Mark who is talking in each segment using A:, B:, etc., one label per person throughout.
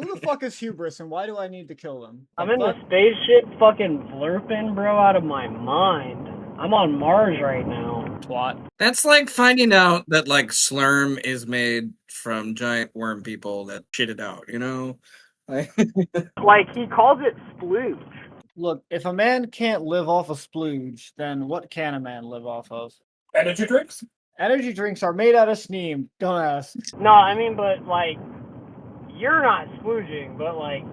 A: Who the fuck is Hubris, and why do I need to kill them? The
B: I'm in the
A: fuck?
B: spaceship fucking blurping, bro, out of my mind. I'm on Mars right now.
A: Twat.
C: That's like finding out that like slurm is made from giant worm people that shit it out, you know? Like,
B: Like, he calls it splooge.
A: Look, if a man can't live off a splooge, then what can a man live off of?
D: Energy drinks?
A: Energy drinks are made out of steam. Don't ask.
B: No, I mean, but, like, you're not splooging, but, like,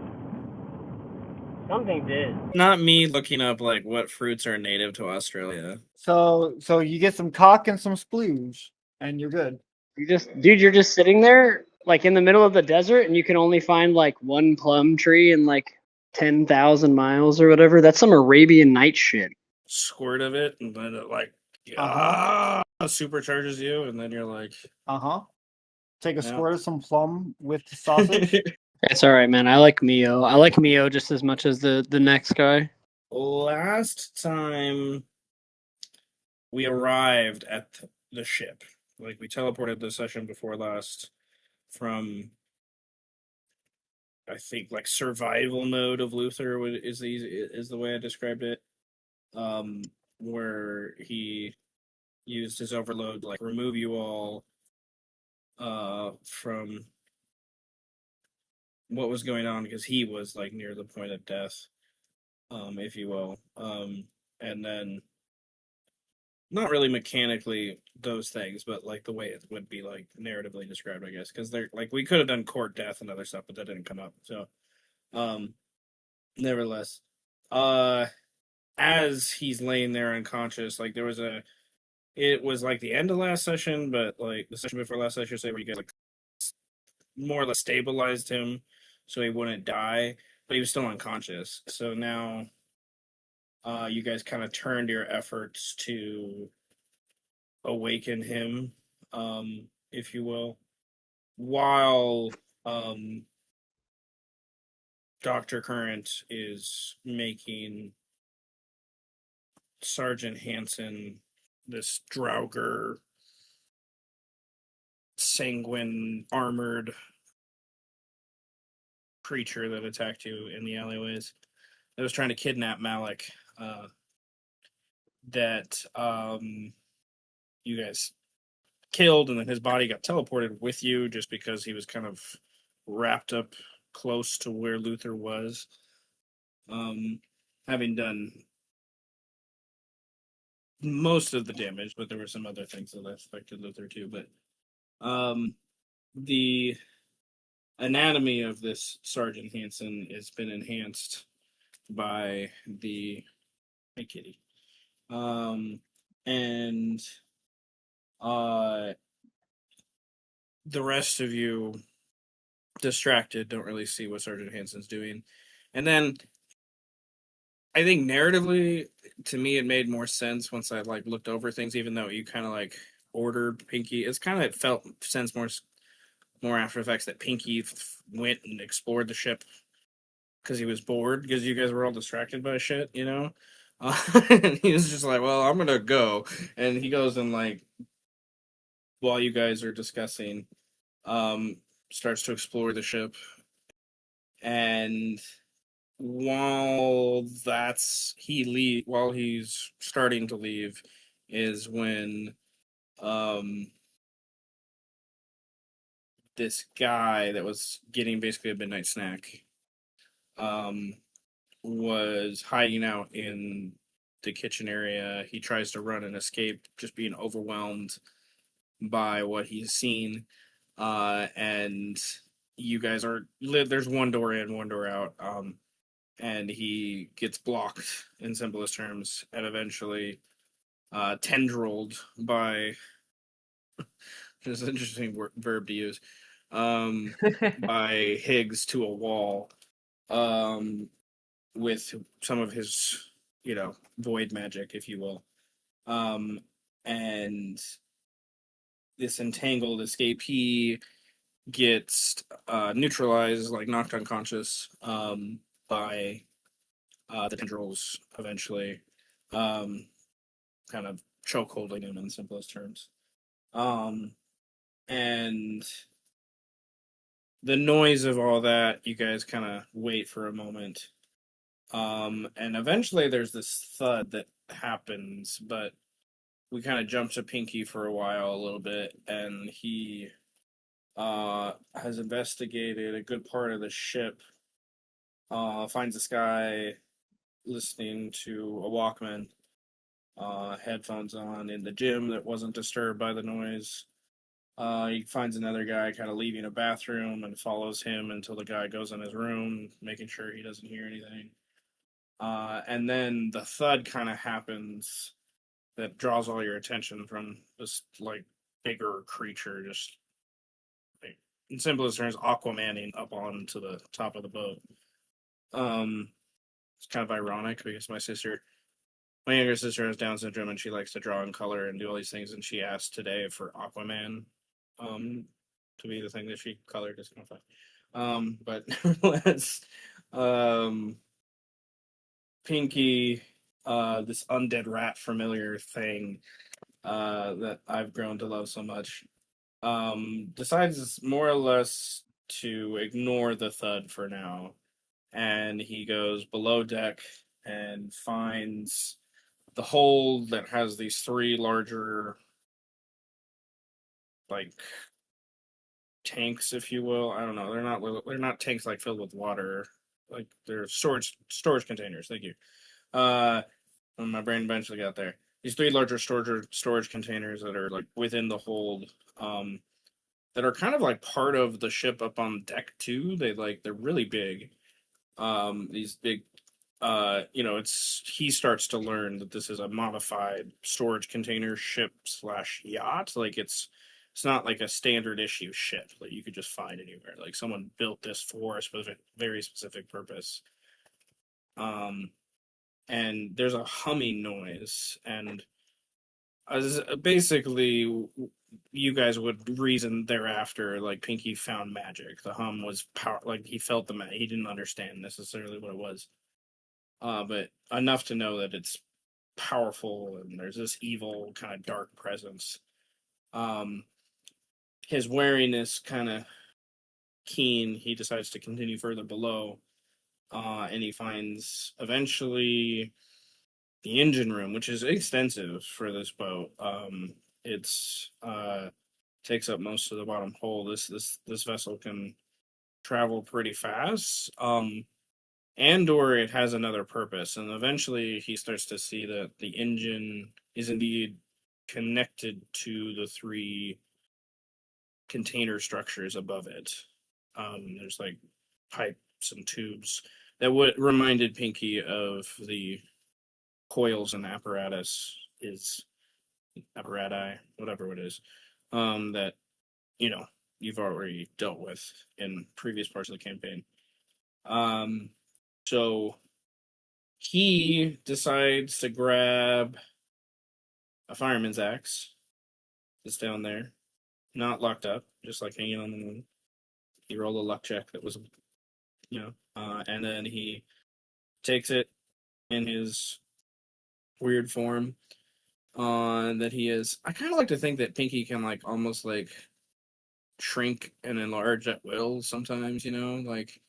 B: something did.
C: not me looking up like what fruits are native to Australia.
A: So you get some cock and some splooge, and you're good.
E: You're just sitting there, like in the middle of the desert, and you can only find like one plum tree in like 10,000 miles or whatever. That's some Arabian Night shit.
C: Squirt of it, and then it like supercharges you, and then you're like,
A: Uh-huh. Take a
C: Yeah.
A: squirt of some plum with sausage.
E: It's all right, man. I like Mio. I like Mio just as much as the next guy.
C: last time we arrived at the ship, like we teleported the session before last from, I think, like survival mode of Luther is the way I described it, where he used his overload to like remove you all from what was going on because he was like near the point of death, if you will, and then not really mechanically those things, but like the way it would be like narratively described, I guess, because they're like we could have done court death and other stuff, but that didn't come up. So, nevertheless, as he's laying there unconscious, like it was like the end of last session, but like the session before last session, say where you guys like more or less stabilized him so he wouldn't die, but he was still unconscious. So now you guys kind of turned your efforts to awaken him, if you will, while Dr. Current is making Sergeant Hansen, this Draugr sanguine armored creature that attacked you in the alleyways, that was trying to kidnap Malik, that you guys killed, and then his body got teleported with you just because he was kind of wrapped up close to where Luther was, having done most of the damage, but there were some other things that affected Luther too. But the anatomy of this Sergeant Hansen has been enhanced by the hey kitty, and the rest of you distracted, don't really see what Sergeant Hansen's doing, and then I think narratively, to me, it made more sense once I like looked over things. Even though you kind of like ordered Pinky, it's kind of felt sense more after effects that Pinky went and explored the ship because he was bored because you guys were all distracted by shit, you know. And he was just like, "Well, I'm gonna go," and he goes and like while you guys are discussing, starts to explore the ship, and while while he's starting to leave is when this guy that was getting basically a midnight snack was hiding out in the kitchen area. He tries to run and escape, just being overwhelmed by what he's seen, and you guys there's one door in, one door out, and he gets blocked in simplest terms, and eventually tendrilled by this is an interesting verb to use, by Higgs to a wall, with some of his void magic, if you will, and this entangled escapee gets neutralized, like knocked unconscious, by the tendrils eventually, kind of choke holding him in simplest terms. And the noise of all that, you guys kind of wait for a moment. And eventually there's this thud that happens, but we kind of jump to Pinky for a while, a little bit, and he has investigated a good part of the ship, finds this guy listening to a Walkman, headphones on in the gym that wasn't disturbed by the noise. He finds another guy kind of leaving a bathroom and follows him until the guy goes in his room, making sure he doesn't hear anything. And then the thud kind of happens that draws all your attention from this like bigger creature, just like, in simplest terms, Aquamaning up onto the top of the boat. It's kind of ironic because my younger sister has Down syndrome and she likes to draw and color and do all these things, and she asked today for Aquaman to be the thing that she colored. Is kind of fun. But nevertheless, Pinky, this undead rat familiar thing that I've grown to love so much, decides more or less to ignore the thud for now, and he goes below deck and finds the hold that has these three larger, like, tanks, if you will. I don't know. They're not tanks like filled with water. Like they're storage containers. Thank you. My brain eventually got there. These three larger storage containers that are like within the hold, that are kind of like part of the ship up on deck too. They're really big. These big, he starts to learn that this is a modified storage container ship / yacht. Like it's not like a standard issue ship that you could just find anywhere. Like someone built this for a very specific purpose. And there's a humming noise, and basically you guys would reason thereafter like Pinky found magic. The hum was power, like he felt he didn't understand necessarily what it was, but enough to know that it's powerful and there's this evil kind of dark presence. His wariness kind of keen, he decides to continue further below, and he finds eventually the engine room, which is extensive for this boat. It's takes up most of the bottom hold. This vessel can travel pretty fast, and or it has another purpose. And eventually, he starts to see that the engine is indeed connected to the three container structures above it. There's like pipes and tubes that reminded Pinky of the coils and apparati, whatever it is, that you've already dealt with in previous parts of the campaign. So he decides to grab a fireman's axe that's down there, not locked up, just like hanging on the moon. He rolled a luck check that was, and then he takes it in his weird form that he is. I kind of like to think that Pinky can like almost like shrink and enlarge at will sometimes, like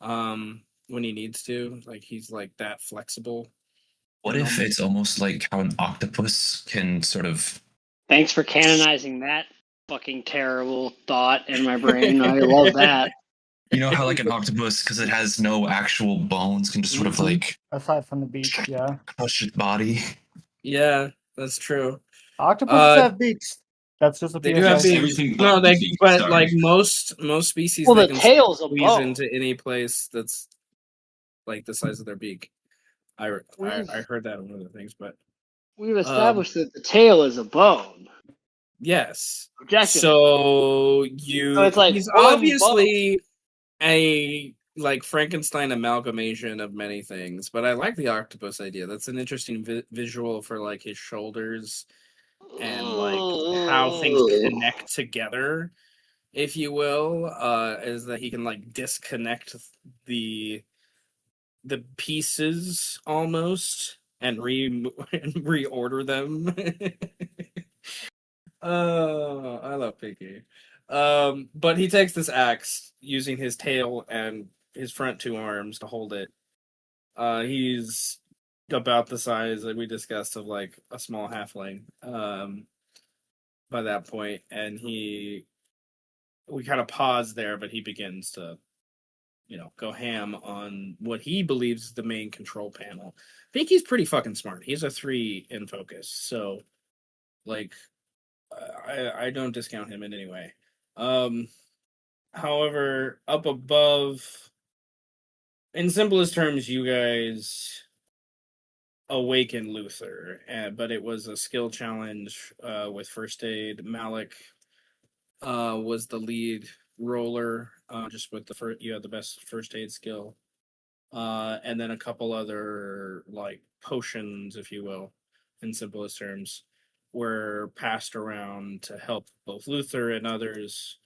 C: when he needs to, like he's like that flexible.
D: What if it's almost like how an octopus can sort of...
E: Thanks for canonizing that fucking terrible thought in my brain. I love that.
D: You know how like an octopus, because it has no actual bones, can just sort of like
A: aside from the beak, yeah.
D: crush its body?
C: Yeah, that's true.
A: Octopuses have beaks. That's just a
C: they do have
A: PSA.
C: beaks. No, but
D: Sorry.
C: like most species,
E: Well,
C: they
E: the
C: can
E: tail's a
C: squeeze
E: bone.
C: into any place that's like the size of their beak. I heard that in one of the things, but
E: We've established that the tail is a bone.
C: yes.
E: Objective.
C: So
E: it's like
C: he's
E: one
C: obviously a like Frankenstein amalgamation of many things, but I like the octopus idea. That's an interesting visual for like his shoulders and like how things connect together, if you will, is that he can like disconnect the pieces almost and reorder them. Oh, I love Pinky. But he takes this axe using his tail and his front two arms to hold it. He's about the size that we discussed of like a small halfling. By that point, and we kind of pause there, but he begins to, go ham on what he believes is the main control panel. I think he's pretty fucking smart. He's a 3 in focus, so like I don't discount him in any way. However, up above, in simplest terms, you guys awaken Luther, but it was a skill challenge with first aid. Malik was the lead roller, just with the first, you had the best first aid skill, and then a couple other like potions, if you will, in simplest terms, were passed around to help both Luther and others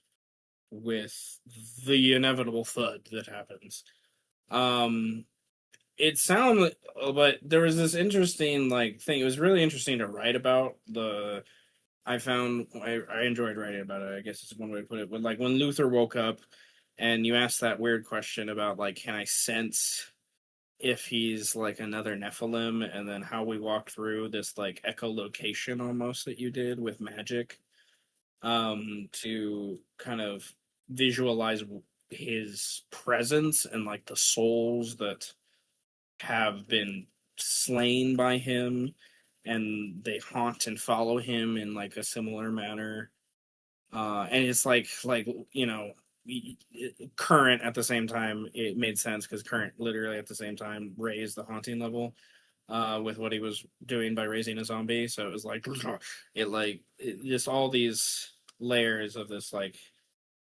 C: with the inevitable thud that happens. It sounded, but there was this interesting like thing. It was really interesting to write about. I enjoyed writing about it. I guess is one way to put it. But like when Luther woke up, and you asked that weird question about like, can I sense if he's like another Nephilim, and then how we walked through this like echolocation almost that you did with magic, to kind of visualize his presence and like the souls that have been slain by him, and they haunt and follow him in like a similar manner. And it's like current at the same time. It made sense because current literally at the same time raised the haunting level with what he was doing by raising a zombie. So it was like just all these layers of this like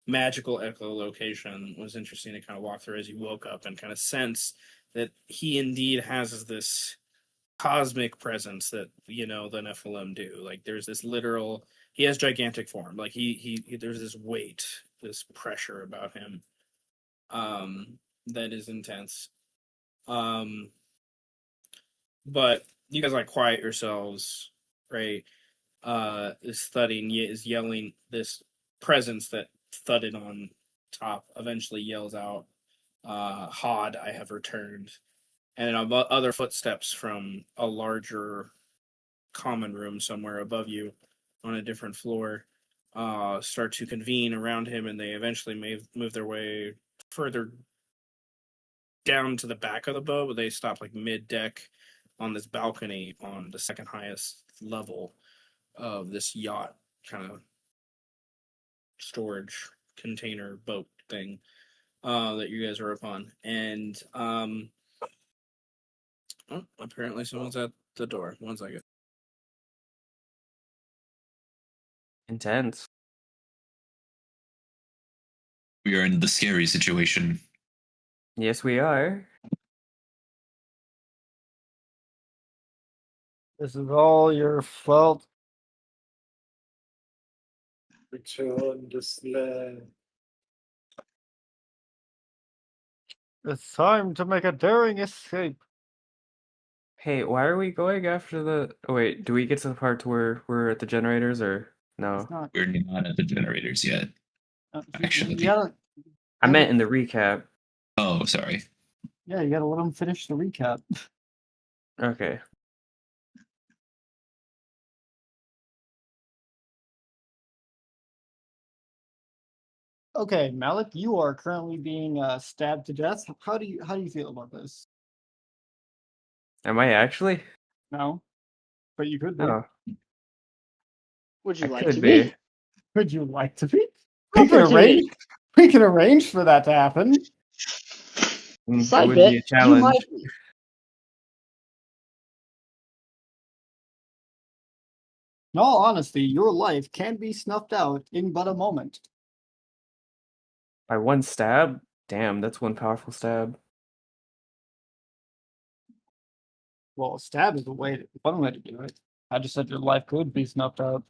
C: magical echolocation was interesting to kind of walk through as you woke up and kind of sense that he indeed has this cosmic presence that the Nephilim do. Like there's this literal, he has gigantic form. Like he there's this weight, this pressure about him that is intense. But you guys like quiet yourselves, right? This thudding is yelling, this presence that thudded on top eventually yells out, Hod, I have returned. And then other footsteps from a larger common room somewhere above you on a different floor start to convene around him, and they eventually move their way further down to the back of the boat, but they stop like mid-deck on this balcony on the second highest level of this yacht kind of storage container boat thing that you guys are upon. And apparently someone's at the door. One second.
F: Intense.
D: We are in the scary situation.
F: Yes, we are.
A: This is all your fault.
G: Return to Slayer.
A: It's time to make a daring escape.
F: Hey, why are we going after the... Oh, wait, do we get to the part where we're at the generators, or no?
A: It's not.
D: We're not at the generators yet. Actually.
A: You gotta,
F: I meant in the recap.
D: Oh, sorry.
A: yeah, you gotta let them finish the recap.
F: Okay.
A: Okay, Malik, you are currently being stabbed to death. How do you feel about this?
F: Am I actually?
A: No, but you could be.
F: Oh,
E: Would you
F: I
E: like
F: could
E: to
F: be.
E: be?
A: Would you like to be?
E: Go
A: We
E: for
A: can
E: it,
A: arrange.
E: Jimmy.
A: We can arrange for that to happen.
F: It
E: Side
F: would
E: bet,
F: be a
E: you
F: challenge.
E: might be.
A: In all honesty, your life can be snuffed out in but a moment.
F: By one stab? Damn, that's one powerful stab.
A: Well, stab is one way to do it. I just said your life could be snuffed out.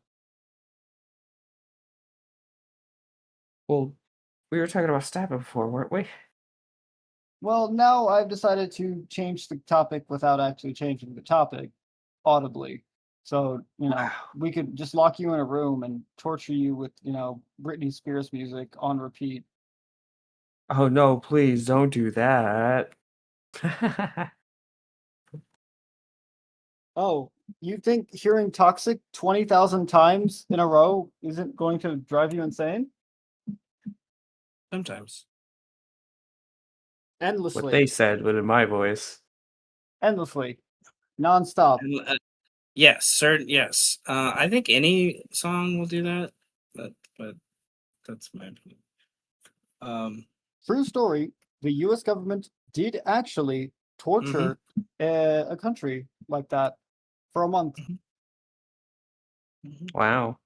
F: Well, we were talking about stabbing before, weren't we?
A: Well, now I've decided to change the topic without actually changing the topic audibly. So,
F: Wow.
A: we could just lock you in a room and torture you with, Britney Spears music on repeat.
F: Oh no, please don't do that.
A: Oh, you think hearing Toxic 20,000 times in a row isn't going to drive you insane?
C: Sometimes.
F: What
A: Endlessly.
F: they said, but in my voice.
A: Endlessly. Nonstop.
C: And, yes, certain. Yes. I think any song will do that, but that's my opinion.
A: True story, the US government did actually torture a country like that for a month.
F: Wow.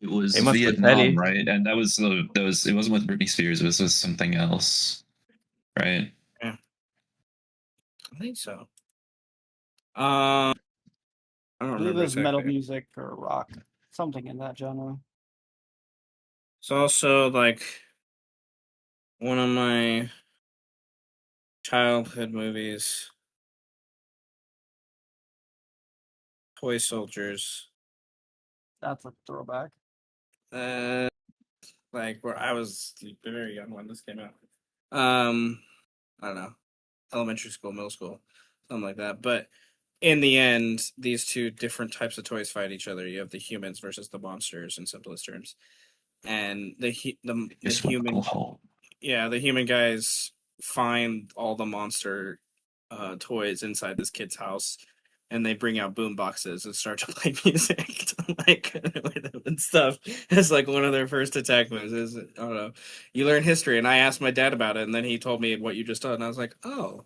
D: It was
F: They must be
D: Vietnam,
F: petty.
D: right? And that was it wasn't with Britney Spears. It was with something else, right?
C: Yeah, I think so. I don't
A: I believe it
C: remember
A: was metal
C: exactly.
A: music or rock, something in that genre.
C: It's also like one of my childhood movies, Toy Soldiers.
A: That's a throwback.
C: Like where I was very young when this came out. I don't know, elementary school, middle school, something like that. But in the end, these two different types of toys fight each other. You have the humans versus the monsters in simplest terms, and the
D: Just want to go
C: human,
D: home.
C: yeah, the human guys find all the monster toys inside this kid's house, and they bring out boom boxes and start to play music to like annoy them and stuff. It's like one of their first attack moves. Is I don't know. You learn history, and I asked my dad about it, and then he told me what you just done, and I was like, oh,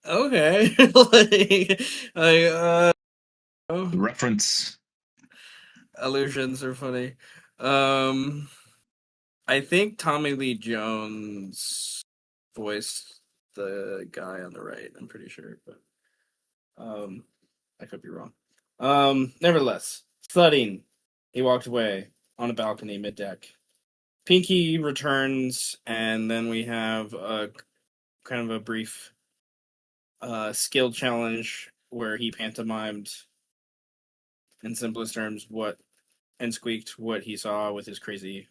C: okay.
D: The reference.
C: Illusions are funny. Um, I think Tommy Lee Jones voiced the guy on the right. I'm pretty sure, but I could be wrong. Nevertheless, thudding. He walked away on a balcony mid deck. Pinky returns, and then we have a kind of a brief skill challenge where he pantomimed, in simplest terms, and squeaked what he saw with his crazy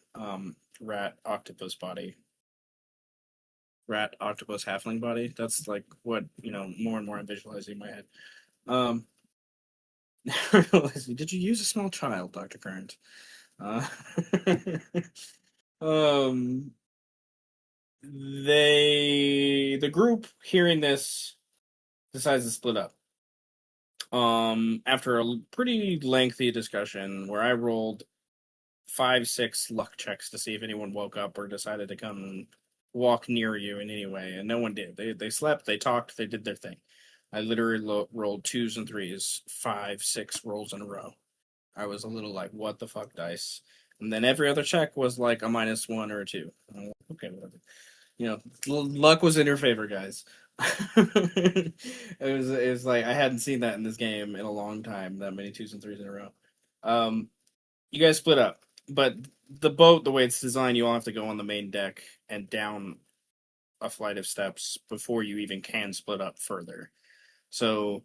C: rat octopus body. Rat octopus halfling body. That's like what, more and more I'm visualizing in my head. Um did you use a small child, Dr. Current? Uh, um the group hearing this decides to split up. After a pretty lengthy discussion where I rolled 5, 6 luck checks to see if anyone woke up or decided to come and walk near you in any way, and no one did. They slept, they talked, they did their thing. I literally rolled 2s and 3s, 5, 6 rolls in a row. I was a little like, what the fuck, dice? And then every other check was like a -1 or a 2. I'm like, okay, whatever. Luck was in your favor, guys. It was like I hadn't seen that in this game in a long time. That many 2s and 3s in a row. You guys split up, but the boat, the way it's designed, you all have to go on the main deck and down a flight of steps before you even can split up further. So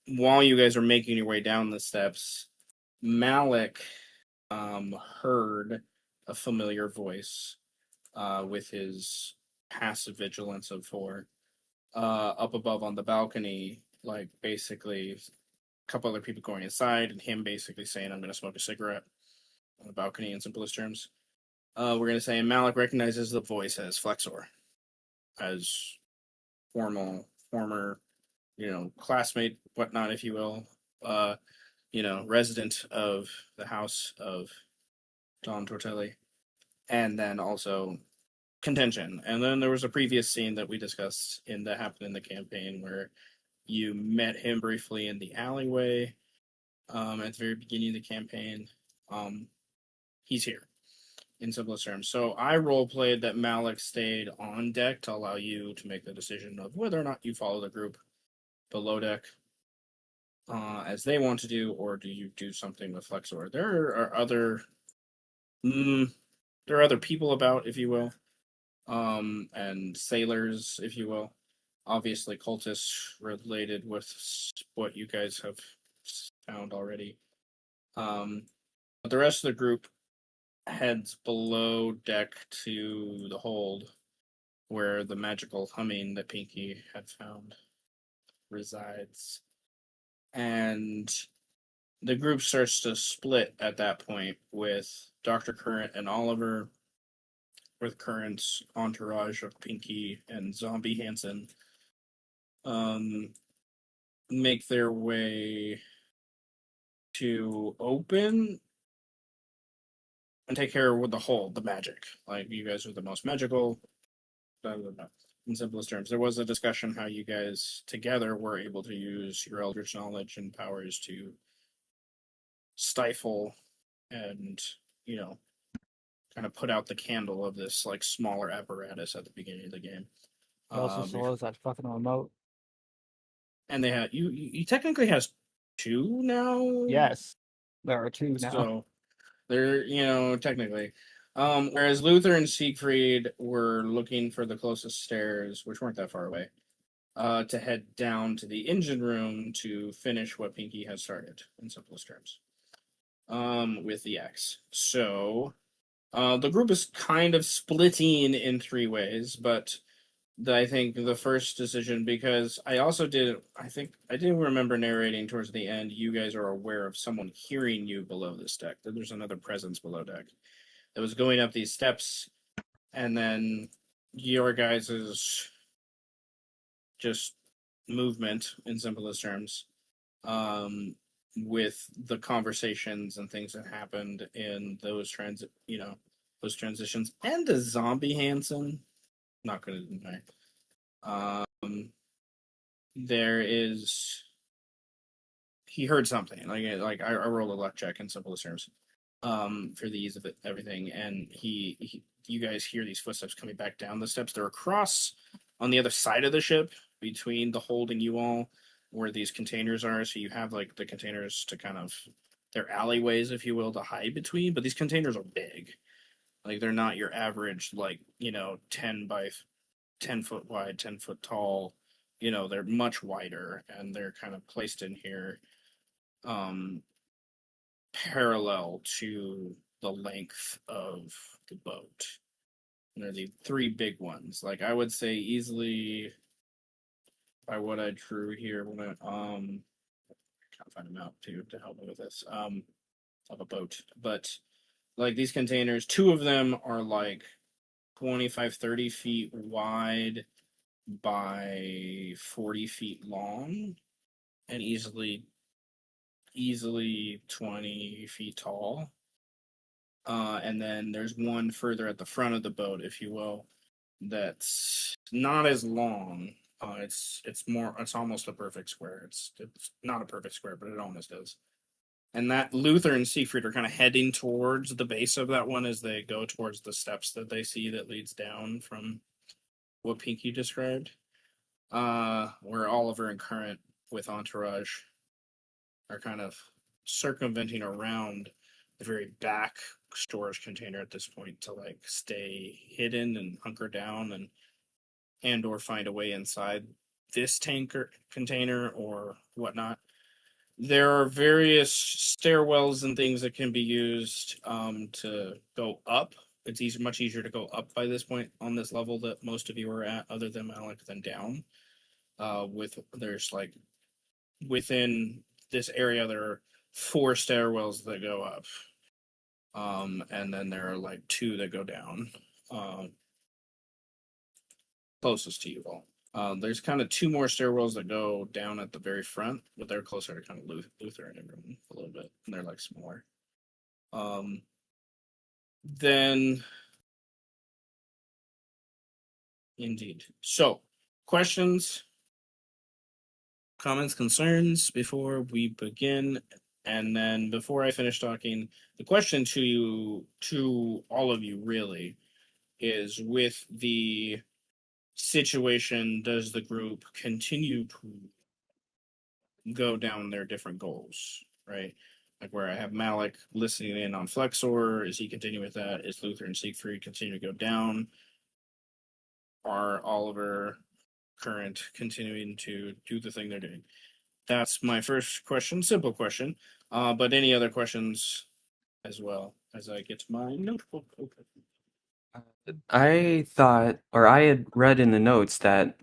C: while you guys are making your way down the steps, Malik heard a familiar voice with his passive vigilance of 4 up above on the balcony, like basically a couple other people going inside and him basically saying, I'm going to smoke a cigarette on the balcony in simplest terms. We're going to say Malik recognizes the voice as Flexor, as former, classmate, whatnot, if you will, resident of the house of Don Tortelli, and then also contention. And then there was a previous scene that we discussed that happened in the campaign where you met him briefly in the alleyway at the very beginning of the campaign. He's here in simplest terms. So I role played that Malik stayed on deck to allow you to make the decision of whether or not you follow the group below deck as they want to do, or do you do something with Flexor? There are other people about, if you will, and sailors, if you will. Obviously, cultists related with what you guys have found already. But the rest of the group heads below deck to the hold, where the magical humming that Pinky had found resides. And the group starts to split at that point, with Dr. Current and Oliver, with Current's entourage of Pinky and Zombie Hansen, make their way to open and take care of the hold, the magic. Like, you guys are the most magical. Blah, blah, blah. In simplest terms, there was a discussion how you guys together were able to use your eldritch knowledge and powers to stifle and, kind of put out the candle of this like smaller apparatus at the beginning of the game.
A: It also still has that fucking remote.
C: And they had you technically has two now.
A: Yes, there are two now.
C: So they're technically. Whereas Luther and Siegfried were looking for the closest stairs, which weren't that far away, to head down to the engine room to finish what Pinky has started, in simplest terms, with the X. So the group is kind of splitting in three ways, but I think the first decision, because I didn't remember narrating towards the end, you guys are aware of someone hearing you below this deck, that there's another presence below deck that was going up these steps, and then your guys' just movement, in simplest terms, with the conversations and things that happened in those transitions, and the Zombie Hansen. Not gonna deny. He heard something like I rolled a luck check in simplest terms, for the ease of everything, and you guys hear these footsteps coming back down the steps. They're across on the other side of the ship between the hold and you all, where these containers are. So you have like the containers to kind of, they're alleyways, if you will, to hide between. But these containers are big. Like, they're not your average, 10 by 10 foot wide, 10 foot tall. They're much wider, and they're kind of placed in here parallel to the length of the boat. And they're the three big ones. Like, I would say easily, by what I drew here, when I can't find a map to help me with this, of a boat. But like, these containers, two of them are like 25-30 feet wide by 40 feet long, and easily 20 feet tall. And then there's one further at the front of the boat, if you will, that's not as long. It's almost a perfect square. It's not a perfect square, but it almost is. And that Luther and Siegfried are kind of heading towards the base of that one as they go towards the steps that they see that leads down from what Pinky described. Where Oliver and Current with Entourage are kind of circumventing around the very back storage container at this point to like stay hidden and hunker down and or find a way inside this tanker container or whatnot. There are various stairwells and things that can be used to go up. It's much easier to go up by this point on this level that most of you are at, other than Malik, than down. There's like within this area there are 4 stairwells that go up, and then there are like 2 that go down, closest to you all. There's kind of 2 more stairwells that go down at the very front, but they're closer to kind of Luther and everyone a little bit, and they're like smaller. Then, indeed. So, questions, comments, concerns before we begin, and then before I finish talking, the question to all of you really is, with the situation, does the group continue to go down their different goals, right? Like, where I have Malik listening in on Flexor, is he continuing with that? Is Luther and Siegfried continue to go down? Are Oliver, Current continuing to do the thing they're doing? that's my first question. Simple question. But any other questions as well as I get my notebook open?
F: I thought, or I had read in the notes that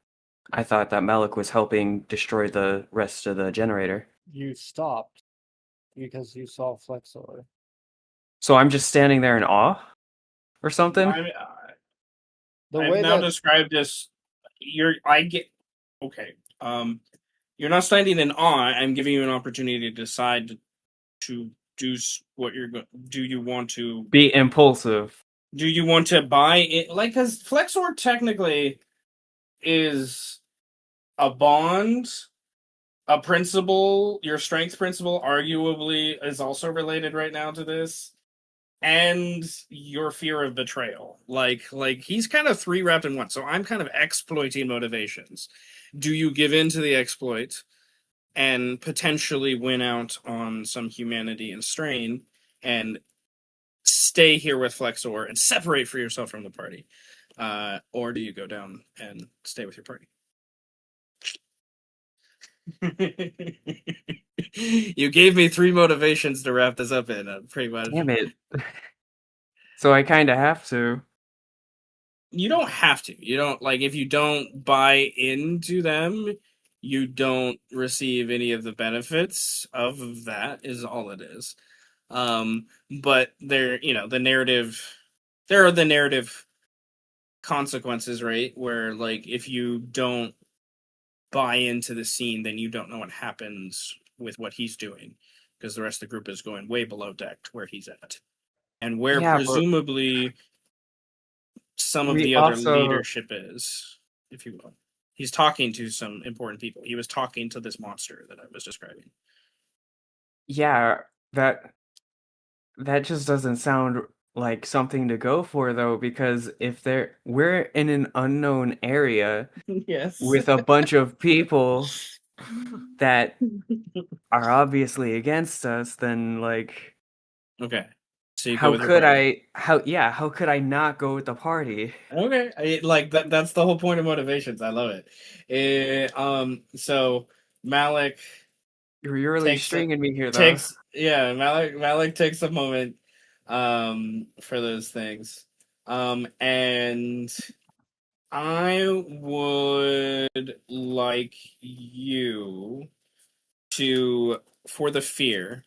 F: I thought that Malik was helping destroy the rest of the generator.
A: You stopped because you saw Flexor.
F: So I'm just standing there in awe or something?
A: The
C: I've
A: way
C: now
A: that
C: described this. Okay. You're not standing in awe. I'm giving you an opportunity to decide to do what you're going. Do you want to?
F: Be impulsive.
C: Do you want to buy it? Like, because Flexor technically is a bond, a principle. Your strength principle arguably is also related right now to this, and your fear of betrayal. Like he's kind of three wrapped in one. So I'm kind of exploiting motivations. Do you give in to the exploit and potentially win out on some humanity and strain and stay here with Flexor and separate for yourself from the party? Or do you go down and stay with your party? You gave me three motivations to wrap this up in, pretty much.
F: Damn it. So I kind of have to.
C: You don't have to. You don't, like, if you don't buy into them, you don't receive any of the benefits of that, is all it is. But there are the narrative consequences, right? Where, like, if you don't buy into the scene, then you don't know what happens with what he's doing, because the rest of the group is going way below deck to where he's at, and where
F: Yeah, but
C: presumably some of
F: we
C: the other
F: also,
C: leadership is, if you will. He's talking to some important people. He was talking to this monster that I was describing.
F: yeah, that just doesn't sound like something to go for though, because if we're in an unknown area
C: Yes.
F: with a bunch of people that are obviously against us, then like
C: Okay. So you go
F: how
C: with your
F: could
C: party.
F: how could I not go with the party?
C: Okay, like that's the whole point of motivations. I love it. So Malik
F: You're really
C: takes a,
F: stringing me here though.
C: takes yeah, Malik takes a moment for those things. And I would like you to, for the fear,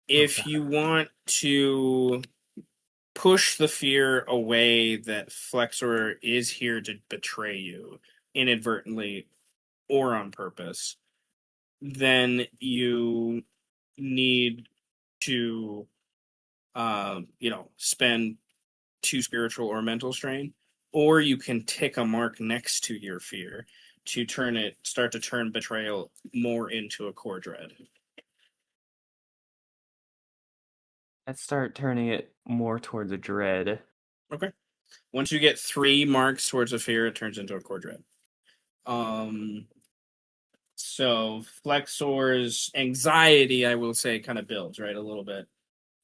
C: if you want to push the fear away that Flexor is here to betray you inadvertently or on purpose, then you need to, spend 2 spiritual or mental strain, or you can tick a mark next to your fear to start to turn betrayal more into a core dread.
F: Let's start turning it more towards a dread.
C: Okay. Once you get 3 marks towards a fear, it turns into a core dread. So Flexor's anxiety, I will say, kind of builds, right, a little bit,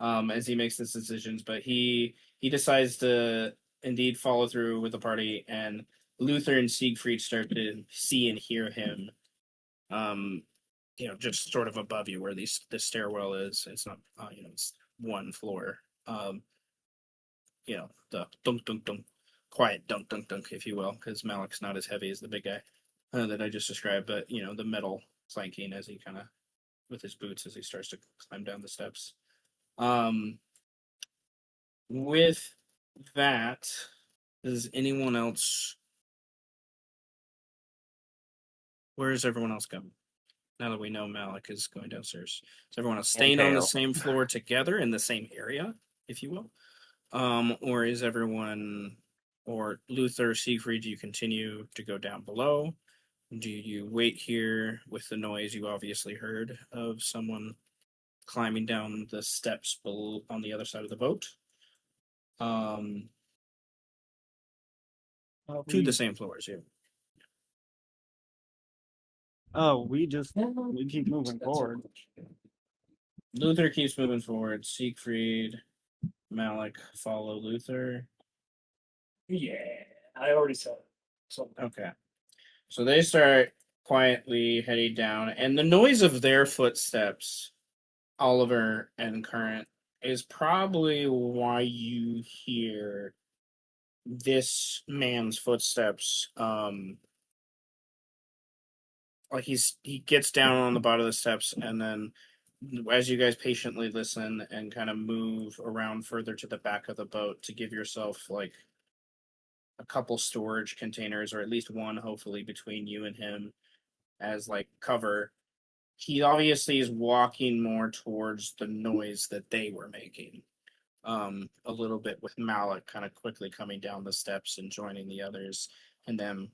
C: as he makes these decisions, but he decides to indeed follow through with the party, and Luther and Siegfried start to see and hear him, just sort of above you where the stairwell is. It's not, it's one floor. The dunk dunk dunk, quiet dunk dunk dunk, if you will, because Malik's not as heavy as the big guy that I just described, but the metal clanking as he kind of with his boots as he starts to climb down the steps. With that, does anyone else? Where is everyone else going? Now that we know Malik is going downstairs, is everyone else staying on the
F: Tail.
C: same floor together in the same area, if you will? Or is everyone, or Luther, Siegfried, do you continue to go down below? Do you wait here with the noise you obviously heard of someone climbing down the steps on the other side of the boat? To the same floors, yeah.
A: Oh, we keep moving forward.
C: Luther keeps moving forward. Siegfried, Malik follow Luther.
G: Yeah, I already said it. So
C: Okay. So they start quietly heading down, and the noise of their footsteps, Oliver and Current, is probably why you hear this man's footsteps. Like he gets down on the bottom of the steps, and then as you guys patiently listen and kind of move around further to the back of the boat to give yourself like a couple storage containers, or at least one, hopefully, between you and him as like cover. He obviously is walking more towards the noise that they were making. A little bit with Malik kind of quickly coming down the steps and joining the others, and then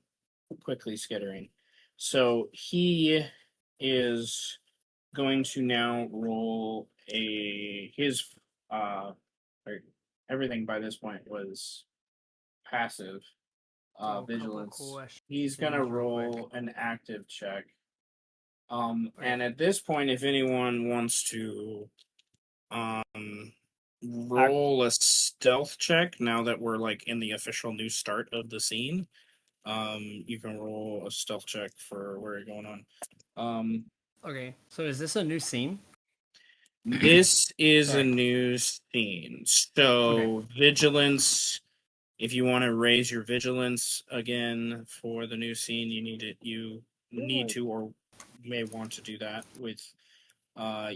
C: quickly skittering. So he is going to now roll his everything by this point was passive vigilance. He's gonna roll an active check. And at this point, if anyone wants to roll a stealth check, now that we're like in the official new start of the scene, you can roll a stealth check for where you're going on.
B: Okay, so is this a new scene?
C: This is
B: Sorry.
C: a new scene. So vigilance. If you want to raise your vigilance again for the new scene, you need to or may want to do that with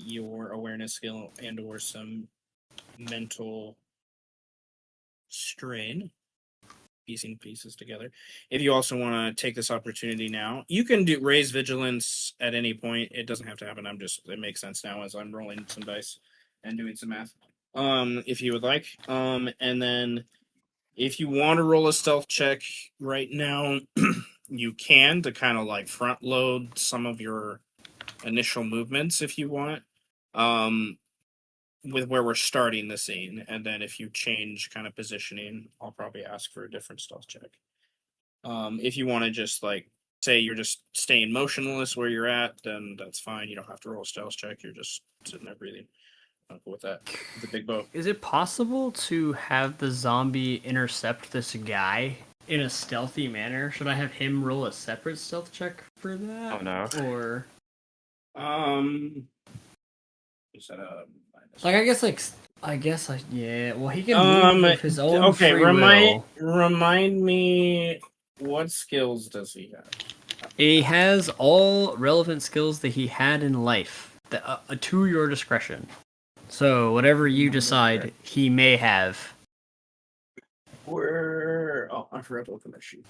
C: your awareness skill and or some mental strain, piecing pieces together. If you also want to take this opportunity now, you can raise vigilance at any point. It doesn't have to happen. It makes sense now as I'm rolling some dice and doing some math. If you would like. And then if you want to roll a stealth check right now, you can, to kind of like front load some of your initial movements if you want. With where we're starting the scene, and then if you change kind of positioning, I'll probably ask for a different stealth check. If you want to just like say you're just staying motionless where you're at, then that's fine. You don't have to roll a stealth check. You're just sitting there breathing. I'll go with that. The big boat.
B: Is it possible to have the zombie intercept this guy in a stealthy manner? Should I have him roll a separate stealth check for that?
F: Oh no.
B: Or
C: Is that a
B: like yeah. Well, he can move of his own
C: okay,
B: free will.
C: remind me, what skills does he have?
B: He has all relevant skills that he had in life, to your discretion. So whatever you decide, he may have.
C: I forgot to look at that sheet.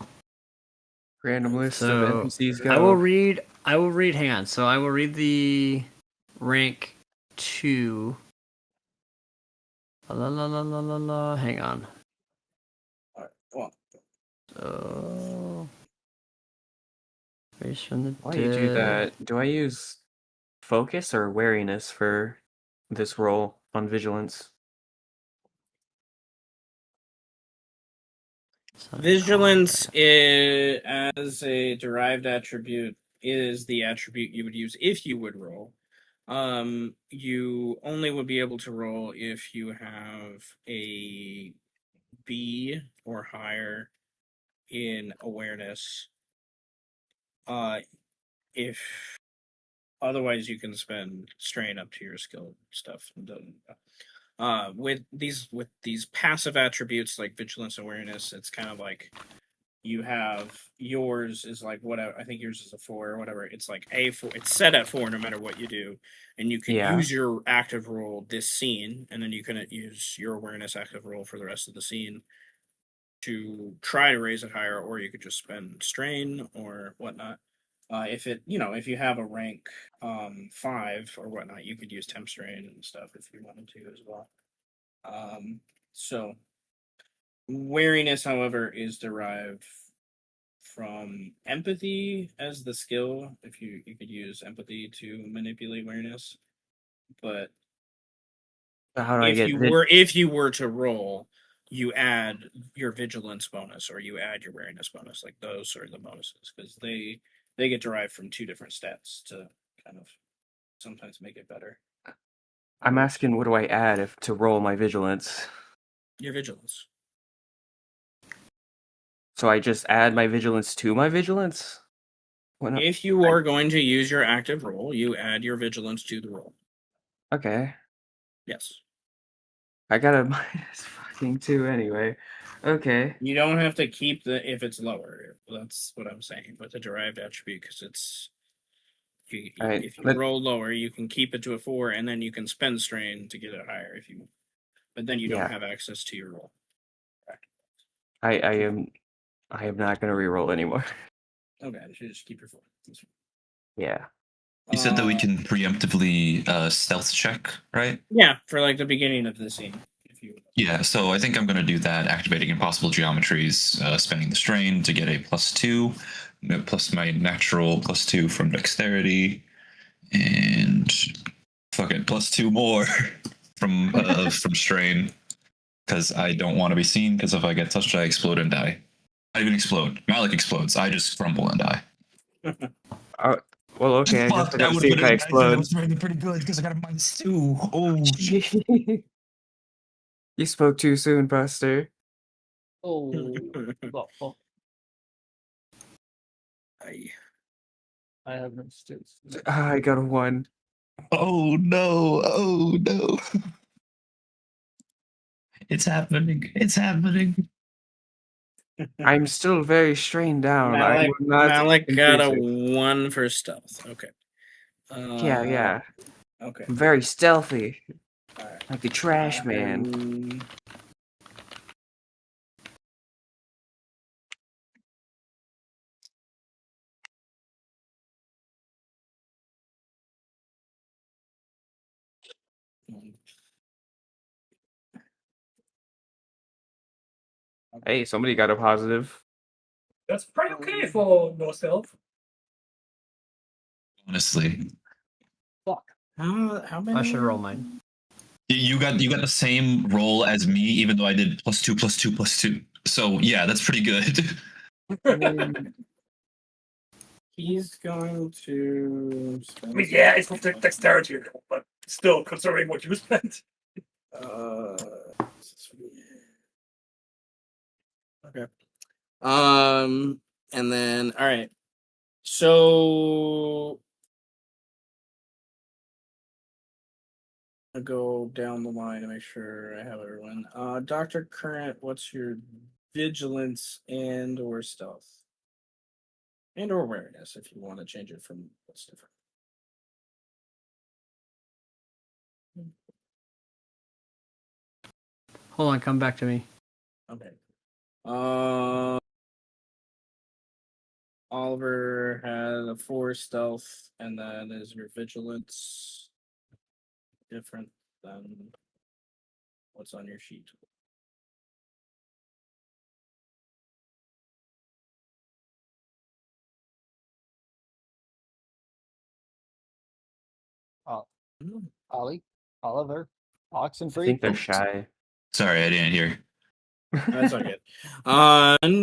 F: Random list
B: So,
F: of NPCs go.
B: I will read. Hang on. So I will read the rank 2. Hang on.
C: All right, well.
B: So, Race from the
F: Why do you do that? Do I use focus or wariness for this roll on vigilance?
C: Vigilance is, as a derived attribute, is the attribute you would use if you would roll. You only would be able to roll if you have a B or higher in awareness. If otherwise, you can spend strain up to your skill stuff. With these passive attributes like vigilance, awareness, it's kind of like you have yours is like whatever. I think yours is a 4 or whatever. It's like A4. It's set at 4 no matter what you do, and you can use your active roll this scene, and then you can use your awareness active roll for the rest of the scene to try to raise it higher, or you could just spend strain or whatnot. If you have a rank 5 or whatnot, you could use temp strain and stuff if you wanted to as well. So wariness, however, is derived from empathy as the skill. If you could use empathy to manipulate wariness, but
F: How do I get
C: if you were to roll, you add your vigilance bonus or you add your wariness bonus. Like those are the bonuses because they get derived from 2 different stats to kind of sometimes make it better.
F: I'm asking, what do I add to roll my vigilance?
C: Your vigilance.
F: So I just add my vigilance to my vigilance? When
C: If you are going to use your active roll, you add your vigilance to the roll.
F: okay,
C: Yes.
F: I got a minus fucking 2 anyway. Okay.
C: You don't have to keep the if it's lower. That's what I'm saying with the derived attribute because it's
F: All right.
C: if you roll lower, you can keep it to a 4, and then you can spend strain to get it higher if you. But then you don't
F: Yeah.
C: have access to your roll.
F: I am not gonna reroll anymore.
C: Okay, you should just keep your 4.
F: Yeah.
D: You said that we
C: Uh,
D: can preemptively stealth check, right?
C: Yeah, for like the beginning of the scene. If you.
D: Yeah, so I think I'm going to do that, activating impossible geometries, spending the strain to get a +2, plus my natural +2 from dexterity, and fuck it, +2 more from strain, because I don't want to be seen, because if I get touched, I explode and die. Not even explode. Malik explodes. I just crumble and die.
F: Well, okay. I guess I gotta see if I explode.
D: was really pretty good, because I got a -2. Oh, shit.
F: You spoke too soon, Buster.
A: Oh, well,
C: I-
A: I have no states.
F: I got a 1.
D: Oh no! Oh no! It's happening! It's happening!
F: I'm still very strained down. I
C: Malik,
F: will not
C: Malik got a
F: increase
C: 1 for stealth. Okay.
F: it. Yeah.
C: Okay.
F: I'm very stealthy,
C: Alright.
F: like a trash man. Hey, somebody got a positive.
G: That's pretty okay for no stealth.
D: Honestly,
C: How many?
B: I should roll mine.
D: you got the same roll as me, even though I did +2, +2, +2. So yeah, that's pretty good.
C: He's going to.
G: I mean, yeah, it's with dexterity, but still, considering what you spent.
C: Okay. And then all right. So I'll go down the line to make sure I have everyone. Dr. Current, what's your vigilance and or stealth? And or awareness if you want to change it from what's different.
B: Hold on, come back to me.
C: Okay. Oliver had a 4 stealth, and then is your vigilance different than what's on your sheet?
A: Ollie, Oliver,
F: I
A: Oxenfree.
F: think they're shy.
D: Sorry, I didn't hear.
C: That's all good.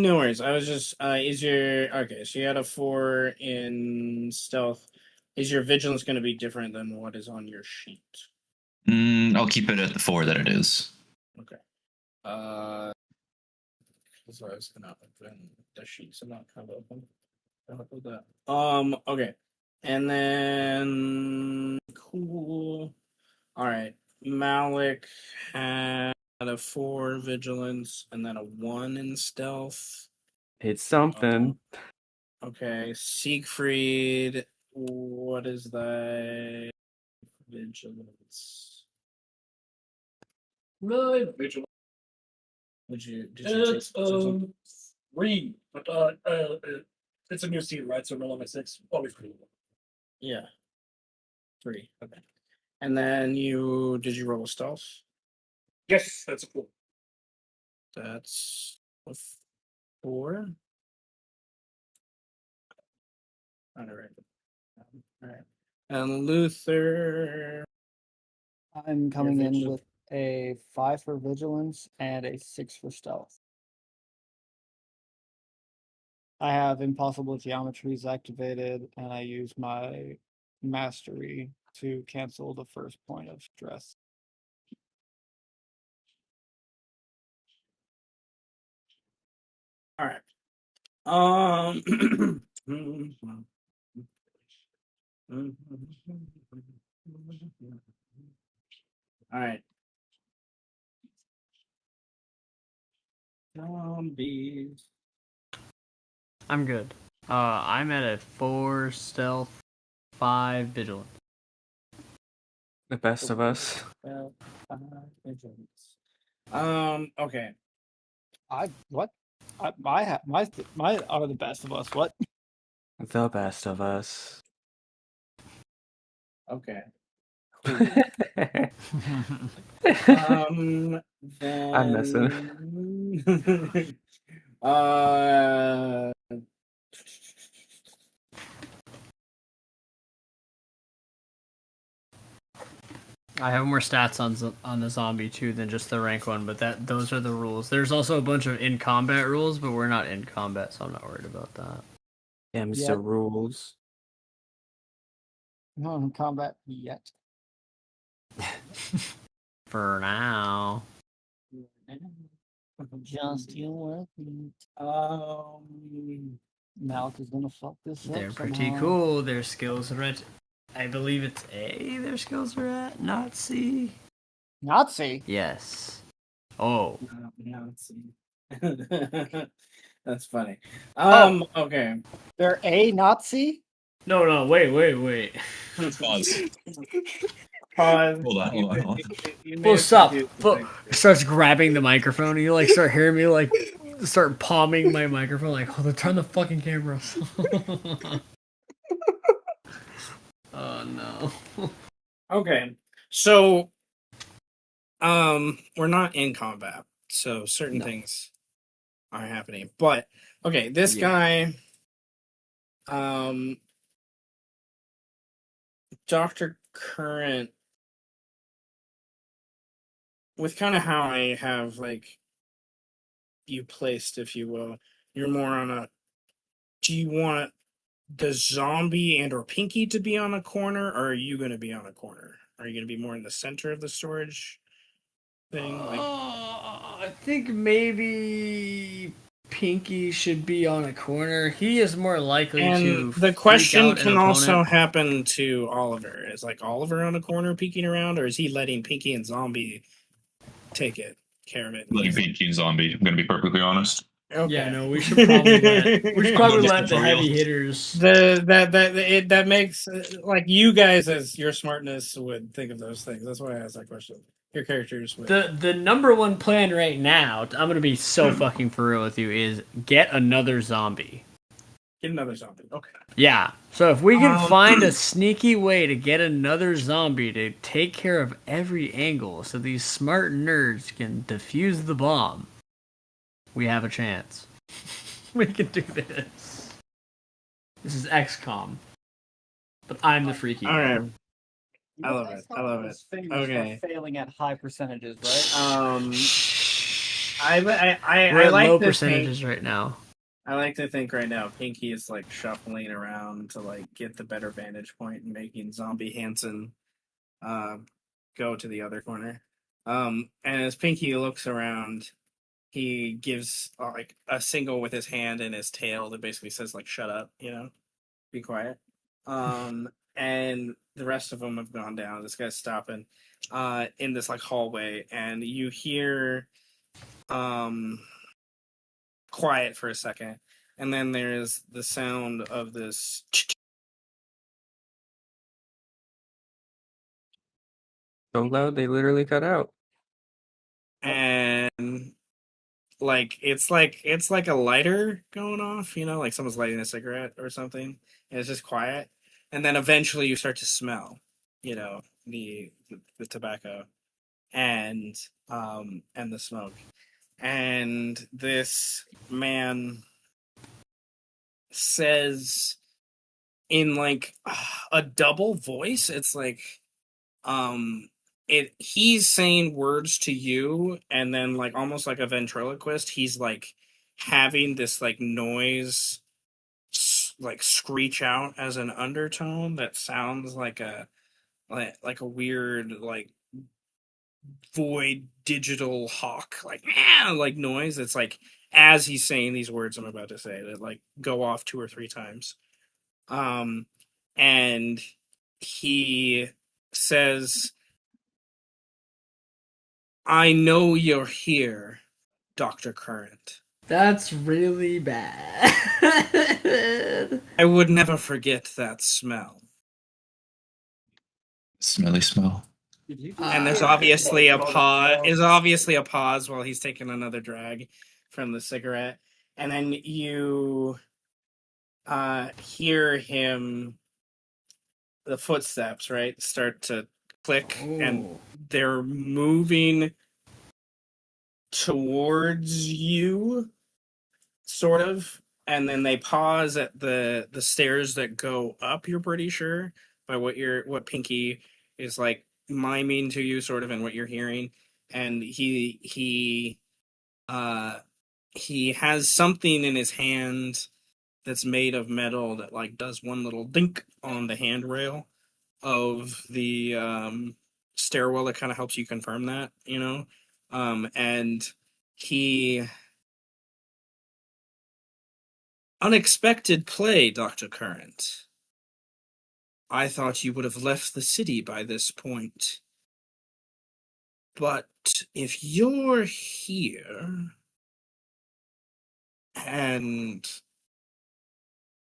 C: No worries. I was just is your okay, so you had a 4 in stealth. Is your vigilance going to be different than what is on your sheet?
D: I'll keep it at the 4 that it is.
C: Okay. So I was gonna open the sheet, so not kind of open. I'll put that. Okay. And then cool. All right. Malik had a 4 vigilance and then a 1 in stealth.
F: It's something.
C: Okay. Siegfried, what is that vigilance?
G: Right, vigilant.
C: Did you
G: It's
C: take something?
G: 3, but it's a new scene, right? So roll on my 6, always 3.
C: Yeah. 3. Okay. And then did you roll a stealth?
G: Yes, that's a 4.
C: That's a 4. All right. All right. And Luther.
A: I'm coming in
C: vigil-
A: with a 5 for vigilance and a 6 for stealth. I have impossible geometries activated, and I use my mastery to cancel the first point of stress.
C: All right. All right. Zombies.
B: I'm good. I'm at a 4 stealth, 5 vigilant.
F: The best of us.
C: Okay.
A: My are the best of us. What?
F: The best of us.
C: Okay.
F: I'm
C: Then
F: messing.
C: uh
B: I have more stats on the zombie too than just the rank one, but those are the rules. There's also a bunch of in combat rules, but we're not in combat, so I'm not worried about that.
F: Yeah, Mr.
A: Yep.
F: Rules.
A: Not in combat yet.
B: For now.
A: Just you with me. Malk is gonna fuck this up.
B: They're pretty
A: somehow.
B: cool. Their skills are at, I believe it's A. Their skills are at, not C.
A: Nazi.
B: Yes. Oh.
C: That's funny.
B: Oh.
C: Okay.
A: They're a Nazi.
B: No. Wait.
D: Pause.
C: Pause.
D: Hold on.
C: You may
B: Well,
C: have
B: stop.
C: confused the
B: Well,
C: thing.
B: starts grabbing the microphone. You like start hearing me like start palming my microphone. Like, hold on, turn the fucking camera. Oh no.
C: Okay. So we're not in combat, so certain
B: No.
C: things are happening. But okay, this
B: Yeah.
C: guy, Dr. Current, with kind of how I have like you placed, if you will, you're more on a, do you want the zombie and or Pinky to be on a corner, or are you going to be on a corner? Are you going to be more in the center of the storage thing? Like,
B: I think maybe Pinky should be on a corner. He is more likely to
C: and the
B: freak
C: question
B: out an
C: can also
B: opponent.
C: happen to Oliver. Is like Oliver on a corner peeking around, or is he letting Pinky and Zombie take it, care of it?
D: Letting Pinky and Zombie. I'm gonna be perfectly honest.
C: Okay.
B: Yeah, no, we should probably let the
D: For real.
B: heavy hitters.
C: That makes like you guys as your smartness would think of those things. That's why I asked that question. Your characters would.
B: The number one plan right now, I'm gonna be so fucking for real with you, is get another zombie.
C: Get another zombie. Okay.
B: Yeah. So if we can
C: Um,
B: find a sneaky way to get another zombie to take care of every angle so these smart nerds can defuse the bomb, we have a chance. We can do this. This is XCOM. But I'm the freaky
C: All
B: one.
C: right. I love it. I love it. Okay.
A: Failing at high percentages, right?
C: I
B: We're
C: I
B: at
C: like
B: low
C: to
B: percentages right now.
C: I like to think right now Pinky is like shuffling around to like get the better vantage point and making Zombie Hansen go to the other corner. And as Pinky looks around, he gives like a single with his hand and his tail that basically says like shut up, be quiet. And the rest of them have gone down. This guy's stopping in this like hallway, and you hear quiet for a second, and then there's the sound of this
F: So loud they literally cut out.
C: and like it's like a lighter going off, like someone's lighting a cigarette or something, and it's just quiet, and then eventually you start to smell, the tobacco and the smoke, and this man says in like a double voice, it's like he's saying words to you, and then like almost like a ventriloquist, he's like having this like noise like screech out as an undertone that sounds like a weird like void digital hawk like noise. It's like as he's saying these words I'm about to say that like go off 2 or 3 times, and he says, I know you're here, Dr. Current.
B: That's really bad.
C: I would never forget that smell.
D: Smelly smell.
C: And there's obviously a pause. Is obviously a pause while he's taking another drag from the cigarette, and then you hear him, the footsteps, right, start to click, and they're moving towards you, sort of, and then they pause at the stairs that go up. You're pretty sure by what Pinky is like miming to you, sort of, and what you're hearing. And he has something in his hand that's made of metal that like does one little dink on the handrail of the stairwell that kind of helps you confirm that, and he unexpected play, Dr. Current. I thought you would have left the city by this point. But if you're here and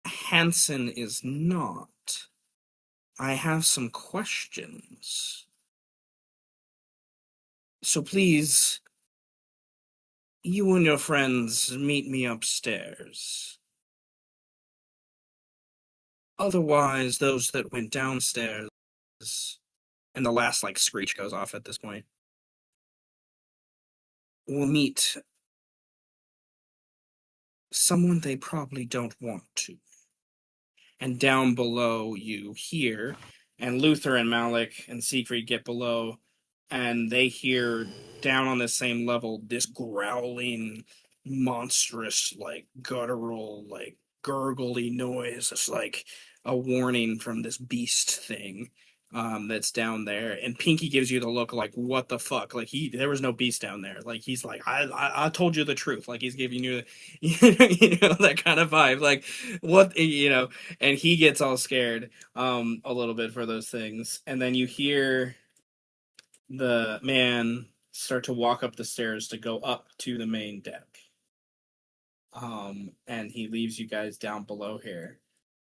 C: Hansen is not, I have some questions. So please, you and your friends meet me upstairs. Otherwise, those that went downstairs, and the last like screech goes off at this point, will meet someone they probably don't want to. And down below you hear, and Luther and Malik and Siegfried get below, and they hear down on the same level this growling, monstrous, like guttural, like gurgly noise. It's like a warning from this beast thing that's down there. And Pinky gives you the look like, what the fuck? Like there was no beast down there. Like he's like, I told you the truth. Like he's giving you, that kind of vibe. Like what, and he gets all scared a little bit for those things. And then you hear the man start to walk up the stairs to go up to the main deck. And he leaves you guys down below here.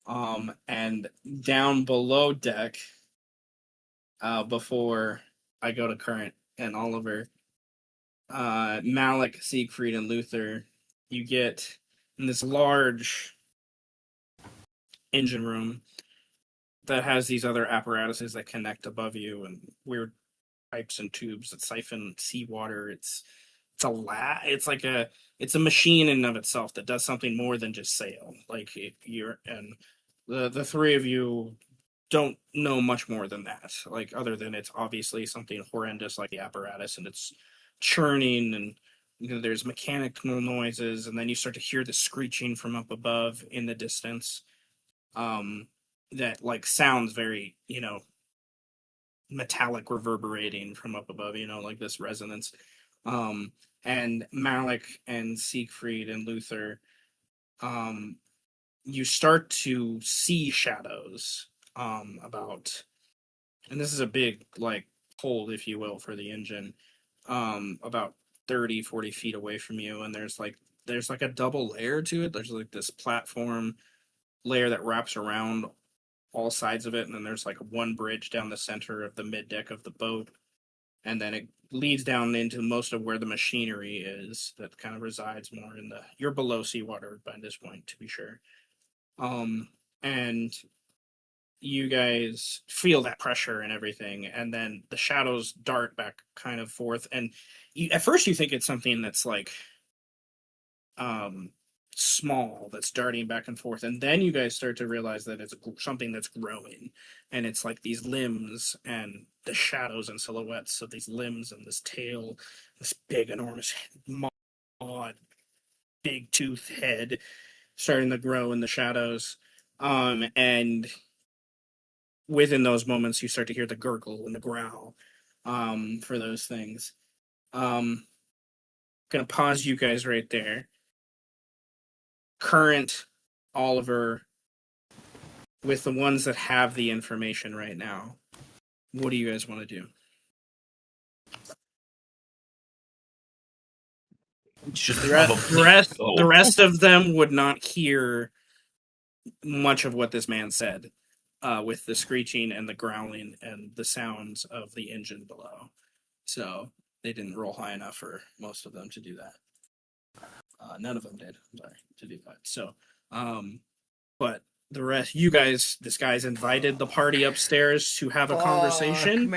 C: And down below deck, before I go to Current and Oliver, Malik, Siegfried, and Luther, you get in this large engine room that has these other apparatuses that connect above you and weird pipes and tubes that siphon seawater. It's a machine in and of itself that does something more than just sail. Like the three of you don't know much more than that. Like other than it's obviously something horrendous like the apparatus, and it's churning, and there's mechanical noises, and then you start to hear the screeching from up above in the distance. That like sounds very, metallic reverberating from up above, like this resonance. And Malik and Siegfried and Luther, you start to see shadows about, and this is a big like hold, if you will, for the engine, about 30-40 feet away from you, and there's like a double layer to it. There's like this platform layer that wraps around all sides of it, and then there's like one bridge down the center of the mid deck of the boat, and then it leads down into most of where the machinery is that kind of resides more in you're below seawater by this point, to be sure. And you guys feel that pressure and everything, and then the shadows dart back kind of forth, and at first you think it's something that's like small that's darting back and forth, and then you guys start to realize that it's something that's growing, and it's like these limbs and the shadows and silhouettes of these limbs and this tail, this big enormous mawed big tooth head starting to grow in the shadows, and within those moments you start to hear the gurgle and the growl for those things. Gonna pause you guys right there. Current, Oliver, with the ones that have the information right now. What do you guys want to do? The rest of them would not hear much of what this man said, with the screeching and the growling and the sounds of the engine below. So they didn't roll high enough for most of them to do that. None of them did. I'm sorry to do that. So, but the rest, you guys, this guy's invited the party upstairs to have a conversation,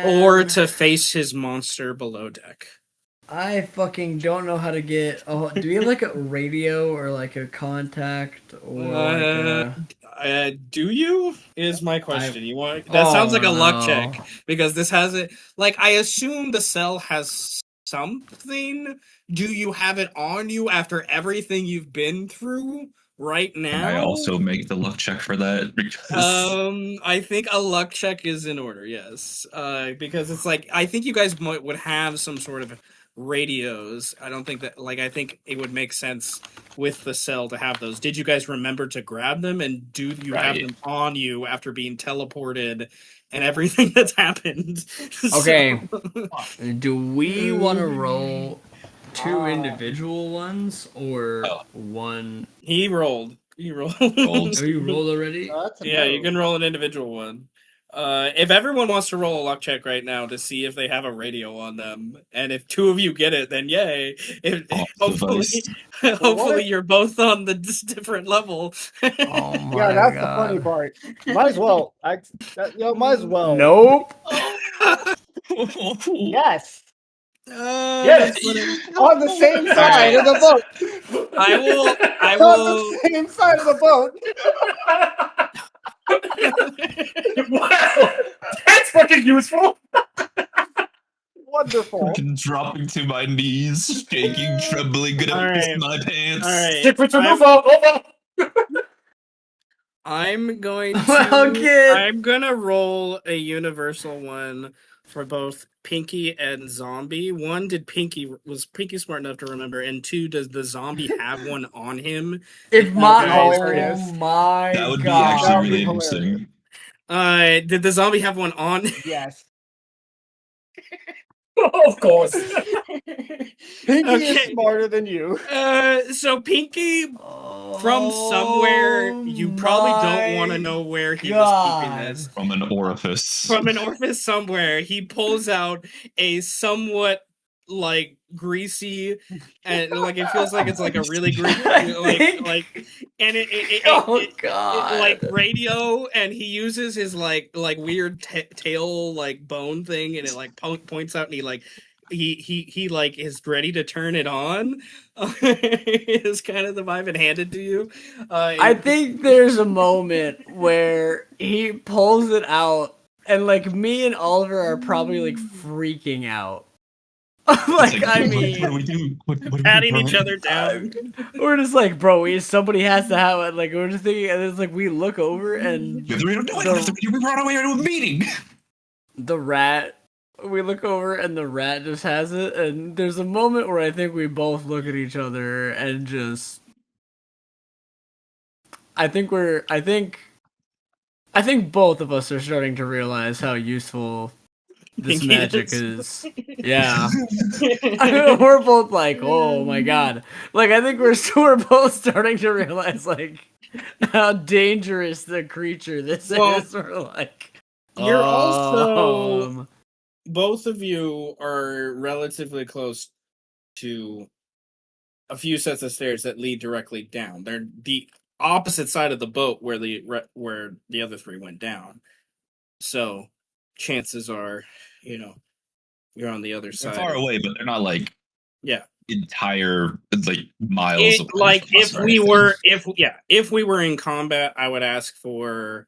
C: or to face his monster below deck.
B: I fucking don't know how to get. Oh, do we have like a radio or like a contact or
C: do you? Is my question. You want that? Sounds like a luck check, because this has it. Like, I assume the cell has something. Do you have it on you after everything you've been through right now?
D: Can I also make the luck check for that? Because
C: I think a luck check is in order. Yes, because it's like, I think you guys would have some sort of radios. I don't think that, like, I think it would make sense with the cell to have those. Did you guys remember to grab them, and do you have them on you after being teleported and everything that's happened?
B: Okay. Do we want to roll 2 individual ones or one?
C: He rolled.
D: Rolled.
B: Have you rolled already?
C: Yeah, you can roll an individual one. If everyone wants to roll a luck check right now to see if they have a radio on them, and if 2 of you get it, then yay. Hopefully you're both on the different level.
B: Oh my
A: Yeah, that's
B: God.
A: the funny part. Might as well. Might as well.
B: Nope.
A: Yes.
C: Yes.
A: On the same side of the boat.
C: I will.
A: On the same side of the boat.
G: Wow, that's fucking useful.
A: Wonderful.
D: Fucking dropping to my knees, shaking, trembling, gonna piss my pants.
C: All right.
G: Stick with your move out.
C: I'm going to.
B: Well, kid.
C: I'm gonna roll a universal one for both Pinky and Zombie. 1, was Pinky smart enough to remember? And 2, does the zombie have one on him?
B: If my
A: Hilarious.
B: oh my
D: That would be
B: God.
D: actually
A: That would be
D: really interesting.
C: Did the zombie have one on?
A: Yes.
G: Of course.
A: Pinky
C: Okay.
A: is smarter than you.
C: So Pinky, from somewhere, you probably don't want to know where he was keeping this.
D: From an orifice.
C: From an orifice somewhere, he pulls out a somewhat, like, greasy, and like, it feels like it's like a really greasy, and it
B: God.
C: like radio, and he uses his like weird tail like bone thing, and it like points out, and he like is ready to turn it on. Is kind of the vibe it handed to you.
B: I think there's a moment where he pulls it out, and like me and Oliver are probably like freaking out. Like, I mean,
D: what do we do? What do we do,
C: patting
D: Brian?
C: each other down.
B: we're just like, bro, somebody has to have it. Like, we're just thinking, and it's like we look over, and
D: We have the radio. No, we don't have the radio. We brought away to a meeting.
B: the rat. We look over, and the rat just has it. And there's a moment where I think we both look at each other and just. I think both of us are starting to realize how useful this
C: Pinky
B: magic
C: is.
B: is. Yeah. We're both like, oh my God. Like, I think we're both starting to realize, like, how dangerous the creature this is. We're like,
C: You're also, both of you are relatively close to a few sets of stairs that lead directly down. They're the opposite side of the boat where the other 3 went down. So chances are, you're on the other
D: They're
C: side.
D: far away, but they're not like
C: Yeah.
D: entire like miles.
C: Like, if we were in combat, I would ask for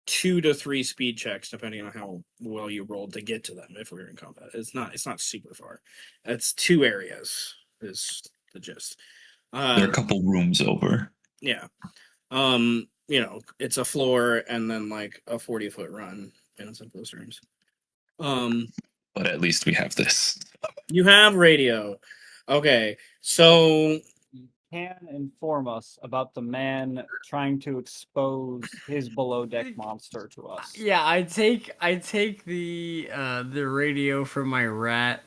C: 2 to 3 speed checks, depending on how well you rolled to get to them. If we were in combat, it's not super far. It's 2 areas is the gist.
D: They're a couple rooms over.
C: Yeah. It's a floor and then like a 40-foot run in some of those rooms.
D: But at least we have this.
C: You have radio. Okay, so
A: can inform us about the man trying to expose his below deck monster to us?
B: Yeah, I take the radio from my rat.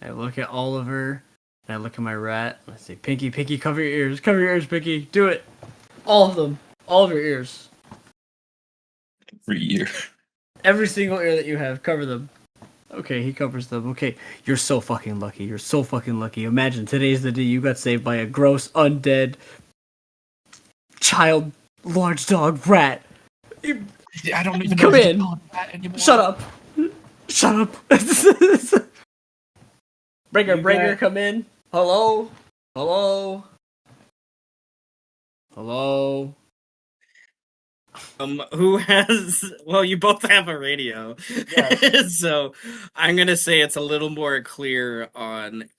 B: I look at Oliver, and I look at my rat, and I say, Pinky, Pinky, cover your ears, Pinky, do it. All of them. All of your ears.
D: Every year.
B: Every single ear that you have, cover them. Okay, he covers them. Okay, you're so fucking lucky. You're so fucking lucky. Imagine today's the day you got saved by a gross, undead, child, large dog rat.
D: I don't even
B: Come
D: know
B: in. Shut up. Shut up. Breaker, come in. Hello? Hello? Hello?
C: Who has? Well, you both have a radio, so I'm gonna say it's a little more clear on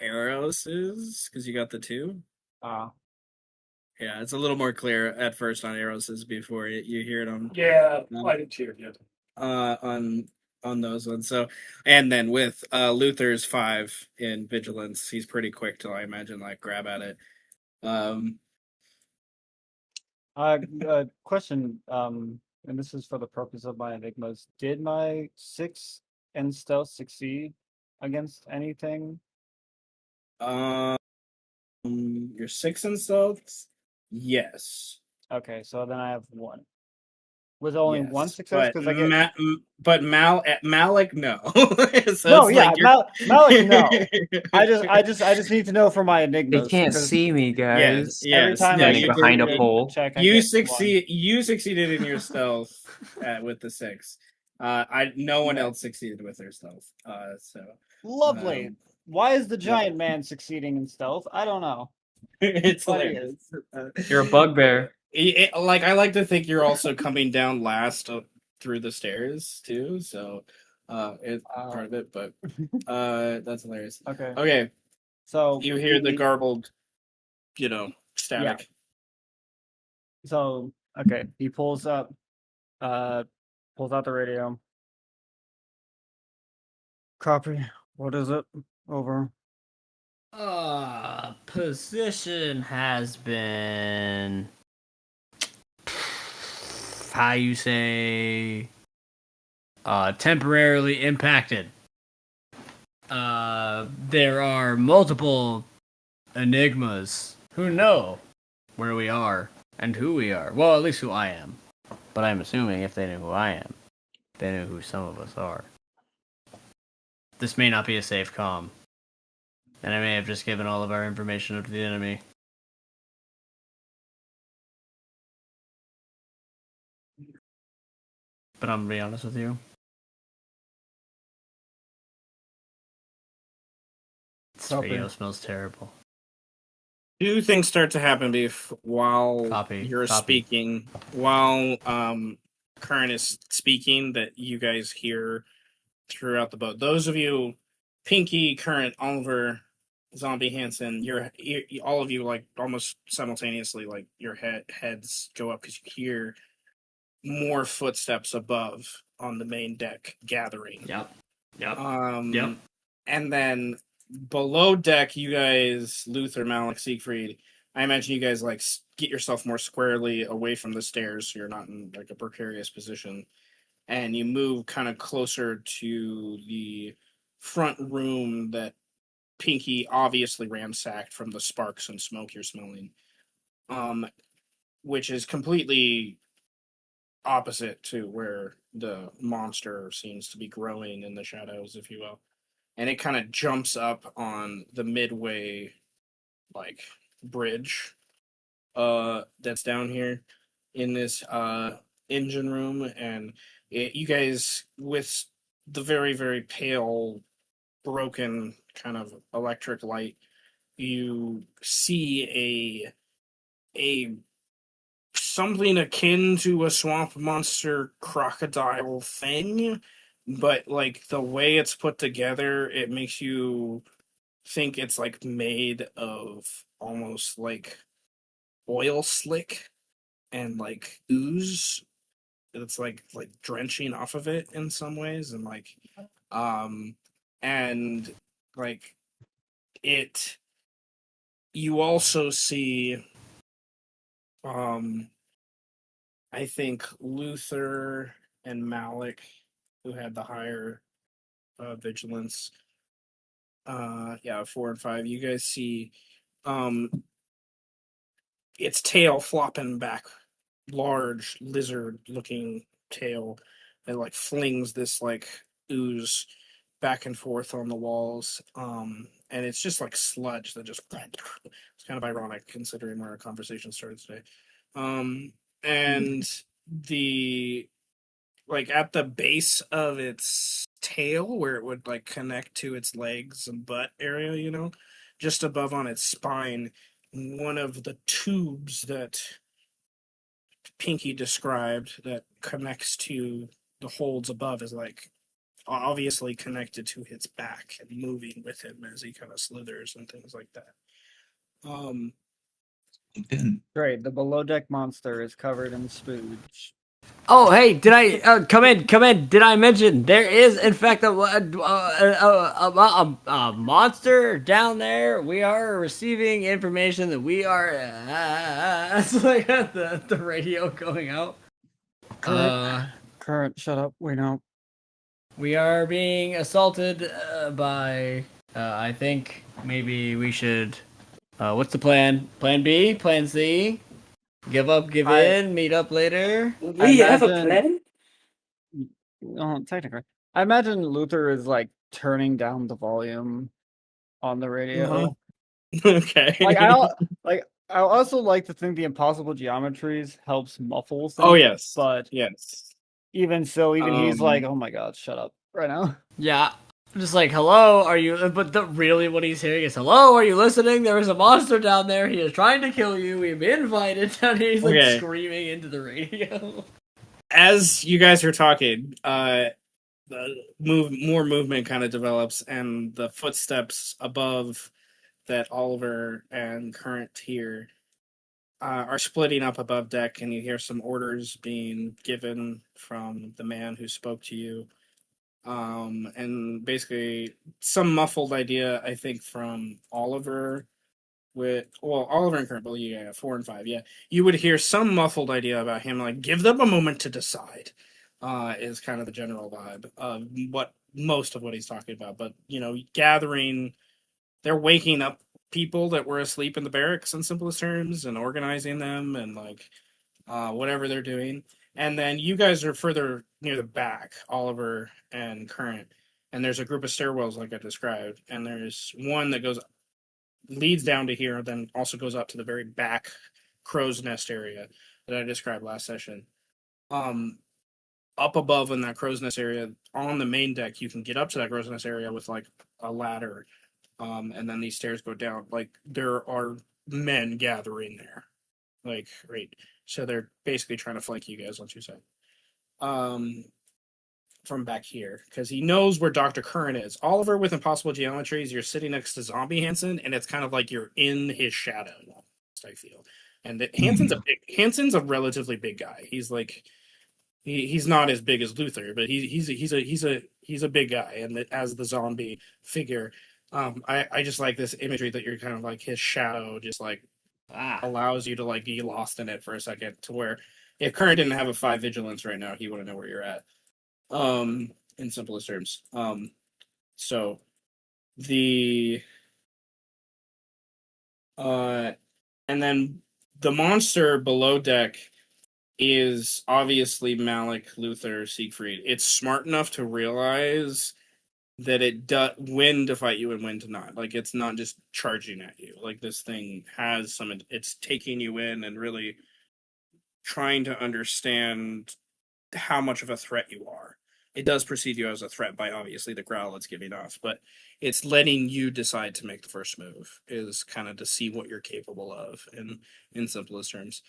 C: Eros's because you got the two. Yeah, it's a little more clear at first on Eros's before you hear it on.
G: Yeah, I did too. Yeah.
C: On those ones. So, and then with Luther's 5 in vigilance, he's pretty quick to, I imagine, like grab at it.
A: Question, and this is for the purpose of my enigmas. Did my 6 in stealth succeed against anything?
C: Your 6 in stealth? Yes.
A: Okay, so then I have 1. With only
C: Yes,
A: 1 success, because I get
C: Malik, no. So
A: no,
C: it's
A: yeah,
C: like you're-
A: Malik, no. I just need to know for my
F: They
A: enigmas.
F: can't
A: because
F: see me, guys.
A: Every time
C: no,
A: I
F: Standing
C: you,
F: behind a
C: you-
F: pole.
A: check, I
C: you
A: get
C: succeeded in your stealth with the 6. No one else succeeded with their stealth. So
A: 1. Lovely. Why is the giant man succeeding in stealth? I don't know.
C: it's
A: But he
C: hilarious.
F: You're a bugbear.
C: Like I like to think you're also coming down last through the stairs too, so it's part of it. But that's hilarious.
A: Okay.
C: Okay,
A: So
C: you hear the garbled, static.
A: So okay, he pulls out the radio. Copy. What is it? Over.
B: Position has been, how you say, temporarily impacted. There are multiple enigmas who know where we are and who we are. Well, at least who I am. But I'm assuming if they knew who I am, they knew who some of us are. This may not be a safe comm. And I may have just given all of our information to the enemy. But I'm gonna be honest with you. This radio smells terrible.
C: 2 things start to happen while you're
B: Copy.
C: speaking. While Current is speaking, that you guys hear throughout the boat. Those of you, Pinky, Current, Oliver, Zombie Hansen, all of you, like almost simultaneously, like your heads go up because you hear more footsteps above on the main deck gathering.
B: Yep.
C: And then below deck, you guys, Luther, Malik, Siegfried, I imagine you guys like get yourself more squarely away from the stairs so you're not in like a precarious position. And you move kind of closer to the front room that Pinky obviously ransacked from the sparks and smoke you're smelling, which is completely opposite to where the monster seems to be growing in the shadows, if you will. And it kind of jumps up on the midway, like, bridge that's down here in this engine room. And you guys, with the very, very pale, broken kind of electric light, you see a something akin to a swamp monster crocodile thing, but like the way it's put together, it makes you think it's like made of almost like oil slick and like ooze. It's like drenching off of it in some ways, and and like it, you also see, I think Luther and Malik, who had the higher vigilance. 4 and 5. You guys see, its tail flopping back, large lizard-looking tail. It like flings this like ooze back and forth on the walls, and it's just like sludge that just. It's kind of ironic considering where our conversation started today. And the like at the base of its tail where it would like connect to its legs and butt area, just above on its spine, one of the tubes that Pinky described that connects to the holds above is like obviously connected to its back and moving with him as he kind of slithers and things like that.
A: Great. The below deck monster is covered in spooge.
B: Oh, hey, did I come in? Did I mention there is, in fact, a monster down there? We are receiving information that we are. It's like the radio going out.
A: Current, shut up. We know.
B: We are being assaulted by. I think maybe we should. What's the plan? Plan B? Plan C? Give up, give in, meet up later.
E: We have a plan?
A: Technically. I imagine Luther is like turning down the volume on the radio.
C: Okay.
A: I also like to think the impossible geometries helps muffle things.
C: Oh yes.
A: But
C: yes.
A: Even so, he's like, oh my god, shut up right now.
B: Yeah. Just like, hello, are you... But really what he's hearing is, hello, are you listening? There is a monster down there. He is trying to kill you. We've been invited down here. He's like screaming into the radio.
C: As you guys are talking, more movement kind of develops, and the footsteps above that Oliver and Current hear are splitting up above deck, and you hear some orders being given from the man who spoke to you. And basically some muffled idea, I think, from Oliver Oliver and Current, yeah, 4 and 5, yeah. You would hear some muffled idea about him, like, give them a moment to decide, is kind of the general vibe of most of what he's talking about. But, gathering, they're waking up people that were asleep in the barracks in simplest terms and organizing them and, like, whatever they're doing. And then you guys are further near the back, Oliver and Current, and there's a group of stairwells like I described, and there's one that leads down to here, then also goes up to the very back crow's nest area that I described last session. Up above in that crow's nest area, on the main deck, you can get up to that crow's nest area with like a ladder, and then these stairs go down. Like there are men gathering there, like right. So they're basically trying to flank you guys on two sides. From back here, because he knows where Dr. Curran is. Oliver with impossible geometries, you're sitting next to Zombie Hansen, and it's kind of like you're in his shadow, I feel. And Hansen's a relatively big guy. He's like he's not as big as Luther, but he's a big guy, and as the zombie figure, I just like this imagery that you're kind of like his shadow, just like allows you to like be lost in it for a second, to where if Current didn't have a 5 vigilance right now, he wouldn't know where you're at. In simplest terms. So the and then the monster below deck is obviously Malik, Luther, Siegfried. It's smart enough to realize that when to fight you and when to not. Like it's not just charging at you. Like this thing has it's taking you in and really trying to understand how much of a threat you are. It does perceive you as a threat by obviously the growl it's giving off, but it's letting you decide to make the first move, is kind of to see what you're capable of in simplest terms.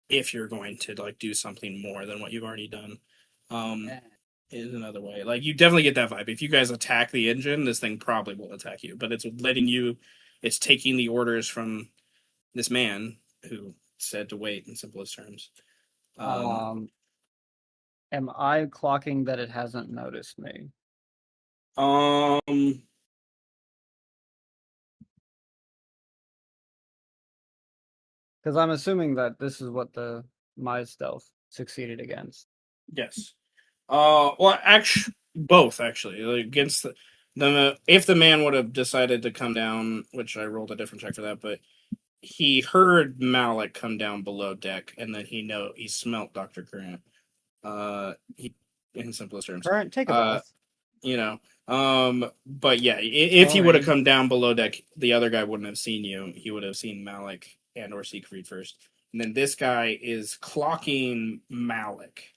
C: If you're going to like do something more than what you've already done. Is another way. Like you definitely get that vibe. If you guys attack the engine, this thing probably will attack you, but it's taking the orders from this man who said to wait in simplest terms.
A: Am I clocking that it hasn't noticed me? Because I'm assuming that this is what my stealth succeeded against.
C: Yes. Well, actually, both actually. Like, against if the man would have decided to come down, which I rolled a different check for that, but he heard Malik come down below deck, and then he smelt Dr. Grant. He in simplest terms.
A: Current, take a breath.
C: But yeah, if he would have
B: Sorry.
C: come down below deck, the other guy wouldn't have seen you. He would have seen Malik and or Siegfried first. And then this guy is clocking Malik,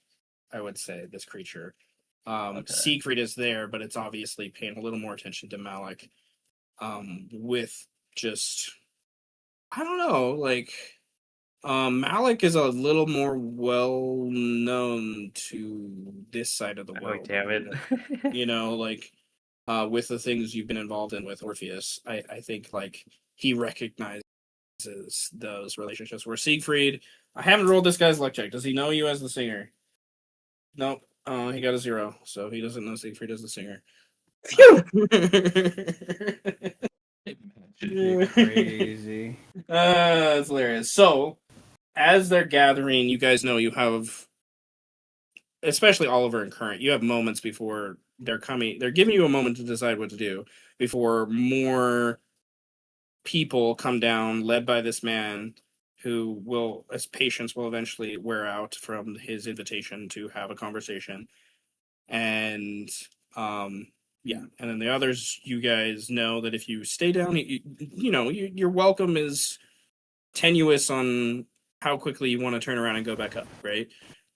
C: I would say, this creature.
A: Okay.
C: Siegfried is there, but it's obviously paying a little more attention to Malik. With just, I don't know, like, Malik is a little more well known to this side of the
F: Oh,
C: world.
F: damn it.
C: With the things you've been involved in with Orpheus, I think like he recognizes those relationships. Where Siegfried, I haven't rolled this guy's luck check. Does he know you as the singer? Nope. He got a 0, so he doesn't know Siegfried as the singer.
B: Crazy.
C: That's hilarious. So, as they're gathering, you guys know you have, especially Oliver and Current, you have moments before they're coming. They're giving you a moment to decide what to do before more people come down, led by this man who will, as patience will eventually wear out from his invitation to have a conversation. And, yeah, and then the others, you guys know that if you stay down, your welcome is tenuous on how quickly you want to turn around and go back up, right?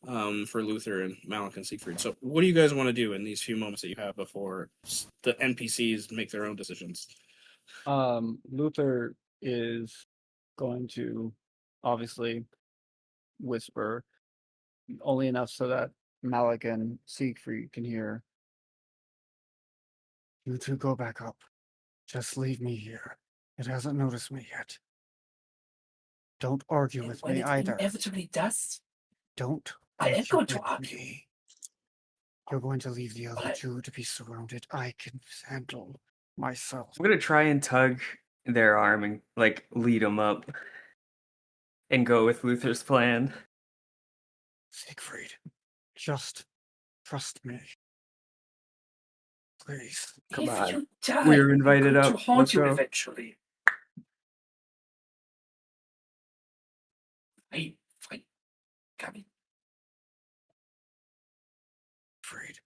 C: For Luther and Malik and Siegfried. So what do you guys want to do in these few moments that you have before the NPCs make their own decisions?
A: Luther is going to obviously whisper only enough so that Malik and Siegfried can hear. You two go back up. Just leave me here. It hasn't noticed me yet. Don't argue
G: And
A: with
G: when
A: me
G: it
A: either.
G: inevitably does,
A: Don't.
G: I am
A: argue
G: going to
A: with
G: argue.
A: me. You're going to leave the other
G: But-
A: two to be surrounded. I can handle myself.
F: I'm gonna try and tug their arm and like lead them up and go with Luther's plan.
A: Siegfried, just trust me. Please.
F: Come
G: if
F: on.
G: you die,
F: We were invited
G: I'm going
F: up.
G: to haunt
F: Let's
G: you
F: go.
G: eventually. Fight. Coming.
A: Siegfried,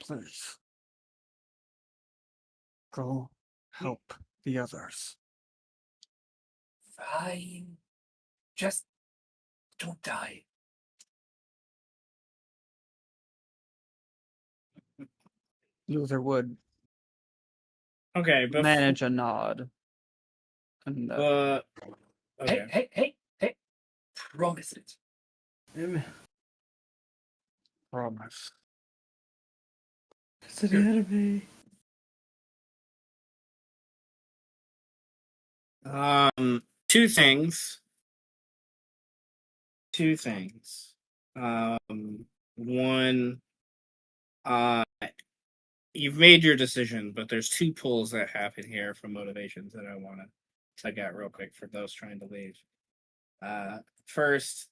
A: please. Go help the others.
G: Fine. Just don't die.
A: Luther would
C: Okay, but
A: manage a nod. And
C: okay.
G: Hey. Promise it.
A: promise.
B: It's an enemy.
C: Two things. One, you've made your decision, but there's two pulls that happen here from motivations that I want to tug out real quick for those trying to leave. First,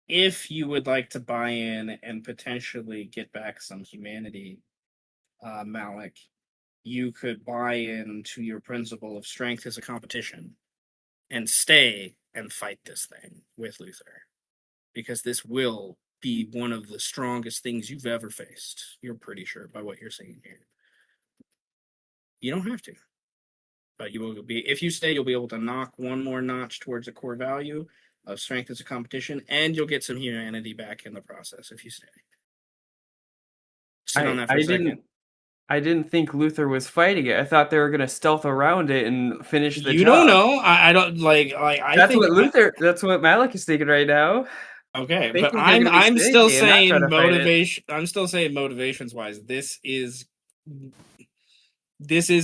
C: if you would like to buy in and potentially get back some humanity, Malik, you could buy into your principle of strength as a competition and stay and fight this thing with Luther. Because this will be one of the strongest things you've ever faced. You're pretty sure by what you're saying here. You don't have to. But you will be, if you stay, you'll be able to knock one more notch towards a core value of strength as a competition, and you'll get some humanity back in the process if you stay. Sit on that for a second.
F: I didn't think Luther was fighting it. I thought they were gonna stealth around it and finish the
C: You
F: job.
C: don't know. I don't like. I
F: That's
C: think
F: what Luther. That's what Malik is thinking right now.
C: Okay,
F: They
C: but
F: think they're gonna be
C: I'm still
F: sneaky and not
C: saying
F: try to fight it.
C: motivation. I'm still saying motivations wise, this is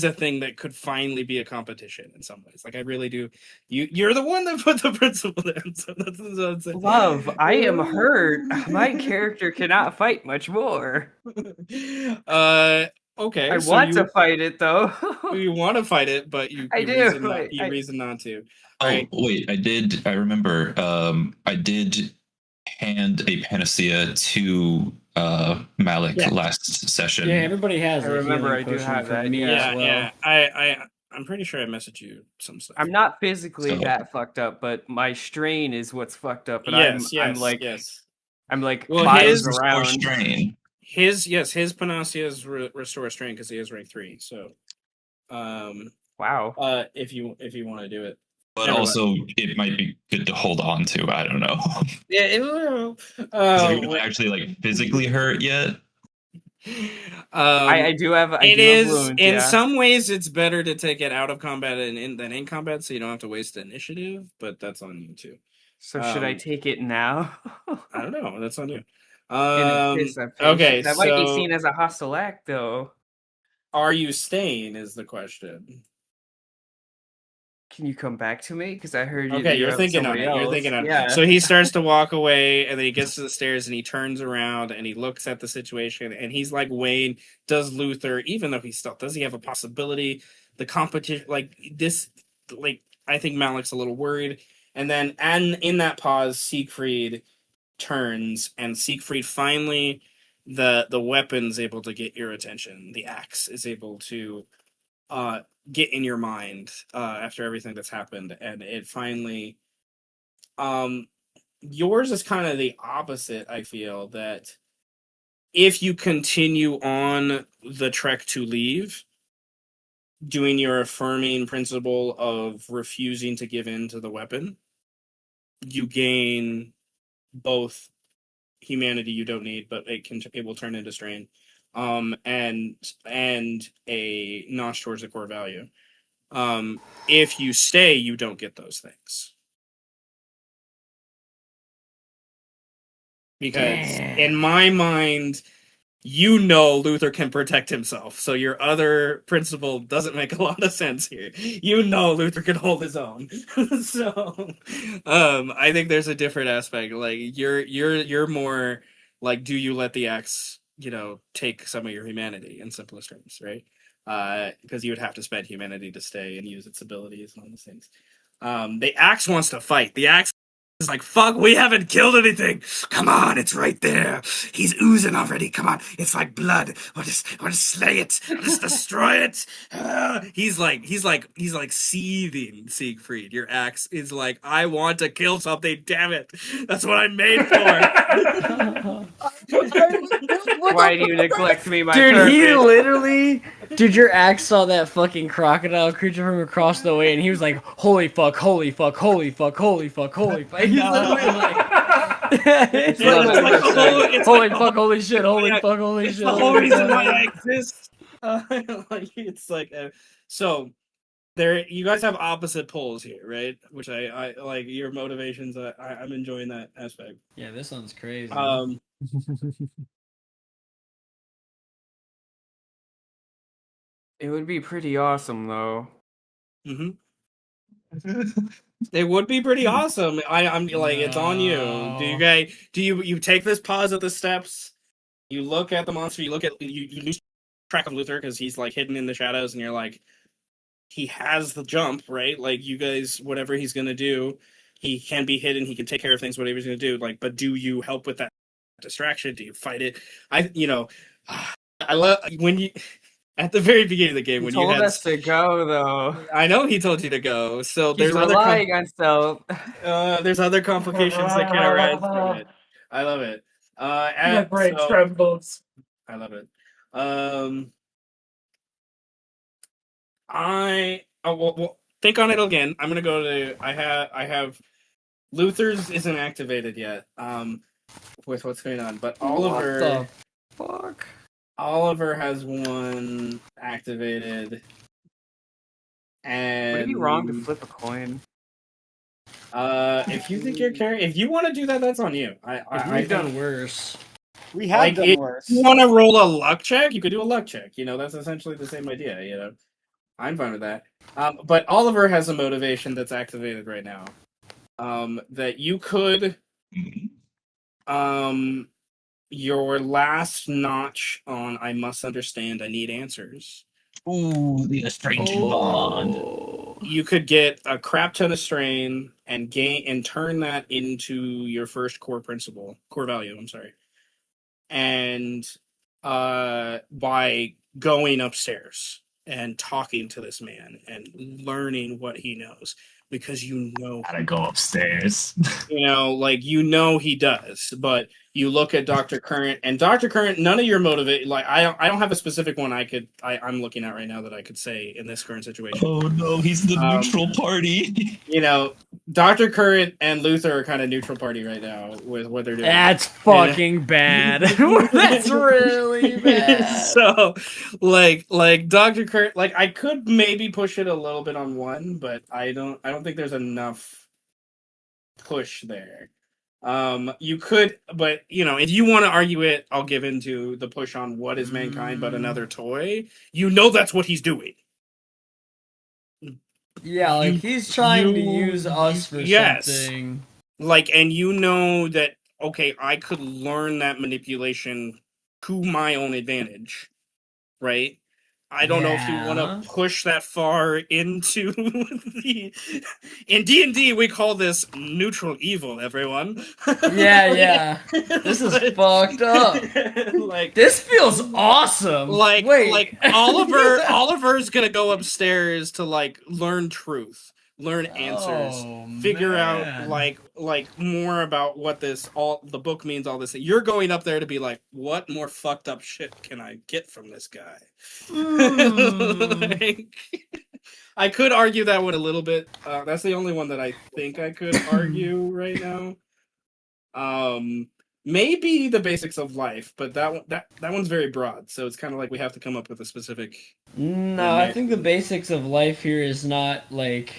C: a thing that could finally be a competition in some ways. Like I really do. You're the one that put the principle down. So that's what I'm saying.
F: Love, I am hurt. My character cannot fight much more.
C: Okay,
F: I
C: so
F: want to fight it though.
C: you want to fight it, but
F: I do.
C: reason not to.
D: Oh,
C: Right.
D: wait, I remember, I did hand a panacea to Malik
C: Yeah.
D: last session.
B: Yeah, everybody has
F: I
B: a
F: remember
B: healing
F: I do
B: potion
F: have
B: from
F: that,
B: me
F: yeah.
B: as well.
C: Yeah. I'm pretty sure I messaged you some stuff.
F: I'm not physically
D: So-
F: that fucked up, but my strain is what's fucked up, and
C: Yes.
F: I'm like
C: Well,
F: miles
C: his-
D: Restore
F: around.
D: strain.
C: his panacea is restore strength because he is rank 3. So,
F: Wow.
C: if you want to do it,
D: But
C: Everybody.
D: also, it might be good to hold on to. I don't know.
C: yeah, it will.
D: 'Cause are you not actually like physically hurt yet?
F: I do have I
C: It
F: do have
C: is
F: wounds,
C: in
F: yeah.
C: some ways it's better to take it out of combat than in combat, so you don't have to waste the initiative. But that's on you too.
F: So should I take it now?
C: I don't know. That's on you.
F: In case I finish
C: Okay,
F: it. That might be
C: so
F: seen as a hostile act, though.
C: are you staying? Is the question.
F: Can you come back to me? Because I heard you.
C: Okay,
F: you
C: you're
F: have
C: thinking on
F: somebody
C: it. You're
F: else.
C: thinking on it.
F: Yeah.
C: So he starts to walk away, and then he gets to the stairs, and he turns around, and he looks at the situation, and he's like, Wayne, does Luther, even though he's still, does he have a possibility? The competition, like this, like I think Malik's a little worried, and then and in that pause, Siegfried turns, and Siegfried finally, the weapon's able to get your attention. The axe is able to get in your mind after everything that's happened, and it finally yours is kind of the opposite. I feel that if you continue on the trek to leave, doing your affirming principle of refusing to give in to the weapon, you gain both humanity you don't need, but it will turn into strain, and a notch towards the core value. If you stay, you don't get those things. Because in my mind, Luther can protect himself. So your other principle doesn't make a lot of sense here. Luther can hold his own. So I think there's a different aspect. Like you're more like, do you let the axe, take some of your humanity in simplest terms, right? Because you would have to spend humanity to stay and use its abilities and all those things. The axe wants to fight. The axe is like, fuck, we haven't killed anything. Come on, it's right there. He's oozing already. Come on, it's like blood. We'll just slay it. We'll just destroy it. He's like seething, Siegfried. Your axe is like, I want to kill something. Damn it, that's what I'm made for.
F: Why do you neglect me, my
B: Dude,
F: purpose?
B: he literally... Dude, your axe saw that fucking crocodile creature from across the way, and he was like, holy fuck, holy fuck, holy fuck, holy fuck, holy fuck. He's literally like... it's like, holy fuck, holy shit, holy fuck, holy
C: It's
B: shit.
C: the whole
B: holy
C: reason
B: fuck.
C: why I exist. It's like, so there. You guys have opposite poles here, right? Which I like your motivations. I'm enjoying that aspect.
B: Yeah, this one's crazy.
F: It would be pretty awesome, though.
C: Mm-hmm. It would be pretty awesome. I'm like, it's on you. Do you take this pause at the steps? You look at the monster. You lose track of Luther because he's like hidden in the shadows, and you're like, he has the jump, right? Like you guys, whatever he's gonna do, he can be hidden. He can take care of things. Whatever he's gonna do, like, but do you help with that distraction? Do you fight it? I love when you. At the very beginning of the game,
F: He
C: when
F: told
C: you had
F: us to go, though.
C: I know he told you to go. So
F: He's relying on stealth.
C: there's other complications that can arise from it. I love it.
G: My brain trembles.
C: I love it. Well, think on it again. I'm gonna go to. I have Luther's isn't activated yet. With what's going on, but Oliver.
B: Fuck.
C: Oliver has one activated. And
F: Would it be wrong to flip a coin?
C: if you think you're carrying, if you want to do that, that's on you.
B: I've done worse.
A: We have done worse.
C: If you want to roll a luck check, you could do a luck check. That's essentially the same idea. I'm fine with that. But Oliver has a motivation that's activated right now. That you could your last notch on I must understand, I need answers.
D: Ooh, the estranging bond.
B: Oh.
C: You could get a crap ton of strain and gain and turn that into your first core value, I'm sorry. And by going upstairs and talking to this man and learning what he knows, because
D: Gotta go upstairs.
C: like he does, but you look at Dr. Current, and Dr. Current, none of your motivate, like I don't have a specific one I'm looking at right now that I could say in this current situation.
D: Oh no, he's the neutral party.
C: Dr. Current and Luther are kind of neutral party right now with what they're doing.
B: That's fucking bad. That's really bad.
C: So, like Dr. Current, like I could maybe push it a little bit on one, but I don't think there's enough push there. You could, but if you want to argue it, I'll give into the push on what is mankind but another toy. That's what he's doing.
B: Yeah, like he's trying to use us for something.
C: Like, and that, okay, I could learn that manipulation to my own advantage, right? I don't know if you want to push that far into the... In D&D, we call this neutral evil, everyone.
B: Yeah. This is fucked up.
C: Like,
B: this feels awesome.
C: Like,
B: wait.
C: Like Oliver's gonna go upstairs to like learn truth, learn answers, figure out like more about what the book means. All this, you're going up there to be like, what more fucked up shit can I get from this guy? Like, I could argue that one a little bit. That's the only one that I think I could argue right now. Maybe the basics of life, but that one's very broad, so it's kind of like we have to come up with a specific.
B: No, I think the basics of life here is not like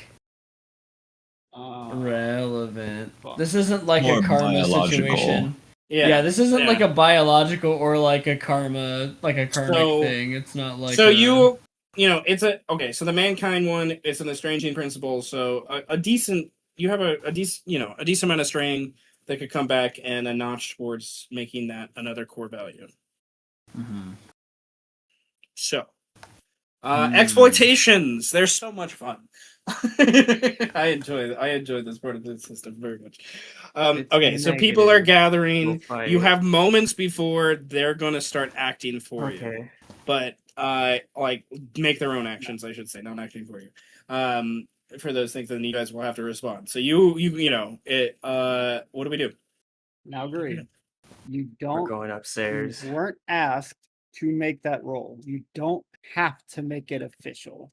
B: relevant. This isn't like
D: More
B: a karma
D: biological.
B: situation. Yeah, this isn't like a biological or like a karmic thing. It's not like
C: it's so the mankind one, it's an estranging principle, so a decent amount of strain that could come back and a notch towards making that another core value.
B: Mm-hmm.
C: So exploitations, they're so much fun. I enjoy this part of the system very much. Okay, so people are gathering. You have moments before they're gonna start acting for you, but like make their own actions, I should say, not acting for you. For those things, then you guys will have to respond. So what do we do?
A: Now, agree. You don't.
F: We're going upstairs.
A: You weren't asked to make that roll. You don't have to make it official.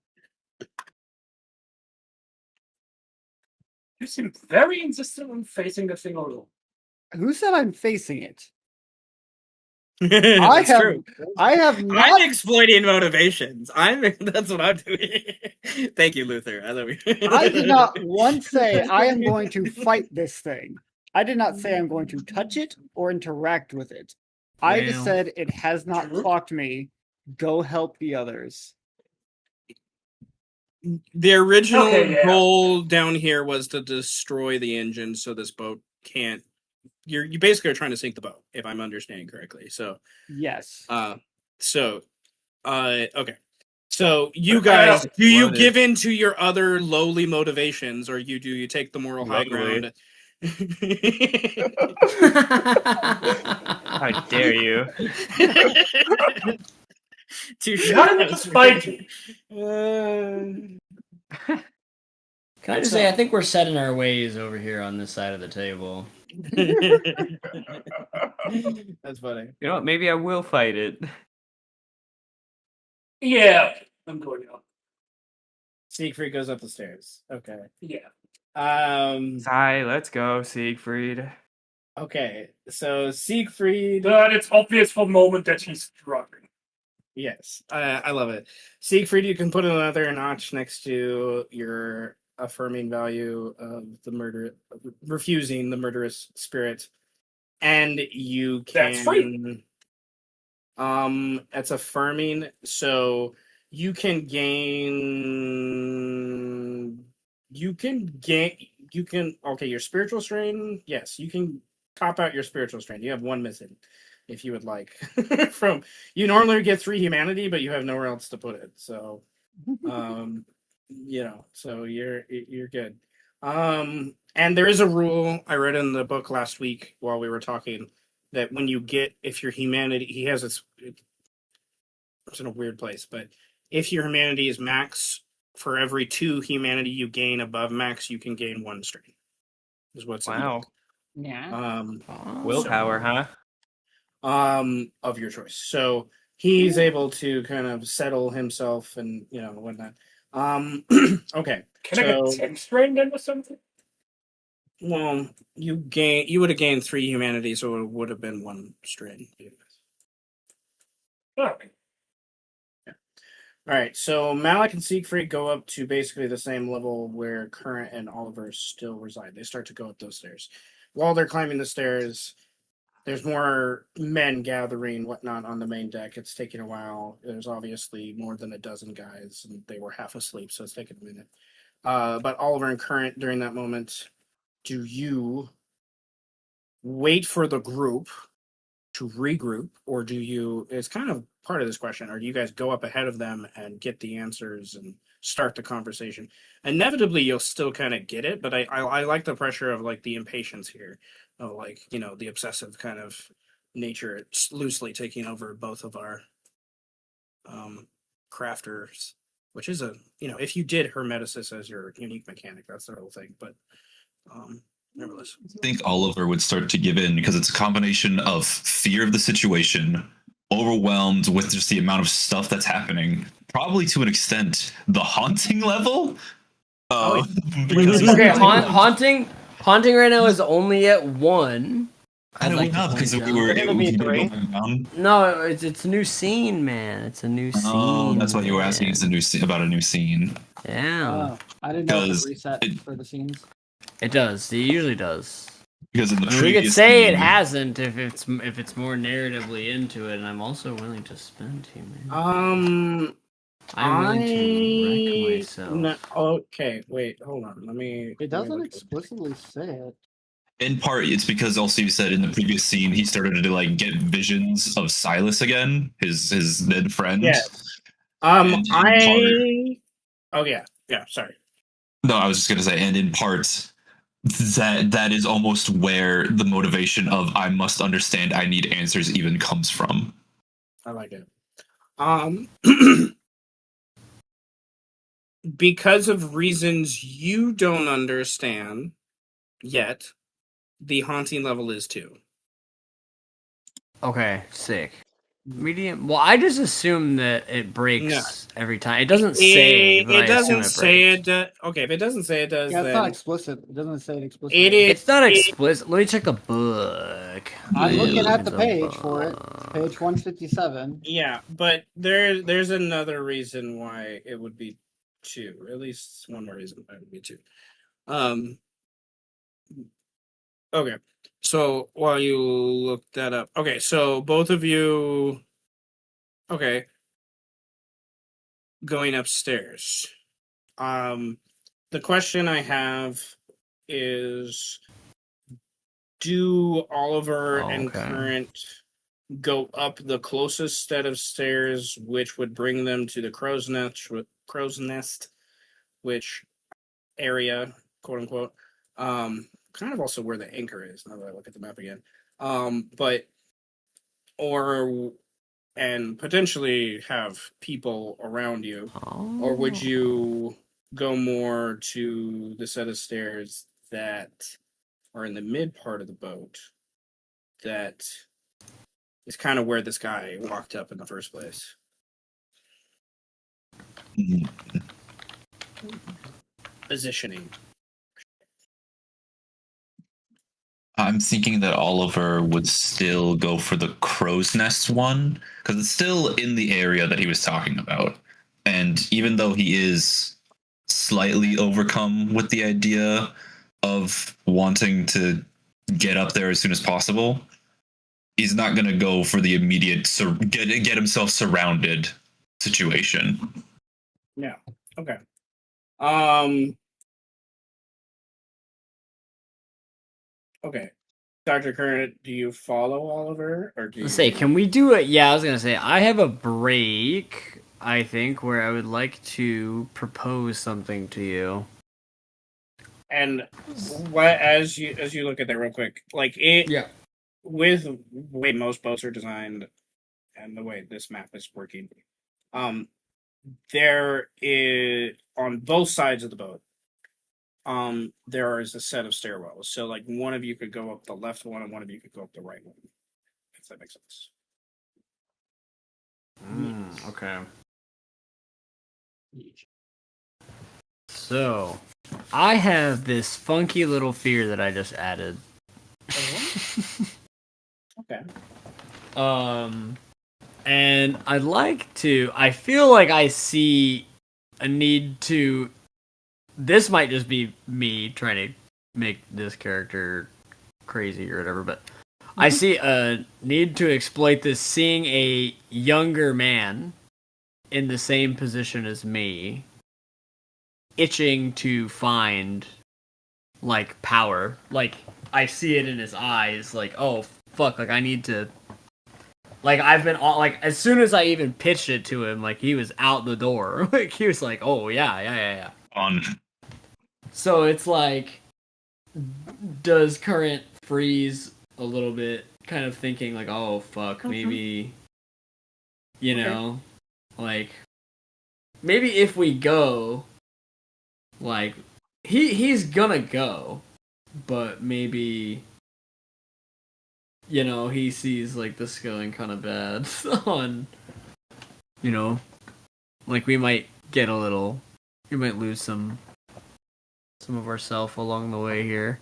G: You seem very insistent on facing the thing alone.
A: Who said I'm facing it?
C: I
A: have not...
C: I'm exploiting motivations. That's what I'm doing. Thank you, Luther. I love you.
A: I did not once say I am going to fight this thing. I did not say I'm going to touch it or interact with it. I just said it has not clocked me. Go help the others.
C: The original goal down here was to destroy the engine so this boat can't. You basically are trying to sink the boat, if I'm understanding correctly. So
A: yes.
C: Okay. So you guys, do you give in to your other lowly motivations, or do you take the moral high ground?
F: How dare you?
G: Not despite you.
B: Can I just say, I think we're set in our ways over here on this side of the table.
C: That's funny.
F: You know what? Maybe I will fight it.
G: Yeah, I'm going up.
C: Siegfried goes up the stairs. Okay.
G: Yeah.
F: Hi, let's go, Siegfried.
C: Okay, so Siegfried.
G: But it's obvious for the moment that he's struggling.
C: Yes, I love it. Siegfried, you can put another notch next to your affirming value of the refusing the murderous spirit, and you can.
G: That's free.
C: It's affirming, so you can gain. Okay, your spiritual strain. Yes, you can top out your spiritual strain. You have one missing. if you would like. From you normally get 3 humanity, but you have nowhere else to put it. So, so you're good. And there is a rule I read in the book last week while we were talking that when you get if your humanity, he has it's in a weird place, but if your humanity is max, for every 2 humanity you gain above max, you can gain 1 strain. Is what's in the
F: Wow.
C: book.
A: Yeah.
F: Willpower, huh?
C: Of your choice. So he's able to kind of settle himself and whatnot. Okay.
G: Can I get 10 strain then or something?
C: Well, you would have gained 3 humanity, so it would have been 1 strain.
G: Oh,
C: All right, so Malik and Siegfried go up to basically the same level where Current and Oliver still reside. They start to go up those stairs. While they're climbing the stairs, there's more men gathering, whatnot, on the main deck. It's taking a while. There's obviously more than a dozen guys, and they were half asleep, so it's taking a minute. But Oliver and Current, during that moment, do you wait for the group to regroup, or do you, it's kind of part of this question, or do you guys go up ahead of them and get the answers and start the conversation? Inevitably you'll still kind of get it, but I like the pressure of like the impatience here, of like the obsessive kind of nature. It's loosely taking over both of our crafters, which is if you did hermeticist as your unique mechanic, that's the whole thing. But nevertheless,
D: I think Oliver would start to give in because it's a combination of fear of the situation, overwhelmed with just the amount of stuff that's happening, probably to an extent the haunting level. Because
B: Okay, haunting right now is only at 1.
D: I don't know because we were
E: Wouldn't it be
D: we
E: three?
D: going down.
B: No, it's a new scene, man. It's a new scene.
D: Oh, that's what you were
B: man.
D: asking. It's a new about a new scene.
B: Yeah,
A: I didn't know if
D: Because
A: it reset
D: it-
A: for the scenes.
B: it does. It usually does.
D: Because in the
B: I mean, we could
D: previous
B: say it
D: scene-
B: hasn't if it's more narratively into it, and I'm also willing to spend human. I'm willing to wreck myself.
C: No, okay, wait, hold on. Let me.
A: It doesn't explicitly say it.
D: In part, it's because also you said in the previous scene he started to like get visions of Silas again, his dead friend.
C: Yeah.
D: And in
C: Oh yeah, sorry.
D: No, I was just gonna say, and in part, that is almost where the motivation of I must understand, I need answers even comes from.
C: I like it. Because of reasons you don't understand yet, the haunting level is 2.
B: Okay, sick. Medium. Well, I just assume that it breaks every time. It doesn't say, but I assume it breaks.
C: Okay, if it doesn't say it does,
A: Yeah, it's
C: then
A: not explicit. It doesn't say it explicitly.
C: it is.
B: It's not explicit. Let me check the book.
A: I'm
D: Yeah,
A: looking at the
B: The
A: page for it.
B: book.
A: Page 157.
C: Yeah, but there's another reason why it would be 2. At least one more reason why it would be 2. Okay. So while you look that up, okay. So both of you, okay, going upstairs. The question I have is, do Oliver and
B: Okay.
C: Current go up the closest set of stairs, which would bring them to the crow's nest, which area, quote unquote, kind of also where the anchor is, now that I look at the map again. And potentially have people around you, or would you go more to the set of stairs that are in the mid part of the boat that is kind of where this guy walked up in the first place? Positioning.
D: I'm thinking that Oliver would still go for the crow's nest one because it's still in the area that he was talking about. And even though he is slightly overcome with the idea of wanting to get up there as soon as possible, he's not going to go for the immediate get himself surrounded situation.
C: Yeah. Okay. Okay. Dr. Current, do you follow Oliver, or do you...
B: Let's say, can we do it? Yeah, I was gonna say I have a break. I think where I would like to propose something to you.
C: And what as you look at that real quick, like it
B: Yeah.
C: with the way most boats are designed and the way this map is working, there is on both sides of the boat. There is a set of stairwells. So like one of you could go up the left one and one of you could go up the right one. If that makes sense.
B: Okay. So, I have this funky little fear that I just added.
C: Okay.
B: And I'd like to. I feel like I see a need to. This might just be me trying to make this character crazy or whatever, but I see a need to exploit this, seeing a younger man in the same position as me, itching to find, like, power. Like, I see it in his eyes, like, oh, fuck, like, I need to... Like, I've been all... Like, as soon as I even pitched it to him, like, he was out the door. Like, he was like, oh, yeah.
D: On.
B: So it's like, does Current freeze a little bit, kind of thinking, like, oh, fuck, maybe... You know? Like, maybe if we go, like, he's gonna go, but maybe, you know, he sees, like, this going kind of bad on, you know, like, we might lose some of ourself along the way here.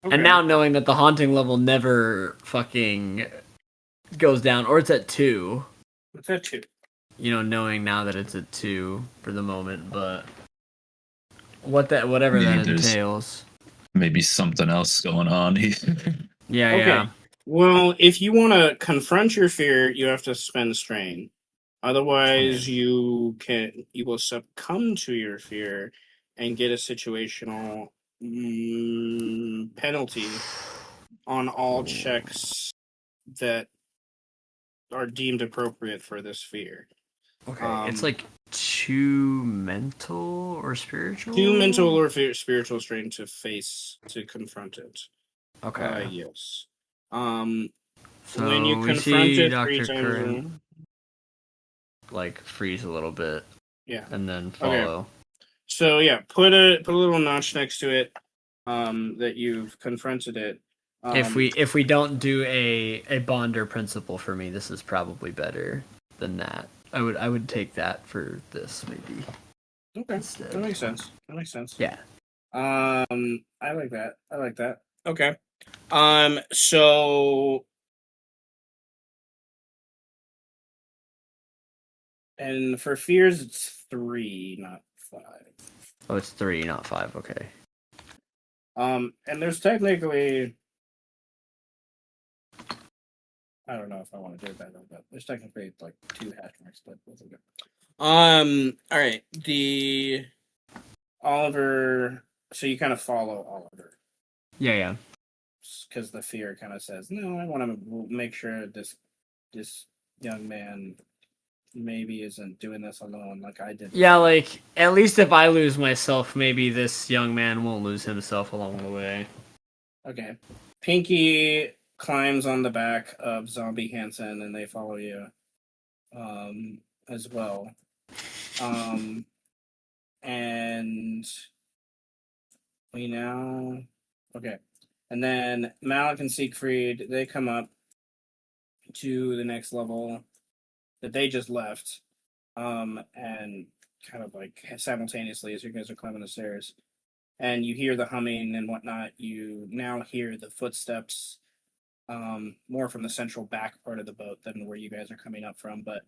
C: Okay.
B: And now knowing that the haunting level never fucking goes down, or it's at 2.
C: What's that too?
B: You know, knowing now that it's at 2 for the moment, but whatever
D: Maybe
B: that
D: there's-
B: entails.
D: Maybe something else going on.
B: Yeah,
C: Okay.
B: yeah.
C: Well, if you want to confront your fear, you have to spend strain. Otherwise, you will succumb to your fear and get a situational penalty on all checks that are deemed appropriate for this fear.
B: Okay, it's like 2 mental or spiritual?
C: 2 mental or spiritual strain to confront it.
B: Okay.
C: Yes.
B: So
C: when you
B: we
C: confront
B: see
C: it
B: Dr.
C: 3 times,
B: Curran, like, freeze a little bit
C: yeah.
B: and then follow.
C: So yeah, put a little notch next to it, that you've confronted it.
B: If we don't do a bonder principle for me, this is probably better than that. I would take that for this maybe.
C: Okay,
B: instead.
C: that makes sense.
B: Yeah.
C: I like that. Okay. So, and for fears, it's 3, not 5.
B: Oh, it's 3, not 5. Okay.
C: And there's technically, I don't know if I want to do it that way, but there's technically like 2 hash marks, but that's okay. All right. The Oliver. So you kind of follow Oliver.
B: Yeah.
C: Because the fear kind of says, no, I want to make sure this young man maybe isn't doing this alone like I did.
B: Yeah, like, at least if I lose myself, maybe this young man won't lose himself along the way.
C: Okay. Pinky climbs on the back of Zombie Hansen and they follow you as well. And we now... Okay. And then Malik and Siegfried, they come up to the next level that they just left. And kind of like simultaneously as you guys are climbing the stairs. And you hear the humming and whatnot. You now hear the footsteps more from the central back part of the boat than where you guys are coming up from. But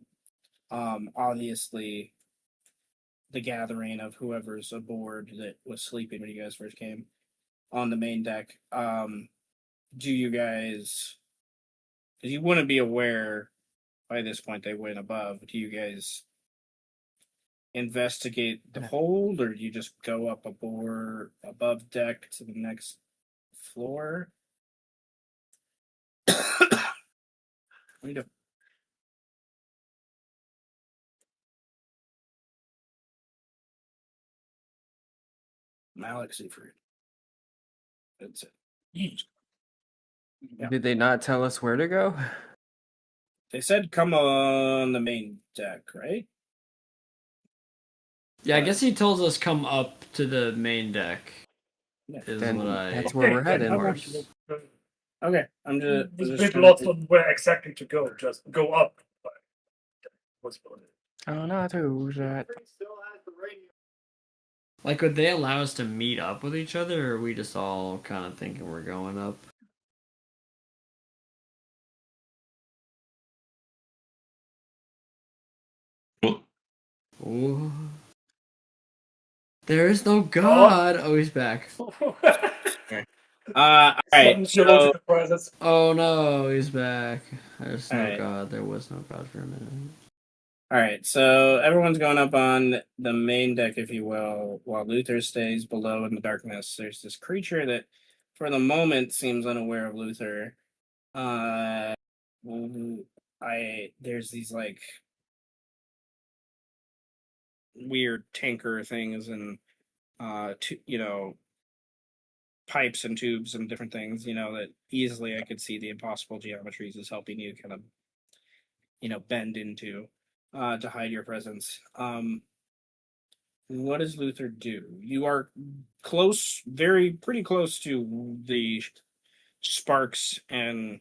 C: obviously the gathering of whoever's aboard that was sleeping when you guys first came on the main deck. Do you guys, because you wouldn't be aware by this point they went above, do you guys investigate the hold, or do you just go up above deck to the next floor? What do you do? Malik Seaford. That's it. Yeah.
F: Did they not tell us where to go?
C: They said come on the main deck, right?
B: Yeah, I guess he told us come up to the main deck.
C: Yeah.
B: Is
F: Then
B: what I.
F: that's where we're
G: then
F: headed.
G: I want to
C: Okay, I'm just.
G: There's
C: just
G: big
C: trying to
G: lots
C: see-
G: on where exactly to go. Just go up. Possibility.
F: Oh, not to that.
B: Like, would they allow us to meet up with each other, or are we just all kind of thinking we're going up?
D: Well,
B: Ooh. There is no God. Oh, he's back.
C: All right. So,
G: Surprises.
B: Oh no, he's back. There's no
C: Alright.
B: God. There was no God for a minute.
C: all right. So everyone's going up on the main deck, if you will, while Luther stays below in the darkness. There's this creature that, for the moment, seems unaware of Luther. There's these like weird tanker things and pipes and tubes and different things, that easily I could see the impossible geometries is helping you kind of, bend into to hide your presence. What does Luther do? You are pretty close to the sparks and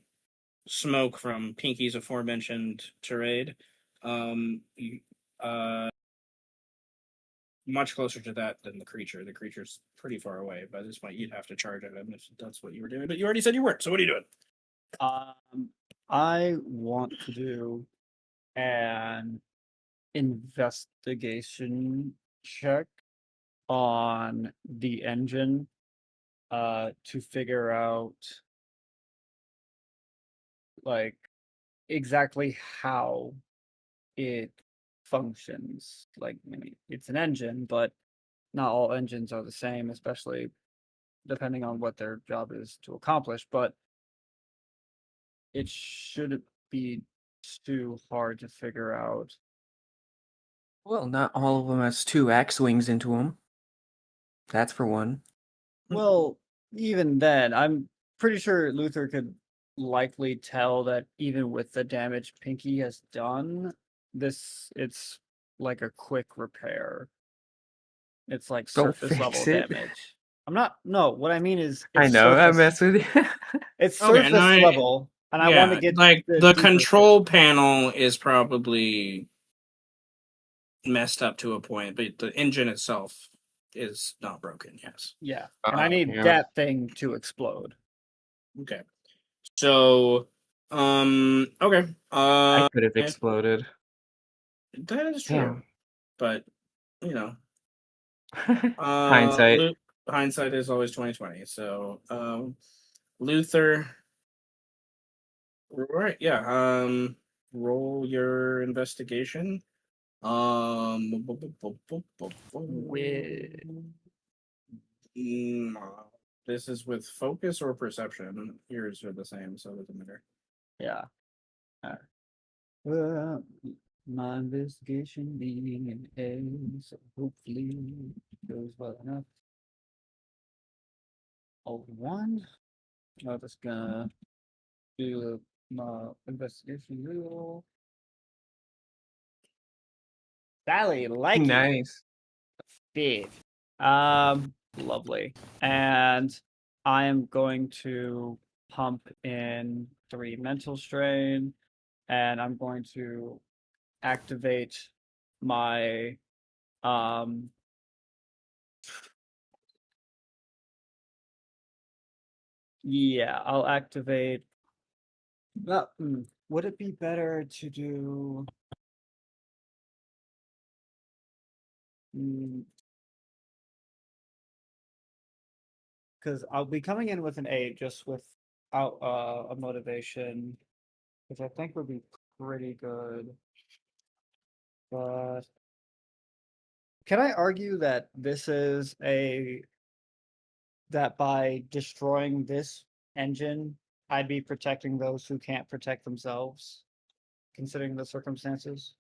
C: smoke from Pinky's aforementioned tirade. Much closer to that than the creature. The creature's pretty far away. By this point, you'd have to charge at him if that's what you were doing. But you already said you weren't. So what are you doing?
A: I want to do an investigation check on the engine to figure out like exactly how it functions. Like, I mean, it's an engine, but not all engines are the same, especially depending on what their job is to accomplish. But it shouldn't be too hard to figure out.
F: Well, not all of them has two axe wings into them. That's for one.
A: Well, even then, I'm pretty sure Luther could likely tell that even with the damage Pinky has done, it's like a quick repair. It's like
F: Don't
A: surface level
F: fix it.
A: damage. I'm not. No, what I mean is,
F: I
A: it's
F: know, I
A: surface,
F: mess with you.
A: it's
C: Okay,
A: surface
C: no,
A: level, and I want to get
C: like the
A: deeper
C: control panel is probably messed up to a point, but the engine itself is not broken. Yes.
A: Yeah, and I need
F: yeah.
A: that thing to explode.
C: Okay. So, okay.
F: I could have exploded.
C: That is true,
F: Damn.
C: but
F: Hindsight.
C: hindsight is always 20/20. So, Luther. Right, yeah. Roll your investigation. This is with focus or perception. Yours are the same, so it doesn't matter.
A: Yeah. Well, my investigation being an A, so hopefully it goes well enough. Oh, one. I'm just gonna do my investigation rule. Sally, like
F: Nice.
A: fifth. Lovely. And I am going to pump in 3 mental strain, and I'm going to activate my yeah, I'll activate. Would it be better to do? Because I'll be coming in with an 8 just without a motivation, which I think would be pretty good. But can I argue that that by destroying this engine, I'd be protecting those who can't protect themselves, considering the circumstances.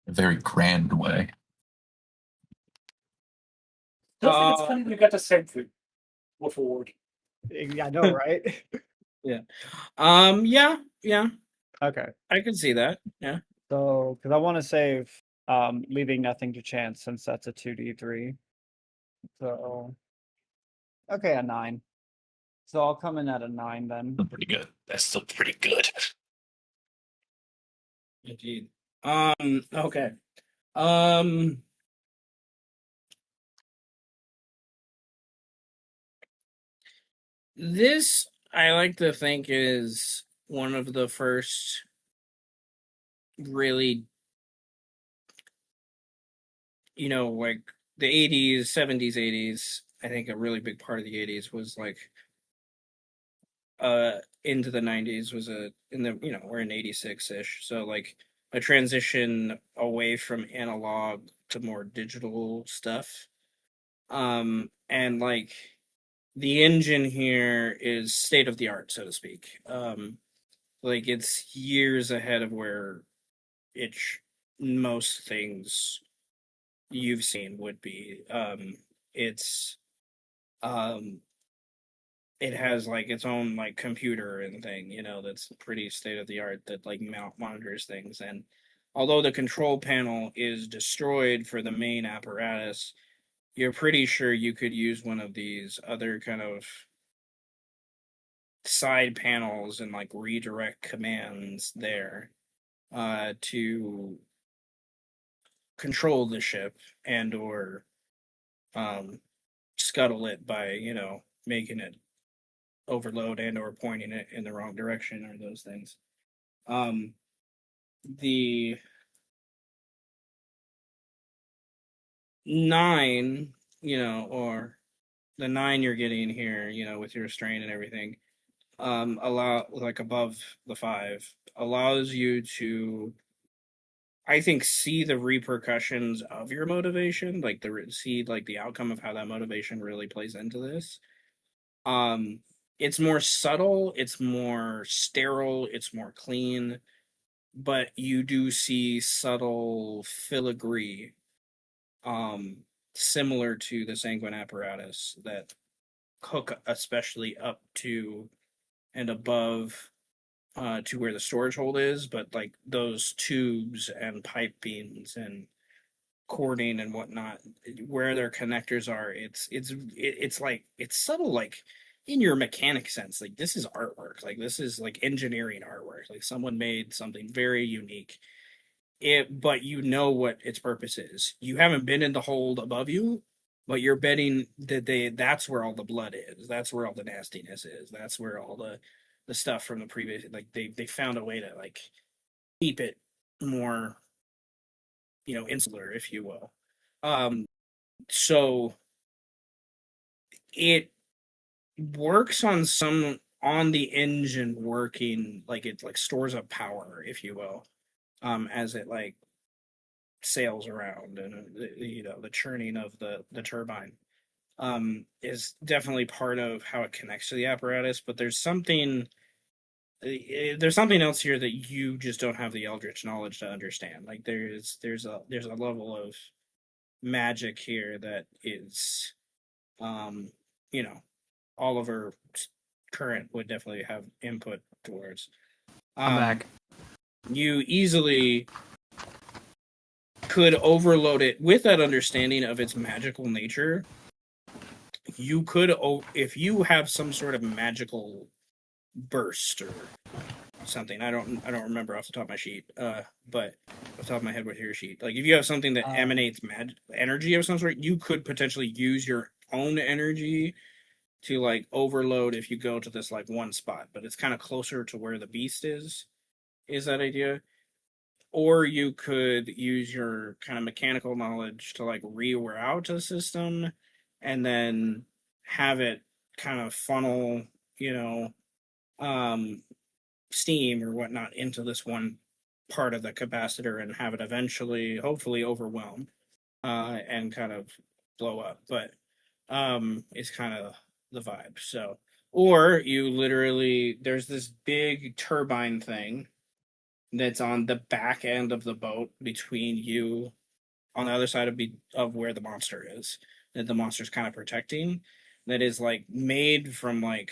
D: A very grand way.
G: Still think it's funny we got the same thing. Go forward.
A: I know, right?
C: Yeah. Yeah.
A: Okay.
C: I can see that. Yeah.
A: So, because I want to save leaving nothing to chance since that's a 2d3. So, okay, a 9. So I'll come in at a 9 then.
D: Still pretty good. That's still pretty good.
C: Indeed. Okay. Um. This I like to think is one of the first really, like the 80s, 70s, 80s. I think a really big part of the 80s was like into the 90s was we're in 86ish. So like a transition away from analog to more digital stuff. And like the engine here is state of the art, so to speak. Like it's years ahead of where most things you've seen would be. It's um, it has like its own like computer and thing, that's pretty state of the art that like monitors things. And although the control panel is destroyed for the main apparatus, you're pretty sure you could use one of these other kind of side panels and like redirect commands there to control the ship and or scuttle it by making it overload and or pointing it in the wrong direction or those things. The 9, or the 9 you're getting here, with your strain and everything, allow like above the 5 allows you to, I think, see the repercussions of your motivation, like see like the outcome of how that motivation really plays into this. It's more subtle, it's more sterile, it's more clean, but you do see subtle filigree, similar to the sanguine apparatus that hook especially up to and above to where the storage hold is, but like those tubes and pipe beams and cording and whatnot, where their connectors are, it's like it's subtle, like in your mechanic sense. Like this is artwork, like this is like engineering artwork, like someone made something very unique. But you know what its purpose is. You haven't been in the hold above you, but you're betting that that's where all the blood is. That's where all the nastiness is. That's where all the stuff from the previous, like they found a way to like keep it more, insular, if you will. So it works on the engine working, like it like stores up power, if you will, as it like sails around, and the churning of the turbine is definitely part of how it connects to the apparatus. But there's something else here that you just don't have the eldritch knowledge to understand. Like there's a level of magic here that is, you know, Oliver Current would definitely have input towards.
B: I'm back.
C: You easily could overload it with that understanding of its magical nature. You could, if you have some sort of magical burst or something. I don't remember off the top of my sheet, but off the top of my head with your sheet, like if you have something that emanates energy of some sort, you could potentially use your own energy to like overload if you go to this like one spot, but it's kind of closer to where the beast is that idea. Or you could use your kind of mechanical knowledge to like reroute a system and then have it kind of funnel, steam or whatnot into this one part of the capacitor and have it eventually, hopefully, overwhelm and kind of blow up. But it's kind of the vibe. So Or you literally, there's this big turbine thing that's on the back end of the boat between you on the other side of where the monster is, that the monster's kind of protecting, that is like made from like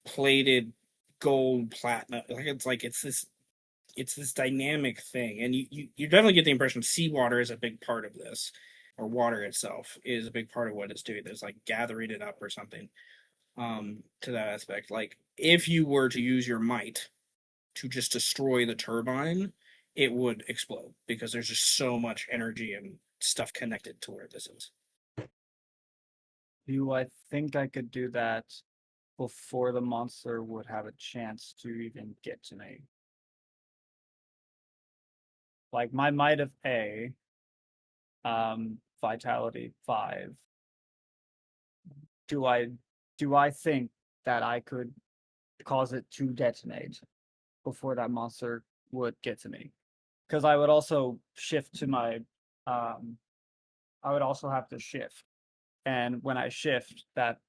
C: plated gold platinum. It's this dynamic thing, and you definitely get the impression seawater is a big part of this, or water itself is a big part of what it's doing. There's like gathering it up or something to that aspect. Like if you were to use your might to just destroy the turbine, it would explode because there's just so much energy and stuff connected to where this is.
A: Do I think I could do that before the monster would have a chance to even get to me? Like my might of A, vitality 5. Do I think that I could cause it to detonate before that monster would get to me? Because I would also shift to my I would also have to shift. And when I shift, that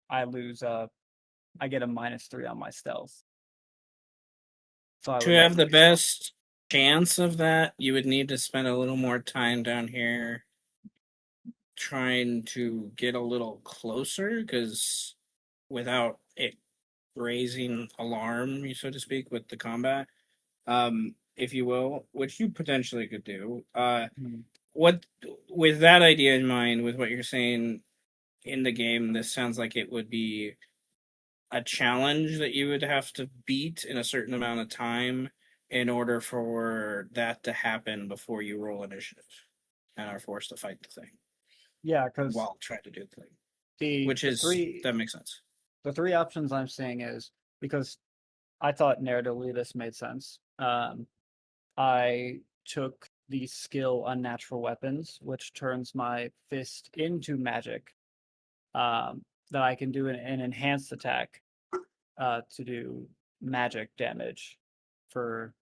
A: I lose I get a -3 on my stealth. So I
C: To
A: would like
C: have the best chance of that, you would need to spend a little more time down here trying to get a little closer, because without it raising alarm, so to speak, with the combat, if you will, which you potentially could do. What, with that idea in mind, with what you're saying in the game, this sounds like it would be a challenge that you would have to beat in a certain amount of time in order for that to happen before you roll initiative and are forced to fight the thing.
A: Yeah, because
C: while trying to do the thing, that makes sense.
A: The 3 options I'm seeing is because I thought narratively this made sense. I took the skill Unnatural Weapons, which turns my fist into magic. That I can do an enhanced attack to do magic damage for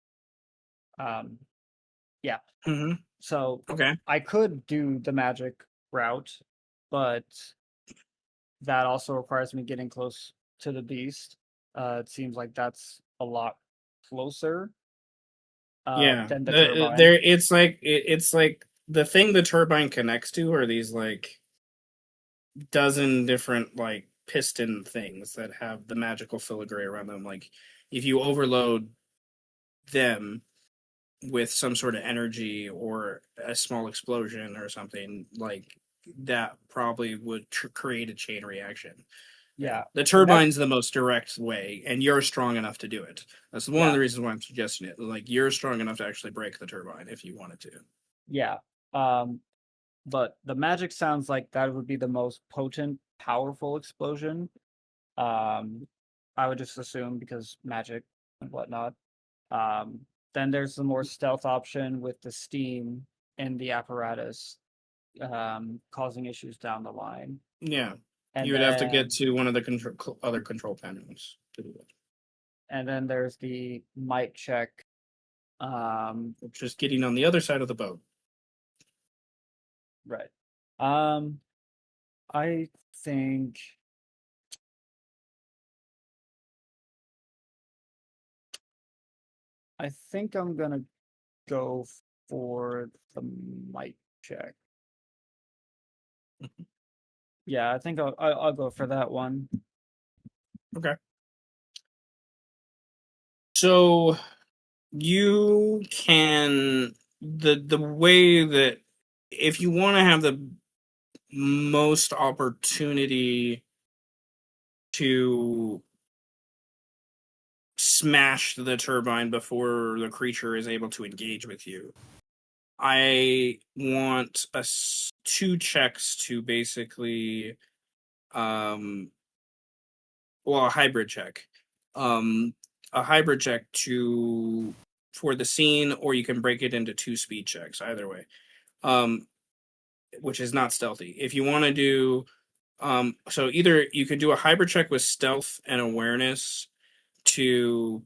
A: yeah.
C: Mm-hmm.
A: So
C: Okay.
A: I could do the magic route, but that also requires me getting close to the beast. It seems like that's a lot closer than the turbine.
C: It's like the thing the turbine connects to are these like dozen different like piston things that have the magical filigree around them. Like if you overload them with some sort of energy or a small explosion or something, like that probably would create a chain reaction.
A: Yeah.
C: The turbine's the most direct way, and you're strong enough to do it. That's one of the reasons why I'm suggesting it. Like, you're strong enough to actually break the turbine if you wanted to.
A: Yeah. But the magic sounds like that would be the most potent, powerful explosion. I would just assume because magic and whatnot. Then there's the more stealth option with the steam and the apparatus, causing issues down the line.
C: Yeah.
A: And
C: you would have to get to one of the other control panels to do it.
A: And then there's the might check.
C: Just getting on the other side of the boat.
A: Right. I think I'm gonna go for the might check. Yeah, I think I'll go for that one.
C: Okay. So you can the way that if you want to have the most opportunity to smash the turbine before the creature is able to engage with you, I want 2 checks to basically a hybrid check. A hybrid check for the scene, or you can break it into 2 speed checks, either way. Which is not stealthy. If you want to do so either you could do a hybrid check with stealth and awareness to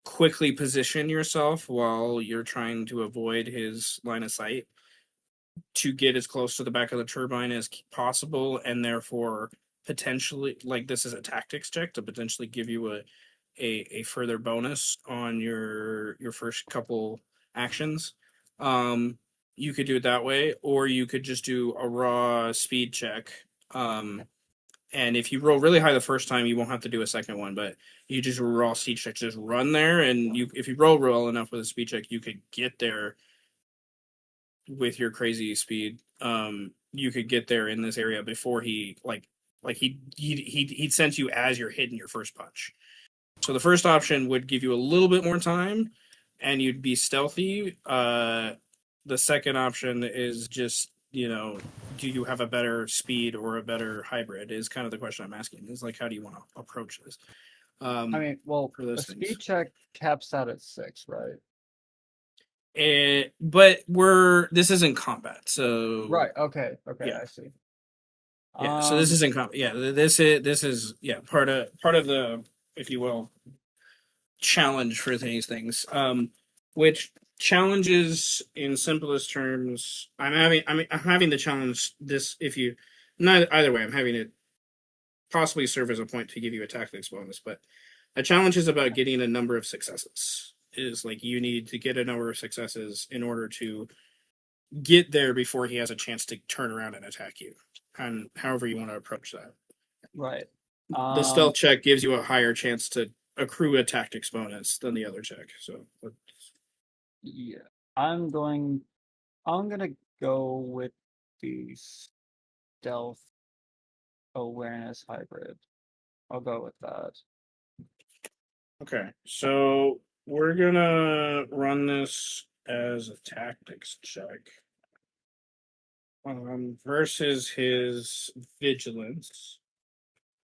C: quickly position yourself while you're trying to avoid his line of sight to get as close to the back of the turbine as possible, and therefore potentially, like, this is a tactics check to potentially give you a further bonus on your first couple actions. You could do it that way, or you could just do a raw speed check. And if you roll really high the first time, you won't have to do a second one, but you just raw speed check, just run there, and if you roll well enough with a speed check, you could get there with your crazy speed. You could get there in this area before he'd sense you as you're hitting your first punch. So the first option would give you a little bit more time, and you'd be stealthy. The second option is just, do you have a better speed or a better hybrid? Is kind of the question I'm asking. Is like, how do you want to approach this?
A: I mean, well,
C: for those
A: the
C: things.
A: speed check caps out at 6, right?
C: But this isn't combat, so
A: Right. Okay.
C: Yeah.
A: I see.
C: Yeah, so this isn't combat. Yeah, this is part of the, if you will, challenge for these things. Which challenges, in simplest terms, I'm having the challenge this, if you, not either way, I'm having it possibly serve as a point to give you a tactics bonus, but a challenge is about getting a number of successes. Is like, you need to get a number of successes in order to get there before he has a chance to turn around and attack you, and however you want to approach that.
A: Right.
C: The stealth check gives you a higher chance to accrue a tactics bonus than the other check. So
A: Yeah. I'm gonna go with the stealth awareness hybrid. I'll go with that.
C: okay, so we're gonna run this as a tactics check. Versus his vigilance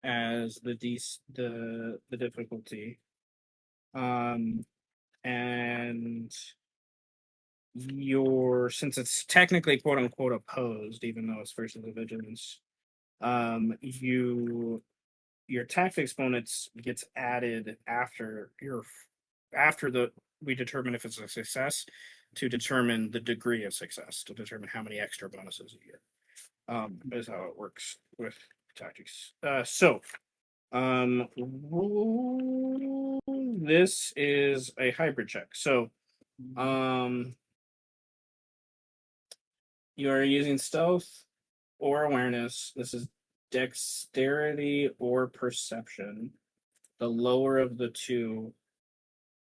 C: as the difficulty. And since it's technically quote unquote opposed, even though it's versus the vigilance, your tactics bonus gets added after we determine if it's a success, to determine the degree of success, to determine how many extra bonuses you get. Is how it works with tactics. This is a hybrid check. So, you are using stealth or awareness. This is dexterity or perception. The lower of the two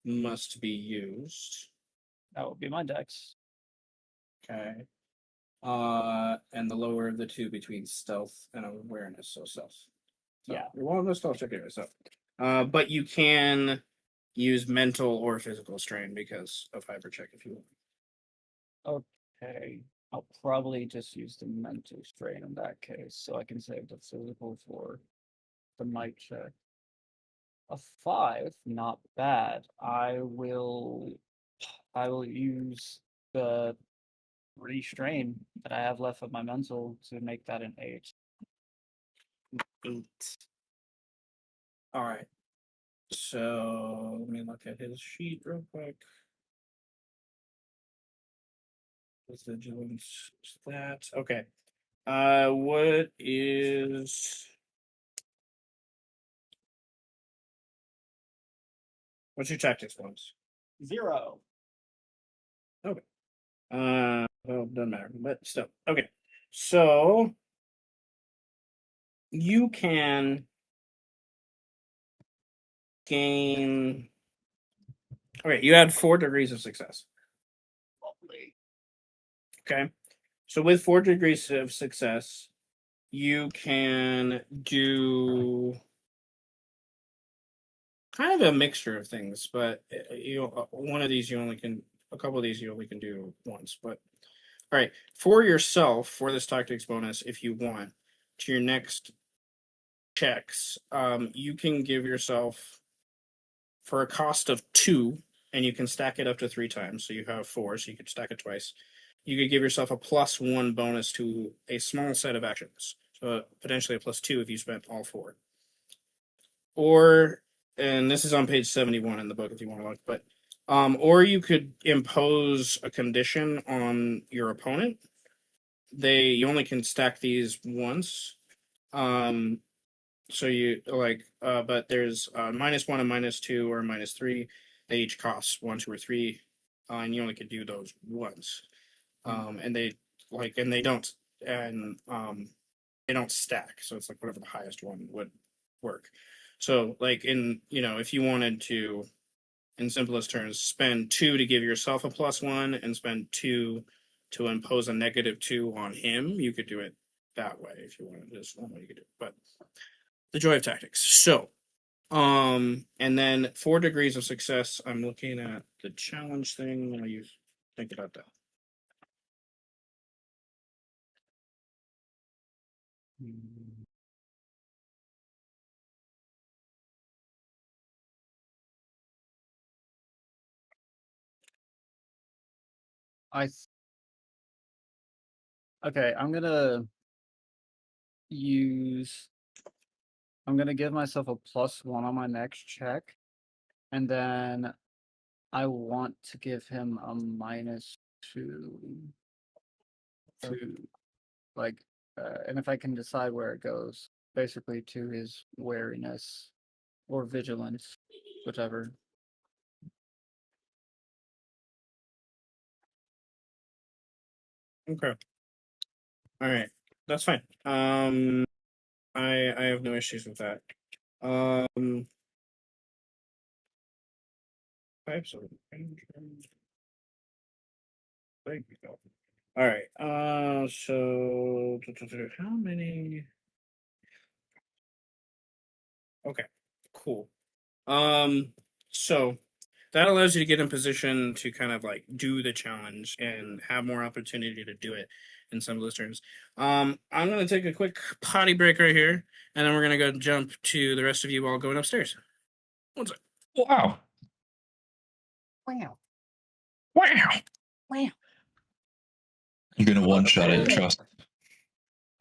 C: must be used.
A: That would be my dex.
C: Okay. And the lower of the two between stealth and awareness, so stealth. So
A: Yeah.
C: you're one of those stealth check anyway. So, but you can use mental or physical strain because of hybrid check if you want.
A: Okay. I'll probably just use the mental strain in that case, so I can save the physical for the might check. A 5, not bad. I will use the restrain that I have left of my mental to make that an 8.
C: 8. All right. So let me look at his sheet real quick. His vigilance is that. Okay. What's your tactics bonus?
A: 0.
C: Okay. Well, doesn't matter, but still. Okay. So you can gain. Okay, you had 4 degrees of success.
A: Lovely.
C: Okay. So with 4 degrees of success, you can do kind of a mixture of things, but one of these a couple of these you only can do once. But all right, for yourself, for this tactics bonus, if you want, to your next checks, you can give yourself, for a cost of 2, and you can stack it up to 3 times. So you have 4, so you could stack it twice. You could give yourself a +1 bonus to a small set of actions. So potentially a +2 if you spent all 4. Or, and this is on page 71 in the book if you want to look, but or you could impose a condition on your opponent. You only can stack these once. So you like, but there's -1 and -2 or -3. They each cost 1, 2, or 3, and you only can do those once. And they don't, and they don't stack. So it's like whatever the highest one would work. So like if you wanted to, in simplest terms, spend 2 to give yourself a +1 and spend 2 to impose a -2 on him, you could do it that way if you wanted. This one way you could do it, but the joy of tactics. So, and then 4 degrees of success. I'm looking at the challenge thing while you think about that.
A: Okay, I'm gonna give myself a +1 on my next check, and then I want to give him a -2 to like, and if I can decide where it goes, basically to his wariness or vigilance, whichever.
C: Okay. All right. That's fine. I have no issues with that. Types of Thank you. All right. So how many? Okay. Cool. So that allows you to get in position to kind of like do the challenge and have more opportunity to do it in some of those terms. I'm gonna take a quick potty break right here, and then we're gonna go jump to the rest of you all going upstairs. One sec.
D: Wow.
A: Wow.
D: Wow.
A: Wow.
D: You're gonna one shot it, trust.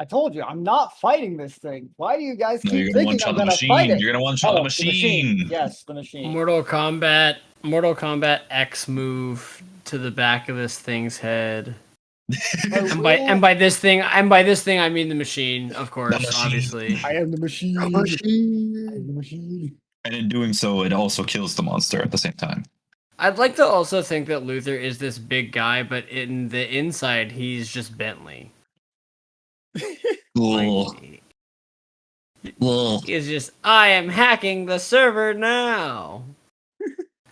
A: I told you, I'm not fighting this thing. Why do you guys
D: No,
A: keep
D: you're gonna one
A: thinking
D: shot
A: I'm
D: the
A: gonna fight
D: machine.
A: it?
D: You're gonna one shot the
A: The
D: machine.
A: Yes, the machine.
B: Mortal Kombat X move to the back of this thing's head. And by this thing I mean the machine, of course,
D: machine.
B: obviously.
A: I am the machine. I am the machine.
D: And in doing so, it also kills the monster at the same time.
B: I'd like to also think that Luther is this big guy, but in the inside, he's just Bentley.
D: Ugh. Ugh.
B: He's just, I am hacking the server now.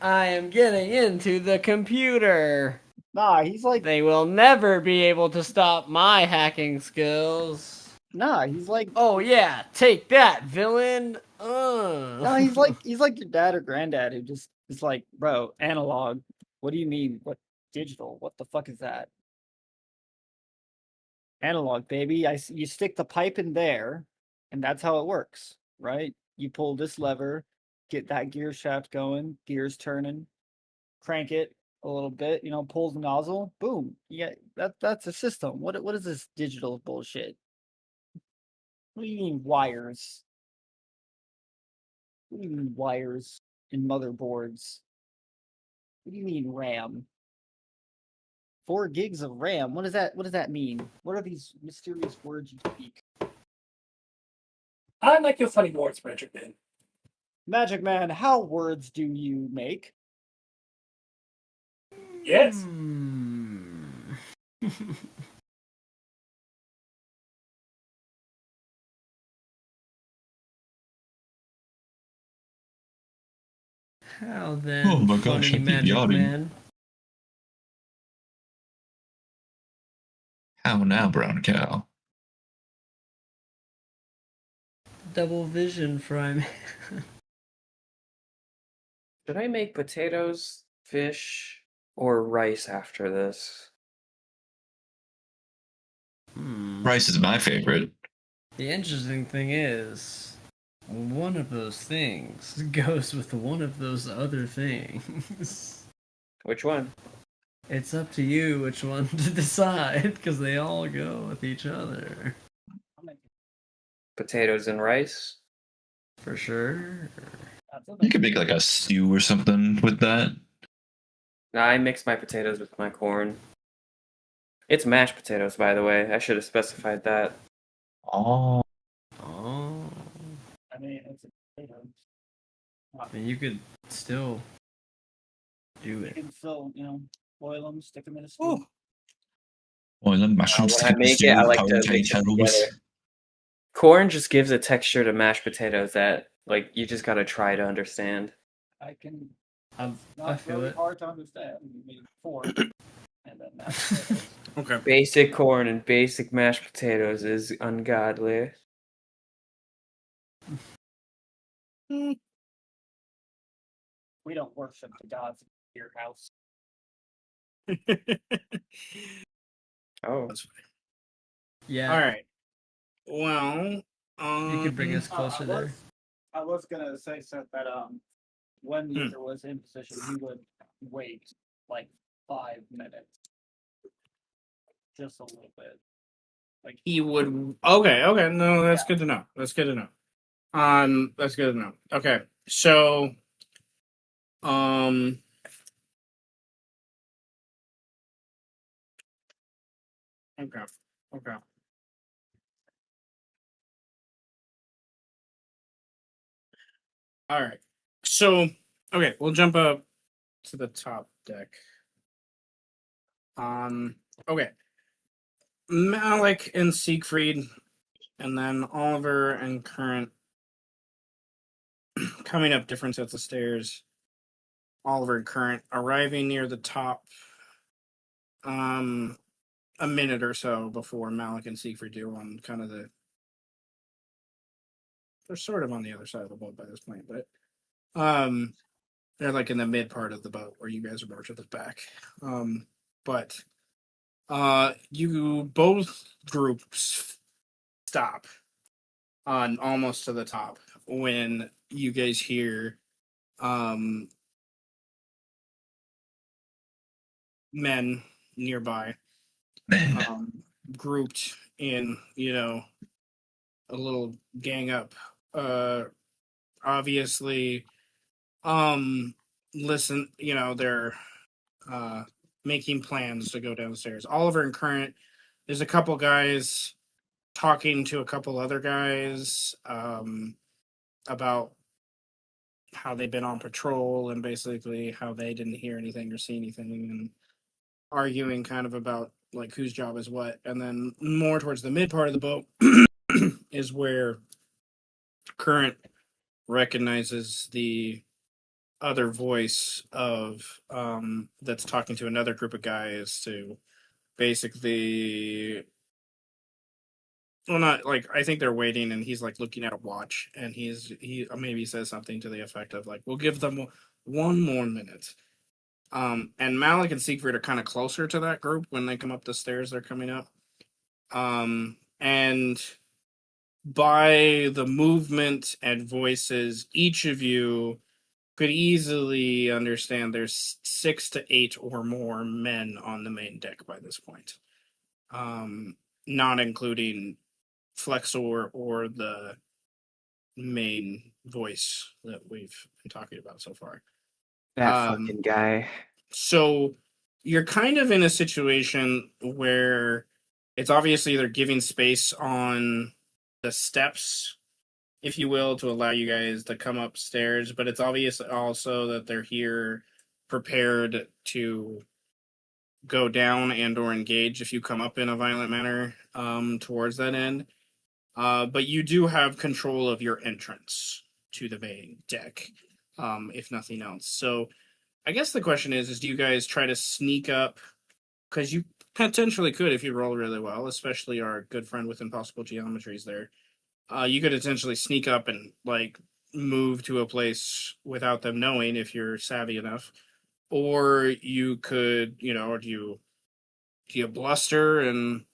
B: I am getting into the computer.
A: Nah, he's like
B: They will never be able to stop my hacking skills.
A: he's like
B: Oh yeah, take that, villain.
A: he's like your dad or granddad who just is like, bro, analog. What do you mean? What digital? What the fuck is that? Analog, baby. You stick the pipe in there, and that's how it works, right? You pull this lever, get that gear shaft going, gears turning, crank it a little bit, pulls the nozzle, boom. Yeah, that's a system. What is this digital bullshit? What do you mean wires? What do you mean wires in motherboards? What do you mean RAM? 4 gigs of RAM. What does that mean? What are these mysterious words you speak?
G: I like your funny words, Magic Man.
A: Magic Man, how words do you make?
G: Yes.
B: How then,
D: Oh my
B: funny
D: gosh, I keep
B: Magic
D: yawning.
B: Man?
D: How now, brown cow?
B: Double vision, Fry Man.
F: Should I make potatoes, fish, or rice after this?
D: Rice is my favorite.
B: The interesting thing is, one of those things goes with one of those other things.
F: Which one?
B: It's up to you which one to decide, because they all go with each other.
F: Potatoes and rice?
B: For sure.
D: You could make like a stew or something with that.
F: Nah, I mix my potatoes with my corn. It's mashed potatoes, by the way. I should have specified that.
D: Oh.
B: Oh.
A: eggs and potatoes.
B: I mean, you could still do
A: You
B: it.
A: can still, boil them, stick them in a stew.
D: Oil and mushrooms,
F: When I make it, I like to mix it together. Corn just gives a texture to mashed potatoes that, like, you just gotta try to understand.
A: I can.
B: I
A: Not
B: feel
A: really
B: it.
A: hard to understand. You made four, and then that's
C: Okay.
F: Basic corn and basic mashed potatoes is ungodly.
A: we don't worship the gods in your house.
F: Oh.
C: That's fine.
B: Yeah.
C: All right. Well,
B: You could bring us closer there.
A: I was gonna say that when Uther was in position, he would wait like 5 minutes, just a little bit. Like
C: he would. Okay. Okay. No, that's good to know. That's good to know. That's good to know. Okay. So, Okay. Okay. All right. So, okay, we'll jump up to the top deck. Okay. Malik and Siegfried, and then Oliver and Current coming up different sets of stairs. Oliver and Current arriving near the top a minute or so before Malik and Siegfried do on kind of they're sort of on the other side of the boat by this point, but they're like in the mid part of the boat where you guys are more to the back. But you both groups stop on almost to the top when you guys hear men nearby grouped in, a little gang up. Obviously, listen, they're making plans to go downstairs. Oliver and Current, there's a couple guys talking to a couple other guys about how they've been on patrol and basically how they didn't hear anything or see anything, and arguing kind of about like whose job is what. And then more towards the mid part of the boat is where Current recognizes the other voice of that's talking to another group of guys to basically, well, not like, I think they're waiting and he's like looking at a watch and he maybe says something to the effect of like, we'll give them 1 more minute. And Malik and Siegfried are kind of closer to that group when they come up the stairs they're coming up. And by the movement and voices, each of you could easily understand there's 6 to 8 or more men on the main deck by this point. Not including Flexor or the main voice that we've been talking about so far.
F: That fucking guy.
C: So you're kind of in a situation where it's obviously they're giving space on the steps, if you will, to allow you guys to come upstairs, but it's obvious also that they're here prepared to go down and or engage if you come up in a violent manner towards that end. But you do have control of your entrance to the main deck, if nothing else. So I guess the question is do you guys try to sneak up? Because you potentially could if you roll really well, especially our good friend with Impossible Geometries there. You could essentially sneak up and like move to a place without them knowing if you're savvy enough. Or you could, do you bluster and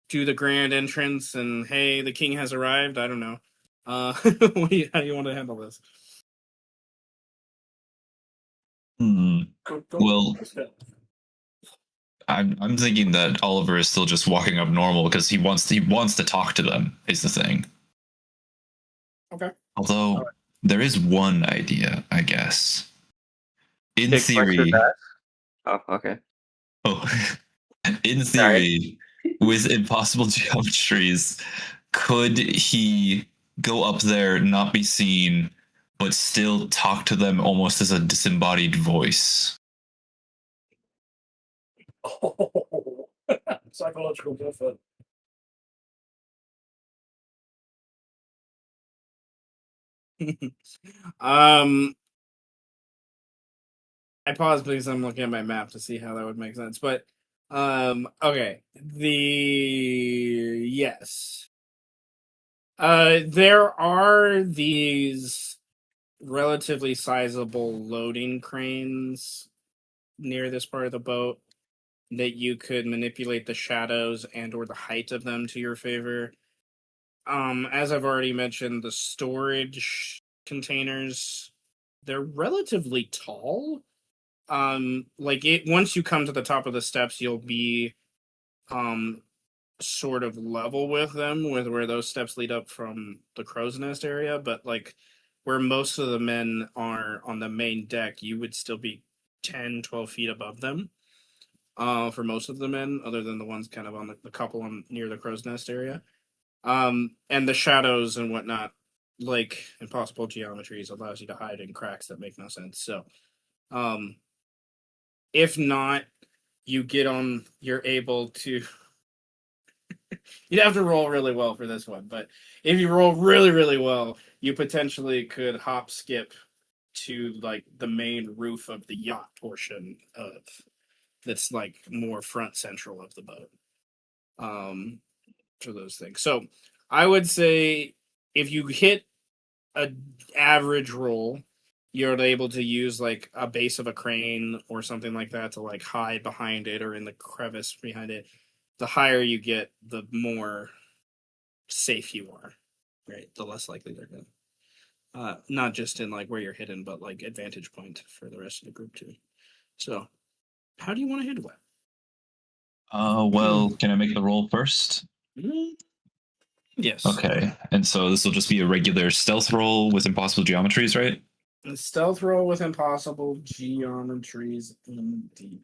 C: do the grand entrance and hey, the king has arrived? I don't know. How do you want to handle this?
D: Well, I'm thinking that Oliver is still just walking up normal because he wants to talk to them is the thing.
C: Okay.
D: Although there is one idea, I guess. In
F: Take
D: theory.
F: Oh, okay.
D: Oh, in theory, with impossible geometries, could he go up there, not be seen, but still talk to them almost as a disembodied voice.
G: Oh, psychological warfare.
C: I pause because I'm looking at my map to see how that would make sense. But okay. Yes. There are these relatively sizable loading cranes near this part of the boat that you could manipulate the shadows and or the height of them to your favor. As I've already mentioned, the storage containers, they're relatively tall. Like it once you come to the top of the steps, you'll be sort of level with them, with where those steps lead up from the crow's nest area, but like where most of the men are on the main deck, you would still be 10-12 feet above them. For most of the men, other than the ones kind of on the couple on near the crow's nest area. And the shadows and whatnot, like impossible geometries, allows you to hide in cracks that make no sense. So, if not, you're able to. You'd have to roll really well for this one, but if you roll really, really well, you potentially could hop skip to like the main roof of the yacht portion of that's like more front central of the boat. For those things. So I would say if you hit a average roll, you're able to use like a base of a crane or something like that to like hide behind it or in the crevice behind it. The higher you get, the more safe you are, right? The less likely they're going to. Not just in like where you're hidden, but like advantage point for the rest of the group too. So, how do you want to handle that?
D: Well, can I make the roll first?
C: Yes.
D: Okay, and so this will just be a regular stealth roll with impossible geometries, right?
C: A stealth roll with impossible geometries, indeed.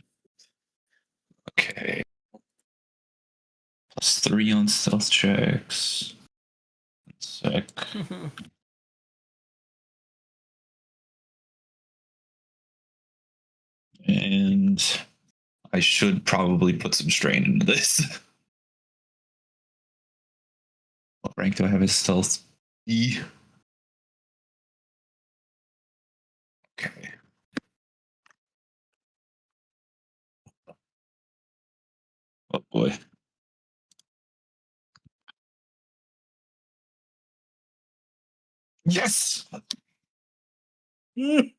D: Okay. +3 on stealth checks. One sec. And I should probably put some strain into this. What rank do I have as stealth? E. Okay. Oh boy. Yes!
G: Damn.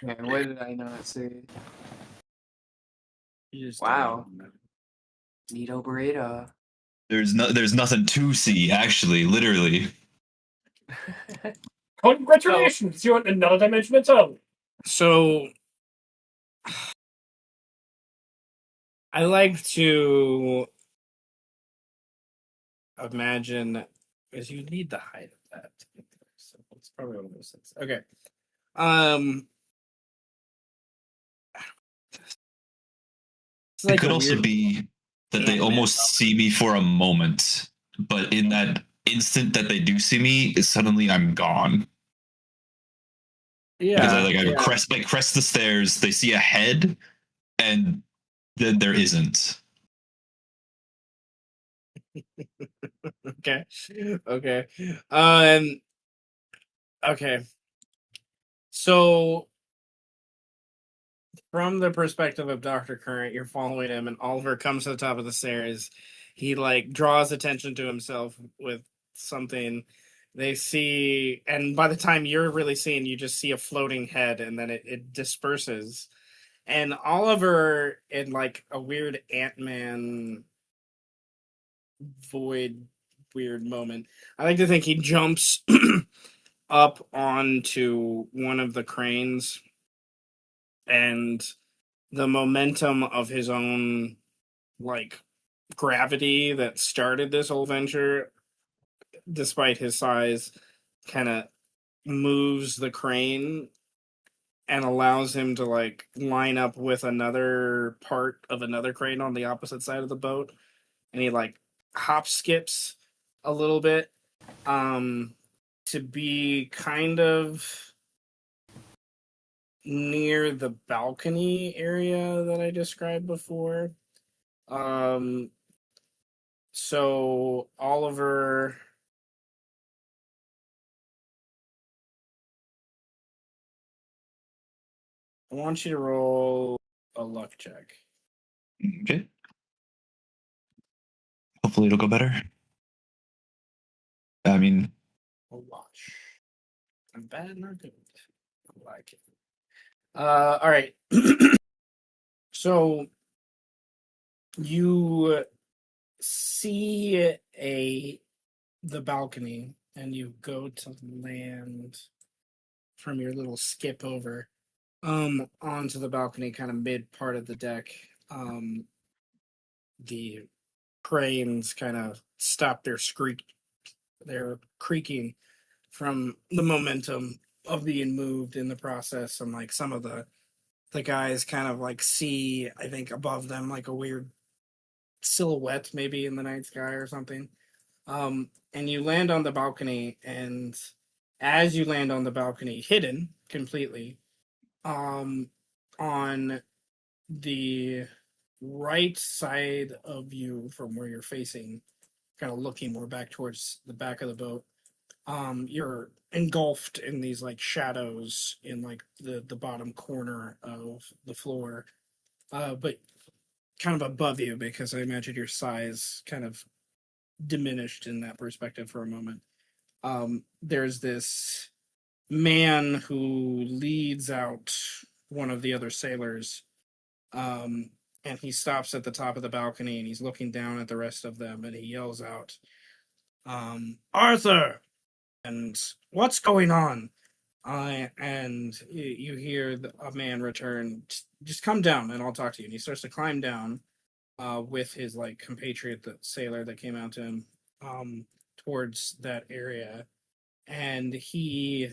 F: Man, what did I not see?
C: You just
F: Wow.
C: don't.
F: Neato burrito.
D: There's nothing to see, actually, literally.
G: Congratulations, you're in another dimension entirely.
C: So I like to imagine because you need the height of that to get there. So it's probably one of those things. Okay. It's
D: It
C: like
D: could
C: a
D: also
C: weird
D: be that they
C: Ant-Man
D: almost see me for a moment, but in that instant that they do see me, suddenly I'm gone. Because I crest the stairs, they see a head, and then there isn't.
C: Okay. Okay. Um okay. So from the perspective of Dr. Current, you're following him and Oliver comes to the top of the stairs. He like draws attention to himself with something. They see, and by the time you're really seeing, you just see a floating head and then it disperses. And Oliver, in like a weird Ant-Man void weird moment, I like to think he jumps up onto one of the cranes and the momentum of his own like gravity that started this whole venture, despite his size, kind of moves the crane and allows him to like line up with another part of another crane on the opposite side of the boat, and he like hop skips a little bit, to be kind of near the balcony area that I described before. So Oliver, I want you to roll a luck check.
D: Okay. Hopefully it'll go better. I mean,
C: A watch. I'm bad nor good. I like it. All right. So you see the balcony, and you go to land from your little skip over onto the balcony, kind of mid part of the deck. The cranes kind of stop their creaking from the momentum of being moved in the process, and like some of the guys kind of like see, I think, above them like a weird silhouette maybe in the night sky or something. And you land on the balcony, and as you land on the balcony, hidden completely, on the right side of you from where you're facing, kind of looking more back towards the back of the boat, you're engulfed in these like shadows in like the bottom corner of the floor, but kind of above you, because I imagine your size kind of diminished in that perspective for a moment. There's this man who leads out one of the other sailors, and he stops at the top of the balcony, and he's looking down at the rest of them, and he yells out, Arthur! And what's going on? And you hear a man return, just come down and I'll talk to you. And he starts to climb down with his like compatriot, the sailor that came out to him, towards that area. And he,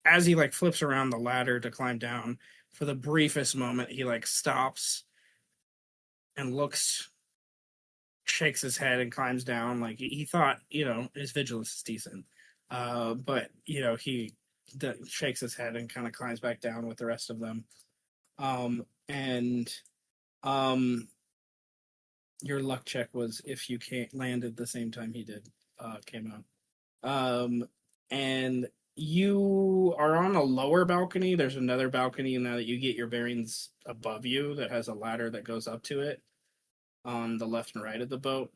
C: as he like flips around the ladder to climb down, for the briefest moment, he like stops and looks, shakes his head and climbs down. Like he thought, his vigilance is decent. But he shakes his head and kind of climbs back down with the rest of them. And your luck check was if you can't landed the same time he did, came out. And you are on a lower balcony. There's another balcony now that you get your bearings above you that has a ladder that goes up to it on the left and right of the boat.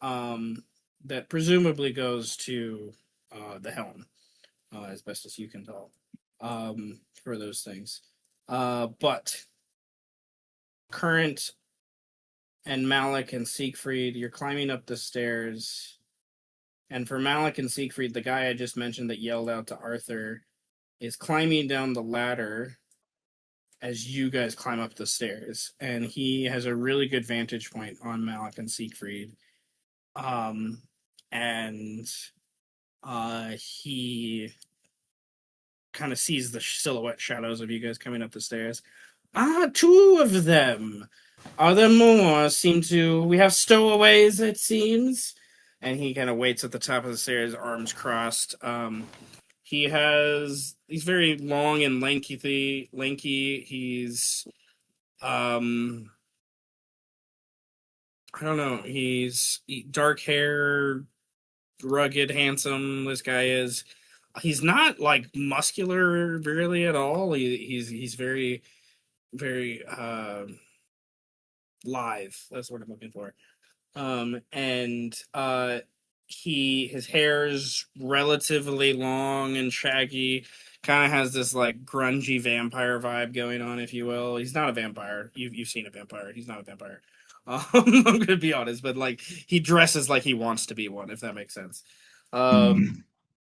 C: That presumably goes to the helm, as best as you can tell, for those things. But Current and Malik and Siegfried, you're climbing up the stairs. And for Malik and Siegfried, the guy I just mentioned that yelled out to Arthur is climbing down the ladder as you guys climb up the stairs. And he has a really good vantage point on Malik and Siegfried. And he kind of sees the silhouette shadows of you guys coming up the stairs. Two of them. Are there more? We have stowaways, it seems. And he kind of waits at the top of the stairs, arms crossed. He's very long and lanky. He's, I don't know. He's dark hair, rugged, handsome. This guy is. He's not like muscular really at all. He's very, very lithe. That's what I'm looking for. And his hair's relatively long and shaggy. Kind of has this like grungy vampire vibe going on, if you will. He's not a vampire. You've seen a vampire. He's not a vampire. I'm gonna be honest, but like he dresses like he wants to be one, if that makes sense.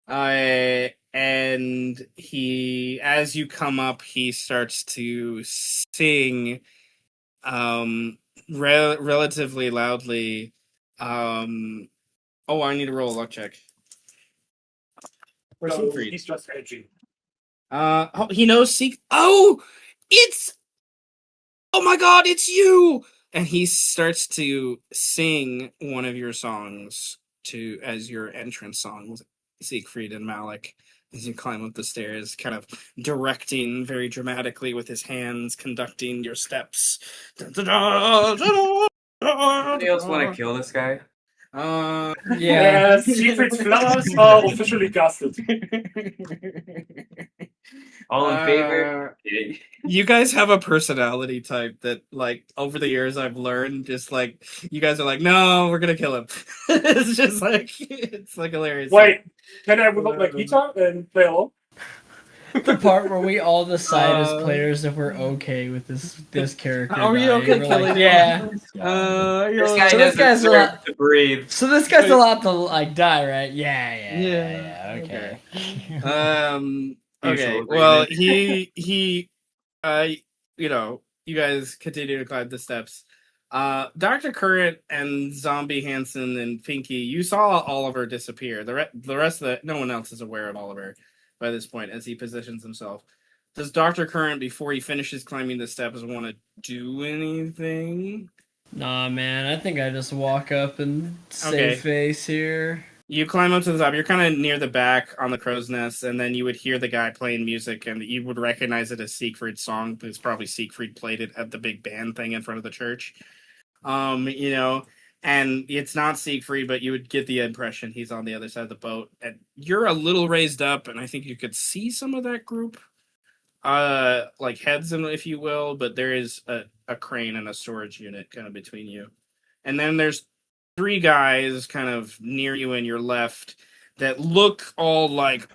C: And he, as you come up, he starts to sing, relatively loudly. I need to roll a luck check. For Siegfried.
G: He's just edgy.
C: He knows oh my god, it's you! And he starts to sing one of your songs to as your entrance song, Siegfried and Malik, as you climb up the stairs, kind of directing very dramatically with his hands, conducting your steps.
F: Anybody else want to kill this guy?
B: Yeah.
G: Siegfried's flowers are officially casted.
F: All in favor?
C: You guys have a personality type that, like, over the years I've learned, just like you guys are like, no, we're gonna kill him. It's just like it's like hilarious.
G: Wait, can I whip up my guitar and play along?
B: The part where we all decide as
C: Uh,
B: players if we're okay with this character.
C: Are we
B: dying.
C: okay
B: We're
C: killing
B: like,
C: him?
B: yeah.
F: This guy
B: So this
F: doesn't
B: guy's
F: deserve
B: allowed-
F: to breathe.
B: So this guy's allowed to like die, right? Yeah.
C: Yeah,
B: Okay.
C: Okay.
F: Mutual
C: Well,
F: agreement.
C: he you know, you guys continue to climb the steps. Dr. Current and Zombie Hansen and Pinky, you saw Oliver disappear. The rest of no one else is aware of Oliver by this point as he positions himself. Does Dr. Current, before he finishes climbing the steps, want to do anything?
B: Nah, man. I think I just walk up and save
C: Okay.
B: face here.
C: You climb up to the top. You're kind of near the back on the crow's nest, and then you would hear the guy playing music, and you would recognize it as Siegfried's song. Because probably Siegfried played it at the big band thing in front of the church. You know, and it's not Siegfried, but you would get the impression he's on the other side of the boat. And you're a little raised up, and I think you could see some of that group, like heads, if you will. But there is a crane and a storage unit kind of between you, and then there's 3 guys kind of near you and your left that look all like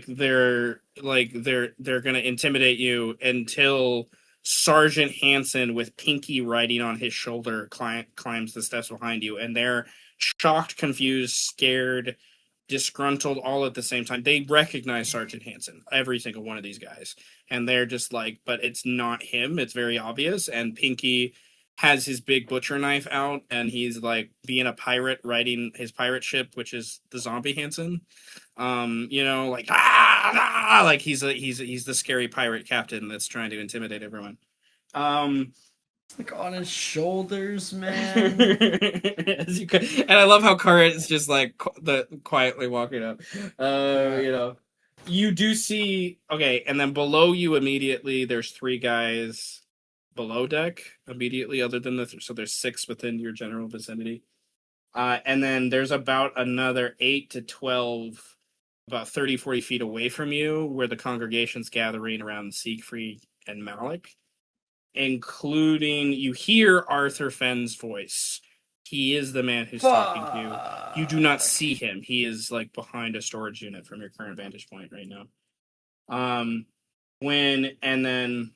C: they're gonna intimidate you until Sergeant Hansen with Pinky riding on his shoulder climbs the steps behind you, and they're shocked, confused, scared, disgruntled all at the same time. They recognize Sergeant Hansen, every single one of these guys, and they're just like, but it's not him. It's very obvious, and Pinky has his big butcher knife out, and he's like being a pirate riding his pirate ship, which is the Zombie Hansen. You know, like like he's the scary pirate captain that's trying to intimidate everyone.
B: It's like on his shoulders, man.
C: As you could, and I love how Current is just like quietly walking up. You know, you do see and then below you immediately, there's 3 guys below deck immediately, other than so there's 6 within your general vicinity, and then there's about another 8 to 12 about 30-40 feet away from you, where the congregation's gathering around Siegfried and Malik, including, you hear Arthur Fenn's voice. He is the man who's talking to you. You do not see him. He is like behind a storage unit from your current vantage point right now. And then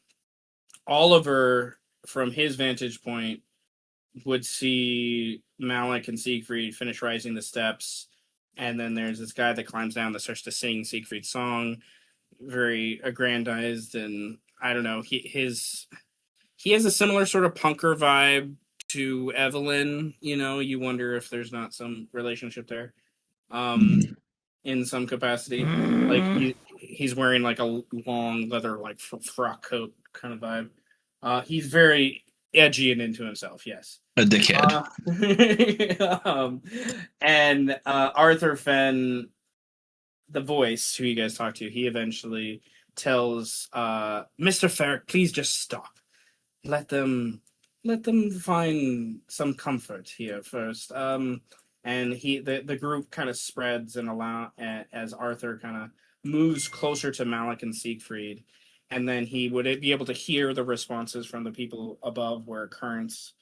C: Oliver, from his vantage point, would see Malik and Siegfried finish rising the steps, and then there's this guy that climbs down that starts to sing Siegfried's song, very aggrandized, and I don't know, he has a similar sort of punker vibe to Evelyn. You know, you wonder if there's not some relationship there, in some capacity. Like he's wearing like a long leather like frock coat kind of vibe. He's very edgy and into himself. Yes,
D: A dickhead.
C: And Arthur Fenn, the voice who you guys talk to, he eventually tells Mr. Ferrick, please just stop. Let them find some comfort here first. And the group kind of spreads and as Arthur kind of moves closer to Malik and Siegfried, and then he would be able to hear the responses from the people above, where Current's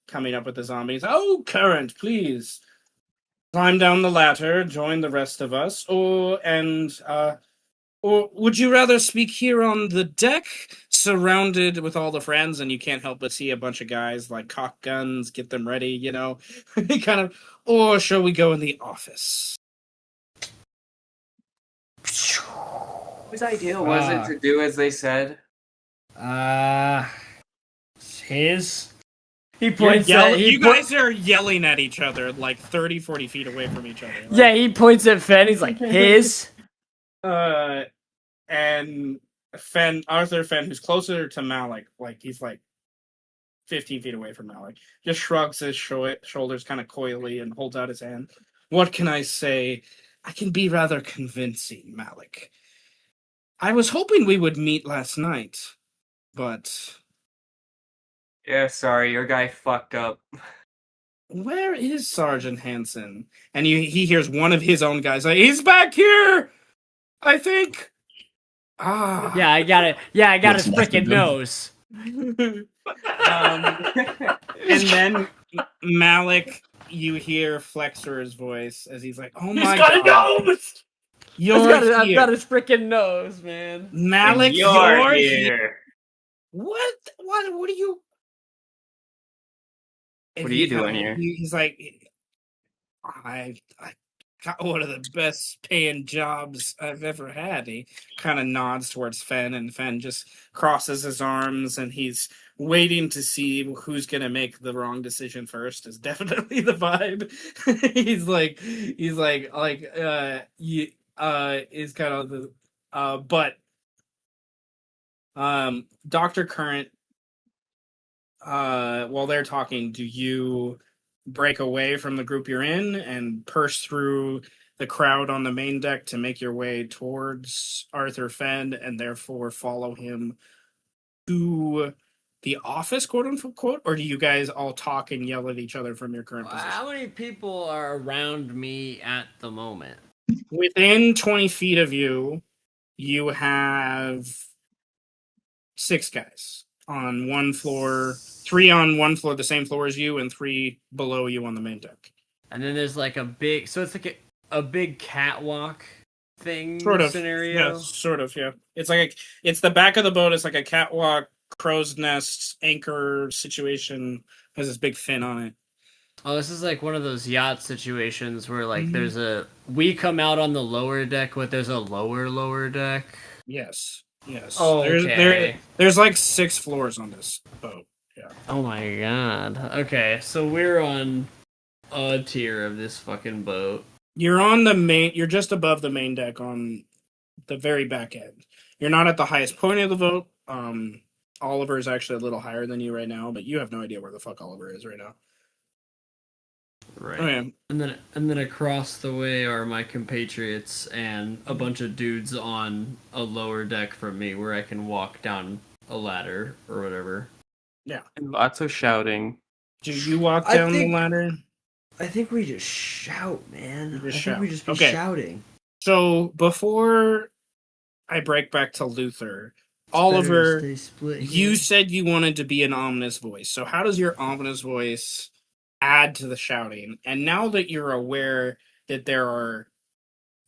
C: coming up with the zombies. Oh, Current, please climb down the ladder, join the rest of us, or would you rather speak here on the deck, surrounded with all the friends, and you can't help but see a bunch of guys like cock guns, get them ready, you know, kind of, or shall we go in the office?
F: Whose idea was it to do as they said?
B: His. He points at...
C: You guys are yelling at each other like 30, 40 feet away from each other. Right?
B: Yeah, he points at Fenn. He's like, his.
C: And Arthur Fenn, who's closer to Malik, like he's like 15 feet away from Malik, just shrugs his shoulders kind of coyly and holds out his hand. What can I say? I can be rather convincing, Malik. I was hoping we would meet last night, but
F: Yeah, sorry, your guy fucked up.
C: where is Sergeant Hansen? And he hears one of his own guys like, he's back here, I think. Ah.
B: Yeah, I got it. Yeah, I got
D: What's
B: his
D: left of
B: freaking
D: him.
B: nose.
C: And then Malik, you hear Flexor's voice as he's like, "Oh
G: He's
C: my
G: got
C: god,
G: a nose!
C: you're
B: I've
C: here,
B: got his freaking nose, man.
C: Malik,
F: You're
C: you're here."
F: here.
C: What? What are you? And
F: What are
C: he
F: you doing here?
C: He's like, I got one of the best paying jobs I've ever had. He kind of nods towards Fen, and Fen just crosses his arms, and he's waiting to see who's gonna make the wrong decision first. Is definitely the vibe. You is kind of the but Dr. Current, while they're talking, do you break away from the group you're in and purse through the crowd on the main deck to make your way towards Arthur Fenn and therefore follow him to the office, quote unquote, or do you guys all talk and yell at each other from your current position?
B: How many people are around me at the moment?
C: Within 20 feet of you, you have 6 guys on one floor, 3 on one floor, the same floor as you, and 3 below you on the main deck.
B: And then there's like a big, so it's like a big catwalk thing
C: Sort of
B: scenario.
C: Yeah, sort of, yeah. It's the back of the boat. It's like a catwalk, crow's nest, anchor situation. Has this big fin on it.
B: Oh, this is like one of those yacht situations where like we come out on the lower deck, but there's a lower deck.
C: Yes.
B: Oh, okay.
C: There's like 6 floors on this boat. Yeah.
B: Oh my god. Okay, so we're on a tier of this fucking boat.
C: You're just above the main deck on the very back end. You're not at the highest point of the boat. Oliver is actually a little higher than you right now, but you have no idea where the fuck Oliver is right now.
B: Right.
C: Okay.
B: And then across the way are my compatriots and a bunch of dudes on a lower deck from me where I can walk down a ladder or whatever.
C: Yeah.
F: And lots of shouting.
C: Do you walk down the ladder?
B: I think we just shout, man.
C: You just
B: I
C: shout.
B: think we just be
C: Okay.
B: shouting.
C: So before I break back to Luther, Oliver, you said you wanted to be an ominous voice. So how does your ominous voice add to the shouting? And now that you're aware that there are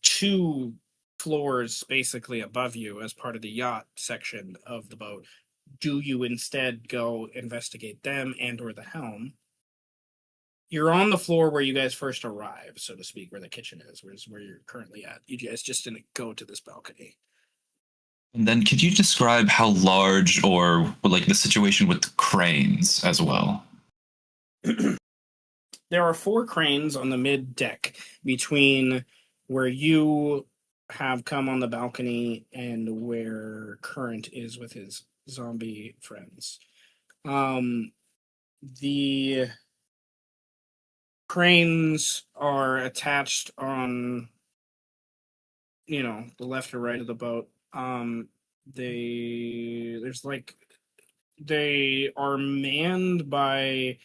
C: 2 floors basically above you as part of the yacht section of the boat, do you instead go investigate them and or the helm? You're on the floor where you guys first arrived, so to speak, where the kitchen is, where you're currently at. You guys just didn't go to this balcony.
D: And then could you describe how large or like the situation with cranes as well?
C: There are 4 cranes on the mid deck between where you have come on the balcony and where Current is with his zombie friends. The cranes are attached on, the left or right of the boat. They are manned by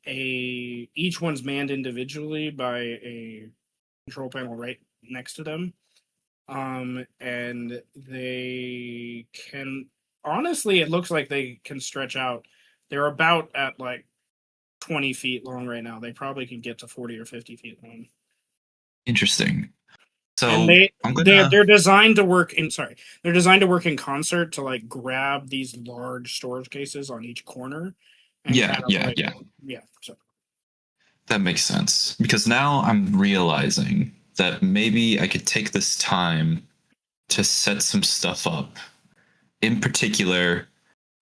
C: each one's manned individually by a control panel right next to them. And they can, honestly, it looks like they can stretch out. They're about at like 20 feet long right now. They probably can get to 40 or 50 feet long.
D: Interesting. So
C: And they're designed to work in they're designed to work in concert to like grab these large storage cases on each corner. And
D: Yeah.
C: So
D: That makes sense. Because now I'm realizing that maybe I could take this time to set some stuff up. In particular,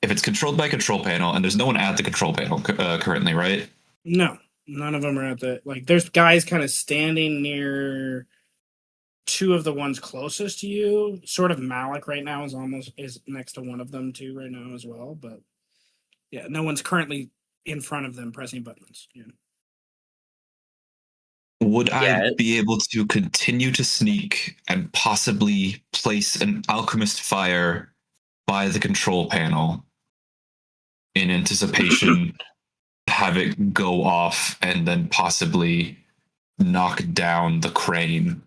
D: if it's controlled by a control panel, and there's no one at the control panel currently, right?
C: no, none of them are at the there's guys kind of standing near 2 of the ones closest to you. Sort of Malik right now is next to one of them too right now as well. But yeah, no one's currently in front of them pressing buttons. Yeah.
D: Would I
F: Yet.
D: be able to continue to sneak and possibly place an alchemist fire by the control panel in anticipation have it go off and then possibly knock down the crane?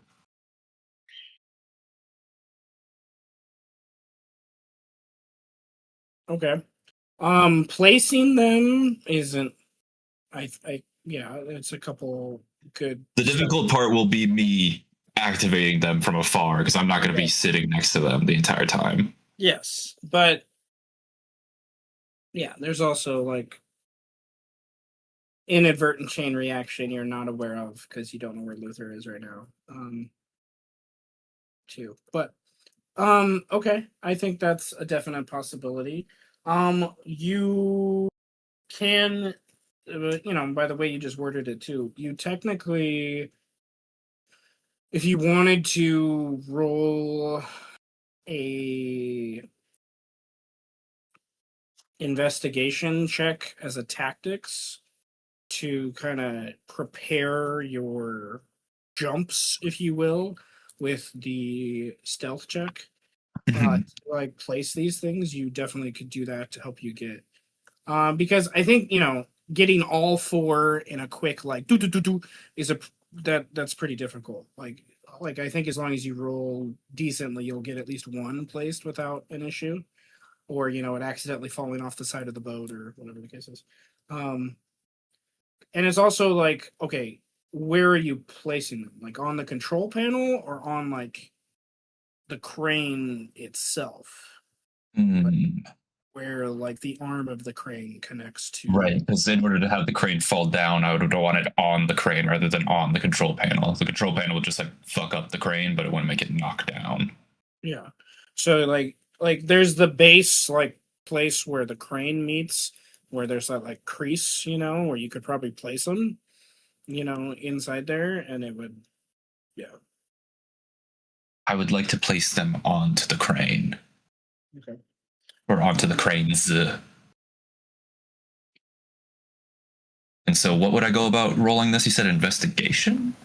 C: Okay. Placing them isn't. Yeah, it's a couple good.
D: The
C: steps.
D: difficult part will be me activating them from afar because I'm not going to be sitting next to them the entire time.
C: Yes, but yeah, there's also like inadvertent chain reaction you're not aware of because you don't know where Luther is right now. Too, but okay, I think that's a definite possibility. You can, by the way you just worded it too, you technically, if you wanted to roll a investigation check as a tactics to kind of prepare your jumps, if you will, with the stealth check, to, like place these things, you definitely could do that to help you get. Because I think getting all four in a quick like do do do do is that's pretty difficult. Like I think as long as you roll decently, you'll get at least one placed without an issue, or it accidentally falling off the side of the boat or whatever the case is. And it's also like, okay, where are you placing them? Like on the control panel or on like the crane itself? Where like the arm of the crane connects to.
D: Right, because in order to have the crane fall down, I would want it on the crane rather than on the control panel. The control panel would just like fuck up the crane, but it wouldn't make it knock down.
C: Yeah. So like there's the base like place where the crane meets, where there's that like crease, where you could probably place them, inside there, and it would, yeah.
D: I would like to place them onto the crane.
C: Okay.
D: Or onto the cranes. And so what would I go about rolling this? You said investigation?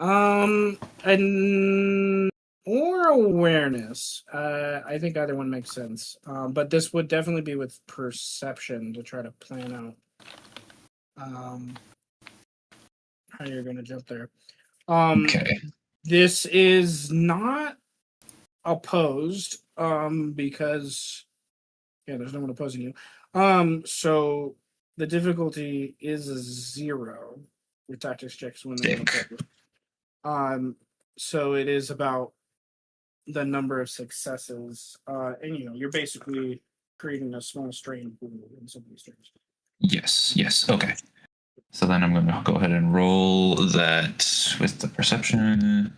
C: And or awareness. I think either one makes sense. But this would definitely be with perception to try to plan out how you're gonna jump there.
D: Okay.
C: This is not opposed, because there's no one opposing you. So the difficulty is a 0 with tactics checks when they're opposed. So it is about the number of successes, and you're basically creating a small strain pool in some of these strains.
D: Yes. Okay. So then I'm going to go ahead and roll that with the perception.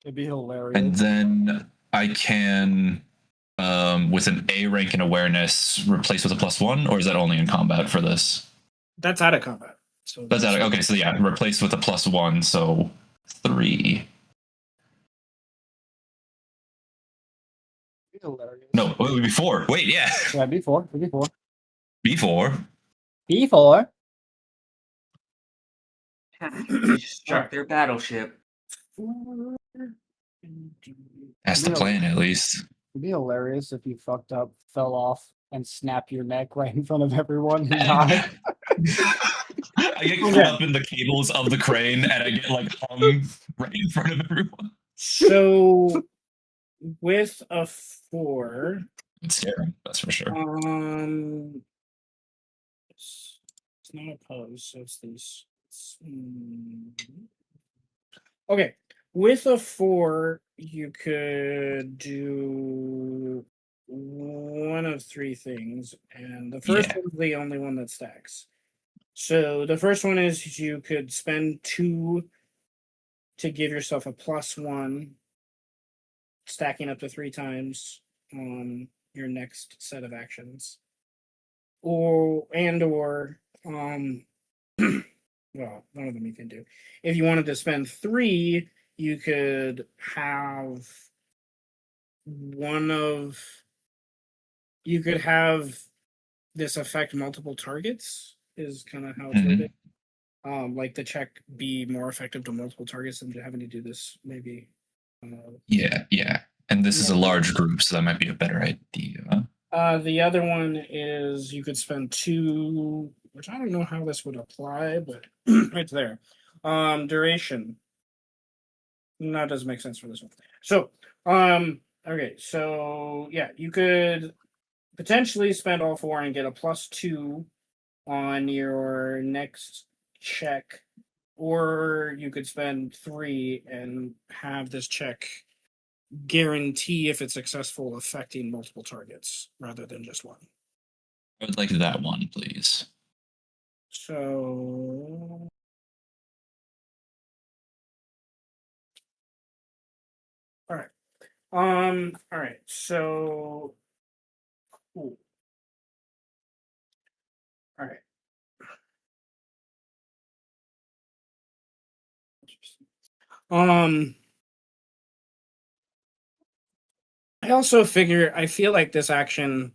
A: It'd be hilarious.
D: And then I can, with an A rank in awareness, replace with a +1, or is that only in combat for this?
C: That's out of combat. So
D: That's out of, okay, so yeah, replace with a +1, so 3.
A: Hilarious.
D: No, it would be 4. Wait, yeah.
A: Yeah, B4. B4.
D: B4.
A: B4.
F: They struck their battleship.
D: That's the plan, at least.
A: It'd be hilarious if you fucked up, fell off, and snapped your neck right in front of everyone and
D: I
A: died.
D: get caught up in the cables of the crane, and I get like hung right in front of everyone.
C: So with a 4,
D: It's scary, that's for sure.
C: it's not opposed, so it's these. Okay, with a 4, you could do one of 3 things, and the first one's the only one that stacks. So the first one is you could spend 2 to give yourself a +1, stacking up to 3 times on your next set of actions. Or well, one of them you can do. If you wanted to spend 3, you could have this affect multiple targets, is kind of how it's worded. like the check be more effective to multiple targets than having to do this maybe.
D: Yeah. And this is a
C: Yeah.
D: large group, so that might be a better idea.
C: The other one is you could spend 2, which I don't know how this would apply, but it's there. Duration. No, it doesn't make sense for this one. So, okay, so yeah, you could potentially spend all 4 and get a +2 on your next check, or you could spend 3 and have this check guarantee, if it's successful, affecting multiple targets rather than just one.
D: I would like that one, please.
C: So all right. All right. So cool. All right. I also figure I feel like this action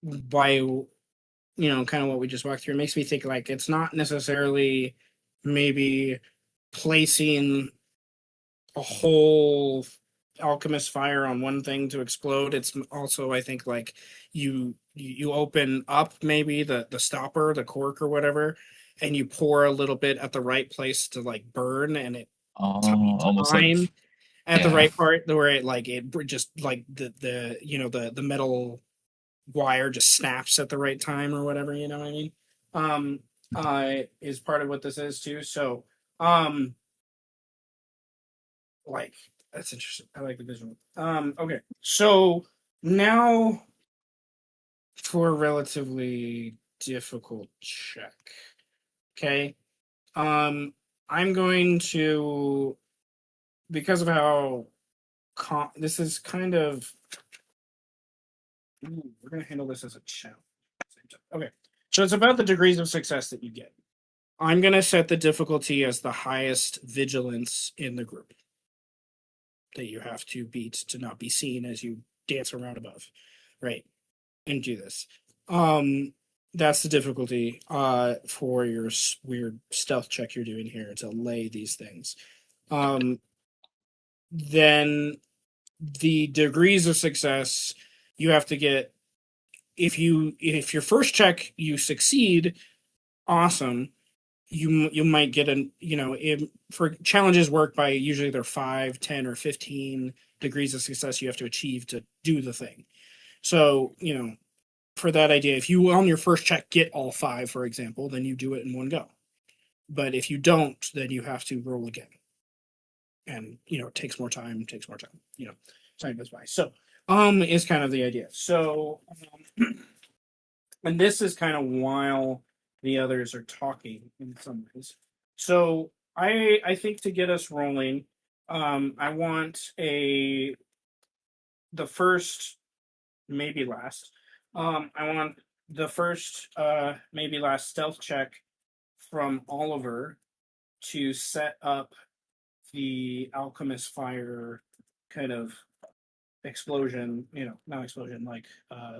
C: by kind of what we just walked through makes me think like it's not necessarily maybe placing a whole alchemist fire on one thing to explode. It's also, I think, like you open up maybe the stopper, the cork or whatever, and you pour a little bit at the right place to like burn, and it
D: Almost like
C: time at the
D: yeah.
C: right part where it just like the metal wire just snaps at the right time or whatever, you know what I mean? Is part of what this is too. So like that's interesting. I like the visual. Okay. So now for a relatively difficult check. Okay. I'm going to, because of how this is kind of we're going to handle this as a challenge. Okay. So it's about the degrees of success that you get. I'm going to set the difficulty as the highest vigilance in the group that you have to beat to not be seen as you dance around above. Right. And do this. That's the difficulty for your weird stealth check you're doing here to lay these things. Then the degrees of success you have to get, if your first check you succeed, awesome. You might get for challenges work by usually they're 5, 10, or 15 degrees of success you have to achieve to do the thing. So for that idea, if you on your first check get all 5, for example, then you do it in one go. But if you don't, then you have to roll again, and it takes more time. Time goes by. So is kind of the idea. So and this is kind of while the others are talking in some ways. So I think to get us rolling, I want the first, maybe last. I want the first, maybe last stealth check from Oliver to set up the alchemist fire kind of explosion, not explosion, like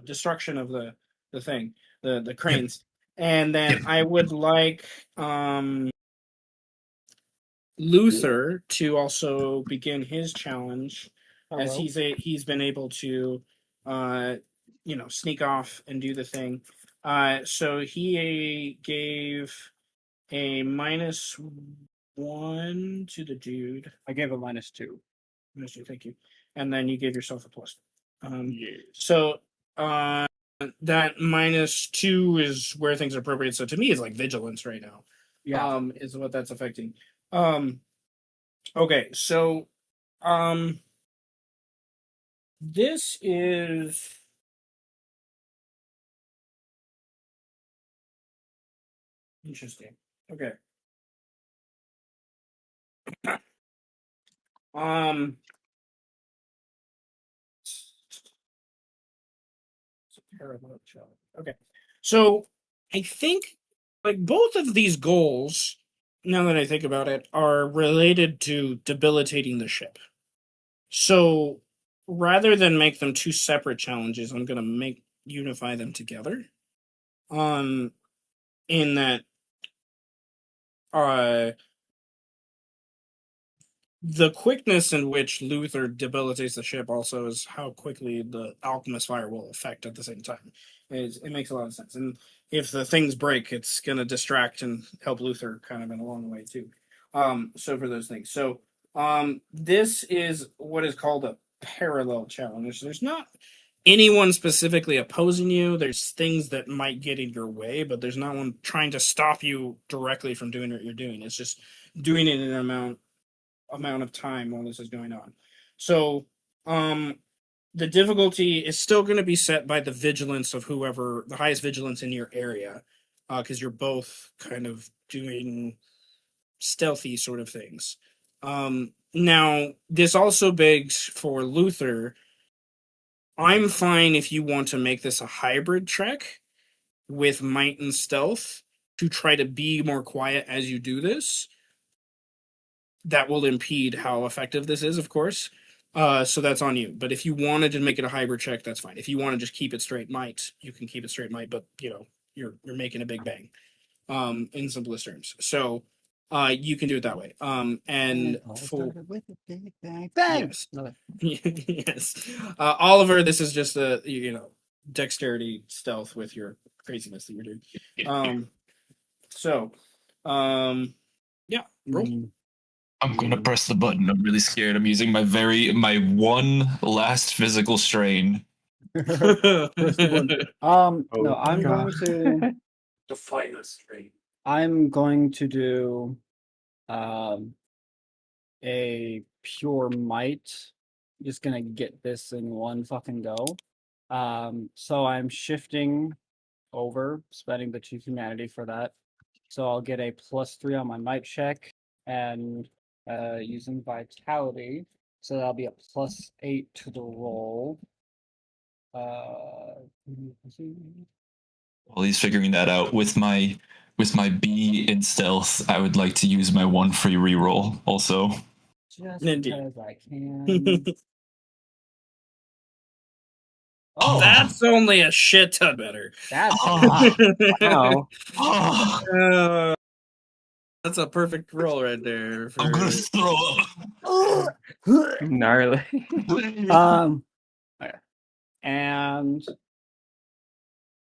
C: destruction of the thing, the cranes. And then I would like Luther to also begin his challenge, as he's been able to sneak off and do the thing. So he gave a -1 to the dude.
A: I gave a -2.
C: -2, thank you. And then you gave yourself a plus.
A: Yes.
C: So that -2 is where things are appropriate. So to me, it's like vigilance right now.
A: Yeah.
C: Is what that's affecting. Okay, so this is interesting. Okay. Okay. So I think like both of these goals, now that I think about it, are related to debilitating the ship. So rather than make them 2 separate challenges, I'm gonna unify them together. in that uh the quickness in which Luther debilitates the ship also is how quickly the alchemist fire will affect at the same time. It makes a lot of sense. And if the things break, it's going to distract and help Luther kind of in a long way too. So for those things. So this is what is called a parallel challenge. There's not anyone specifically opposing you. There's things that might get in your way, but there's not one trying to stop you directly from doing what you're doing. It's just doing it in an amount of time while this is going on. So the difficulty is still going to be set by the vigilance of whoever the highest vigilance in your area, because you're both kind of doing stealthy sort of things. Now this also begs for Luther. I'm fine if you want to make this a hybrid trek with might and stealth to try to be more quiet as you do this. That will impede how effective this is, of course. So that's on you. But if you wanted to make it a hybrid check, that's fine. If you want to just keep it straight might, you can keep it straight might, but you're making a big bang. In simplest terms. So you can do it that way. And for
A: with a big bang.
C: yes. Yes. Oliver, this is just a dexterity stealth with your craziness that you're doing. Yeah, roll.
D: I'm gonna press the button. I'm really scared. I'm using my one last physical strain.
A: Press the button. No, I'm
F: God.
A: going to.
G: The finest strain.
A: I'm going to do a pure might. Just gonna get this in one fucking go. So I'm shifting over, spending the 2 humanity for that. So I'll get a +3 on my might check and using vitality. So that'll be a +8 to the roll.
D: While he's figuring that out, with my B in stealth, I would like to use my 1 free reroll also.
A: Just
C: Indeed.
A: because I can. Oh,
C: That's only a shit ton better.
A: that's
F: Wow.
C: That's a perfect roll right there.
D: I'm gonna throw up.
F: Gnarly.
A: okay. And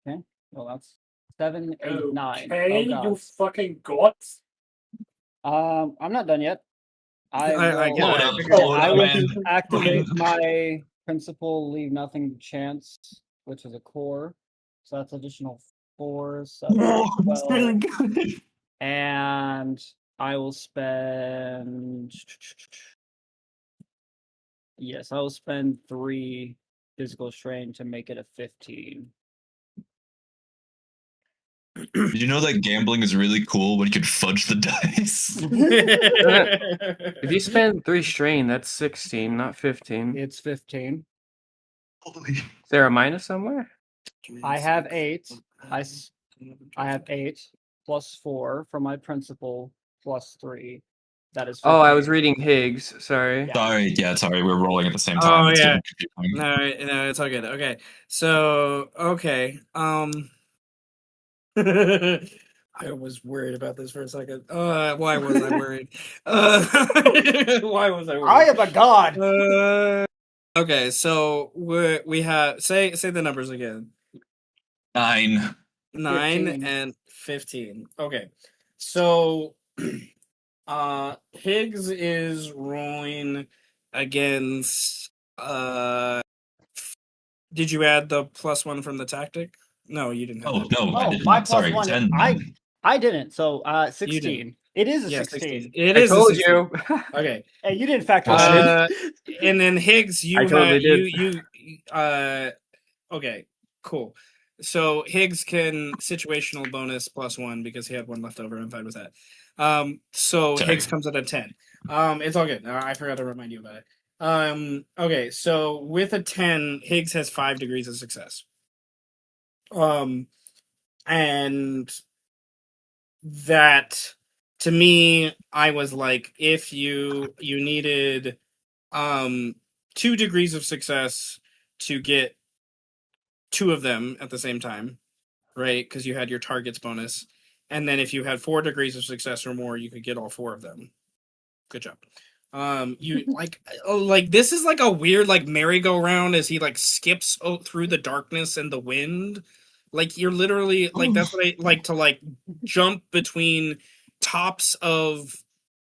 A: okay, well that's 7, 8, 9.
G: Okay,
A: Oh,
G: you
A: God.
G: fucking got.
A: I'm not done yet. I
C: I
A: will,
C: get it.
D: Hold
C: Figured-
D: up,
A: I will
D: man.
A: activate my principal leave nothing to chance, which is a core. So that's additional 4, 7,
D: Whoa, it's
A: 12.
D: really good.
A: And I will spend. Yes, I will spend 3 physical strain to make it a 15.
D: Did you know that gambling is really cool when you can fudge the dice?
F: If you spend 3 strain, that's 16, not 15.
A: It's 15.
D: Holy.
F: Is there a minus somewhere?
A: I have 8. I have 8 +4 from my principal +3. That is 15.
F: Oh, I was reading Higgs. Sorry.
A: Yeah.
D: Sorry, we're rolling at the same
C: Oh,
D: time. It's
C: yeah.
D: getting confusing.
C: No, it's all good. Okay, so I was worried about this for a second. Why was I worried? Why was I worried?
A: I am a god.
C: Okay, so we have say the numbers again.
D: 9.
C: 9
A: 15.
C: and 15. Okay. So Higgs is rolling against did you add the +1 from the tactic? No, you didn't have
D: Oh,
C: that.
D: no, I
A: Oh,
D: did
A: my
D: not. Sorry,
A: +1.
D: 10.
A: I didn't. So
C: You
A: 16. It is a
C: Yeah,
A: 16.
C: It
F: I
C: is a
F: told
C: 16.
F: you.
C: Okay.
A: Hey, you didn't factor
D: Awesome.
A: that in.
C: And then Higgs,
F: I totally did.
C: okay, cool. So Higgs can situational bonus +1 because he had 1 left over. I'm fine with that. So
D: Sorry.
C: Higgs comes at a 10. It's all good. I forgot to remind you about it. Okay, so with a 10, Higgs has 5 degrees of success. And that to me, I was like, if you needed 2 degrees of success to get 2 of them at the same time, right? Because you had your targets bonus. And then if you had 4 degrees of success or more, you could get all 4 of them. Good job. You like this is like a weird like merry-go-round as he like skips through the darkness and the wind. Like you're literally like that's what I like to like jump between tops of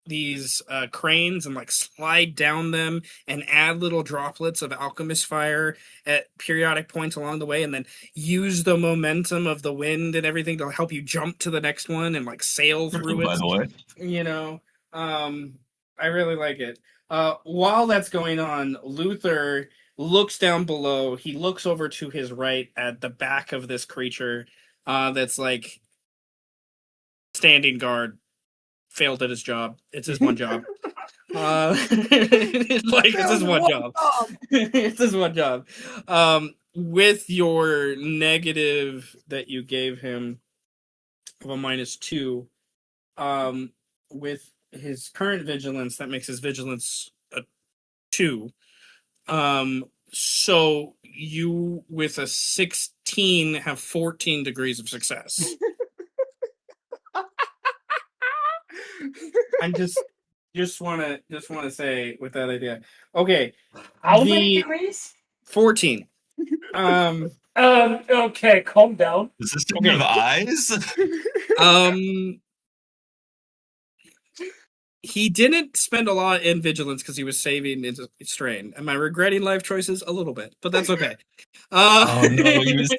C: these cranes and like slide down them and add little droplets of alchemist fire at periodic points along the way, and then use the momentum of the wind and everything to help you jump to the next one and like sail through
D: By
C: it.
D: the way,
C: You know, I really like it. While that's going on, Luther looks down below. He looks over to his right at the back of this creature that's like standing guard, failed at his job. It's his one job. It's his one job. It's his one job. With your negative that you gave him of a -2, with his current vigilance, that makes his vigilance a 2. So you with a 16 have 14 degrees of success. I just wanna say with that idea. Okay.
G: How many degrees?
C: 14.
G: Okay, calm down.
D: does this thing
C: Okay.
D: have eyes?
C: He didn't spend a lot in vigilance because he was saving his strain. Am I regretting life choices? A little bit, but that's okay.
D: Oh no, he was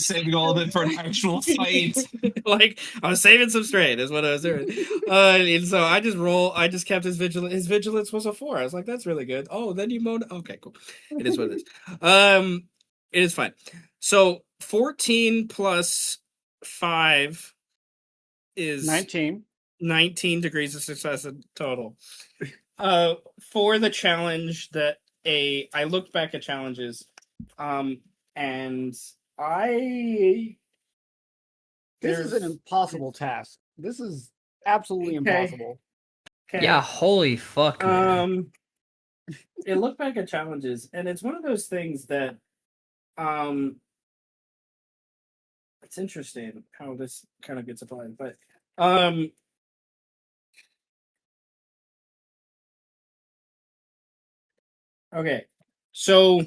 D: saving all of it for an actual fight.
C: Like I was saving some strain is what I was doing. And so I just kept his vigilance. His vigilance was a 4. I was like, that's really good. Oh, then you mowed. Okay, cool. It is what it is. It is fine. So 14 plus 5 is 19 degrees of success in total. For the challenge that I looked back at challenges, and
A: This is an impossible task. This is absolutely impossible.
C: Okay.
B: Yeah, holy fuck. Man.
C: I look back at challenges, and it's one of those things that, it's interesting how this kind of gets applied, but, okay, so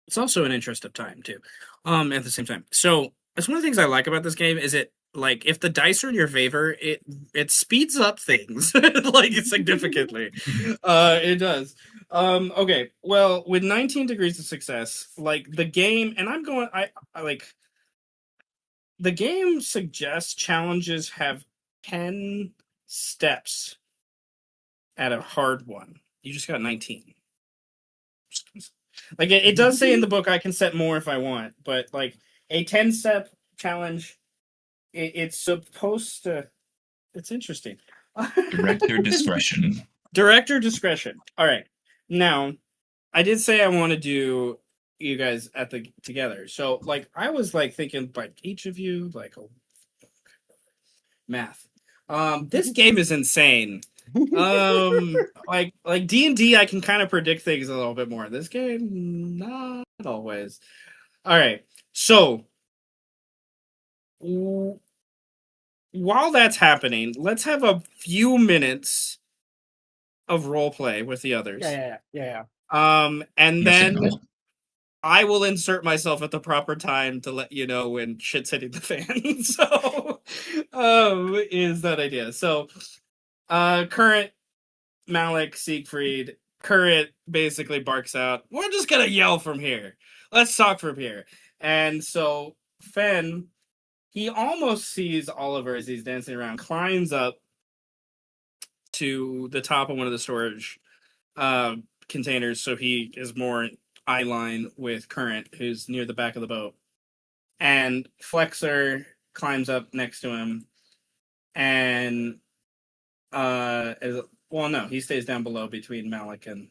C: it's also an interest of time too. At the same time, so that's one of the things I like about this game is it like if the dice are in your favor, it speeds up things like significantly. It does. Okay, well, with 19 degrees of success, like the game, and I like the game suggests challenges have 10 steps at a hard one. You just got 19. Like it does say in the book I can set more if I want, but like a 10-step challenge, it's supposed to. It's interesting.
D: Director discretion.
C: Director discretion. All right. Now, I did say I want to do you guys at the together. So like I was like thinking like each of you like math. This game is insane. Like D&D I can kind of predict things a little bit more. This game not always. All right. So while that's happening, let's have a few minutes of role play with the others.
A: Yeah.
C: And
D: Yes,
C: then
D: I will.
C: I will insert myself at the proper time to let you know when shit's hitting the fan. So, is that idea? So, current Malik Siegfried, current basically barks out, "We're just gonna yell from here. Let's talk from here." And so Fen, he almost sees Oliver as he's dancing around, climbs up to the top of one of the storage containers, so he is more eye line with Current, who's near the back of the boat. And Flexor climbs up next to him, and he stays down below between Malik and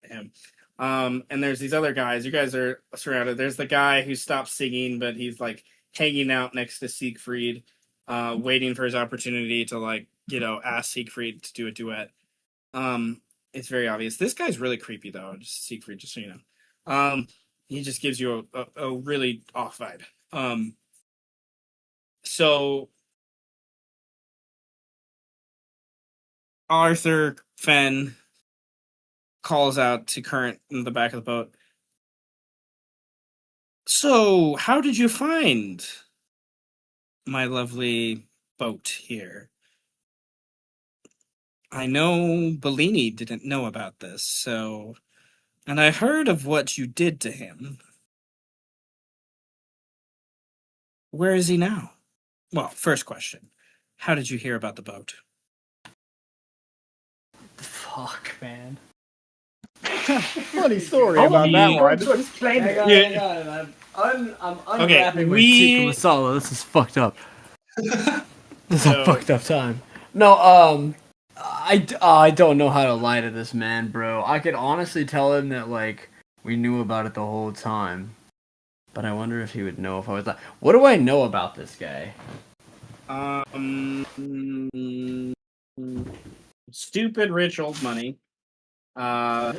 C: him. And there's these other guys. You guys are surrounded. There's the guy who stopped singing, but he's like hanging out next to Siegfried, waiting for his opportunity to like, ask Siegfried to do a duet. It's very obvious. This guy's really creepy though, just Siegfried, just so you know. He just gives you a really off vibe. So Arthur Fenn calls out to Current in the back of the boat. So, how did you find my lovely boat here? I know Bellini didn't know about this, so... And I heard of what you did to him. Where is he now? Well, first question. How did you hear about the boat?
B: Fuck, man.
A: Funny story
G: How
A: about
G: are
A: that
G: you
A: one.
G: going to explain
B: Hang
G: it?
B: on,
C: Yeah.
B: hang on. I'm
C: Okay,
B: unwrapping my
C: we-
B: tikka masala. This is fucked up. This is
C: So-
B: a fucked up time. No, I don't know how to lie to this man, bro. I could honestly tell him that, like, we knew about it the whole time. But I wonder if he would know if I was lying. What do I know about this guy?
C: Stupid rich old money. From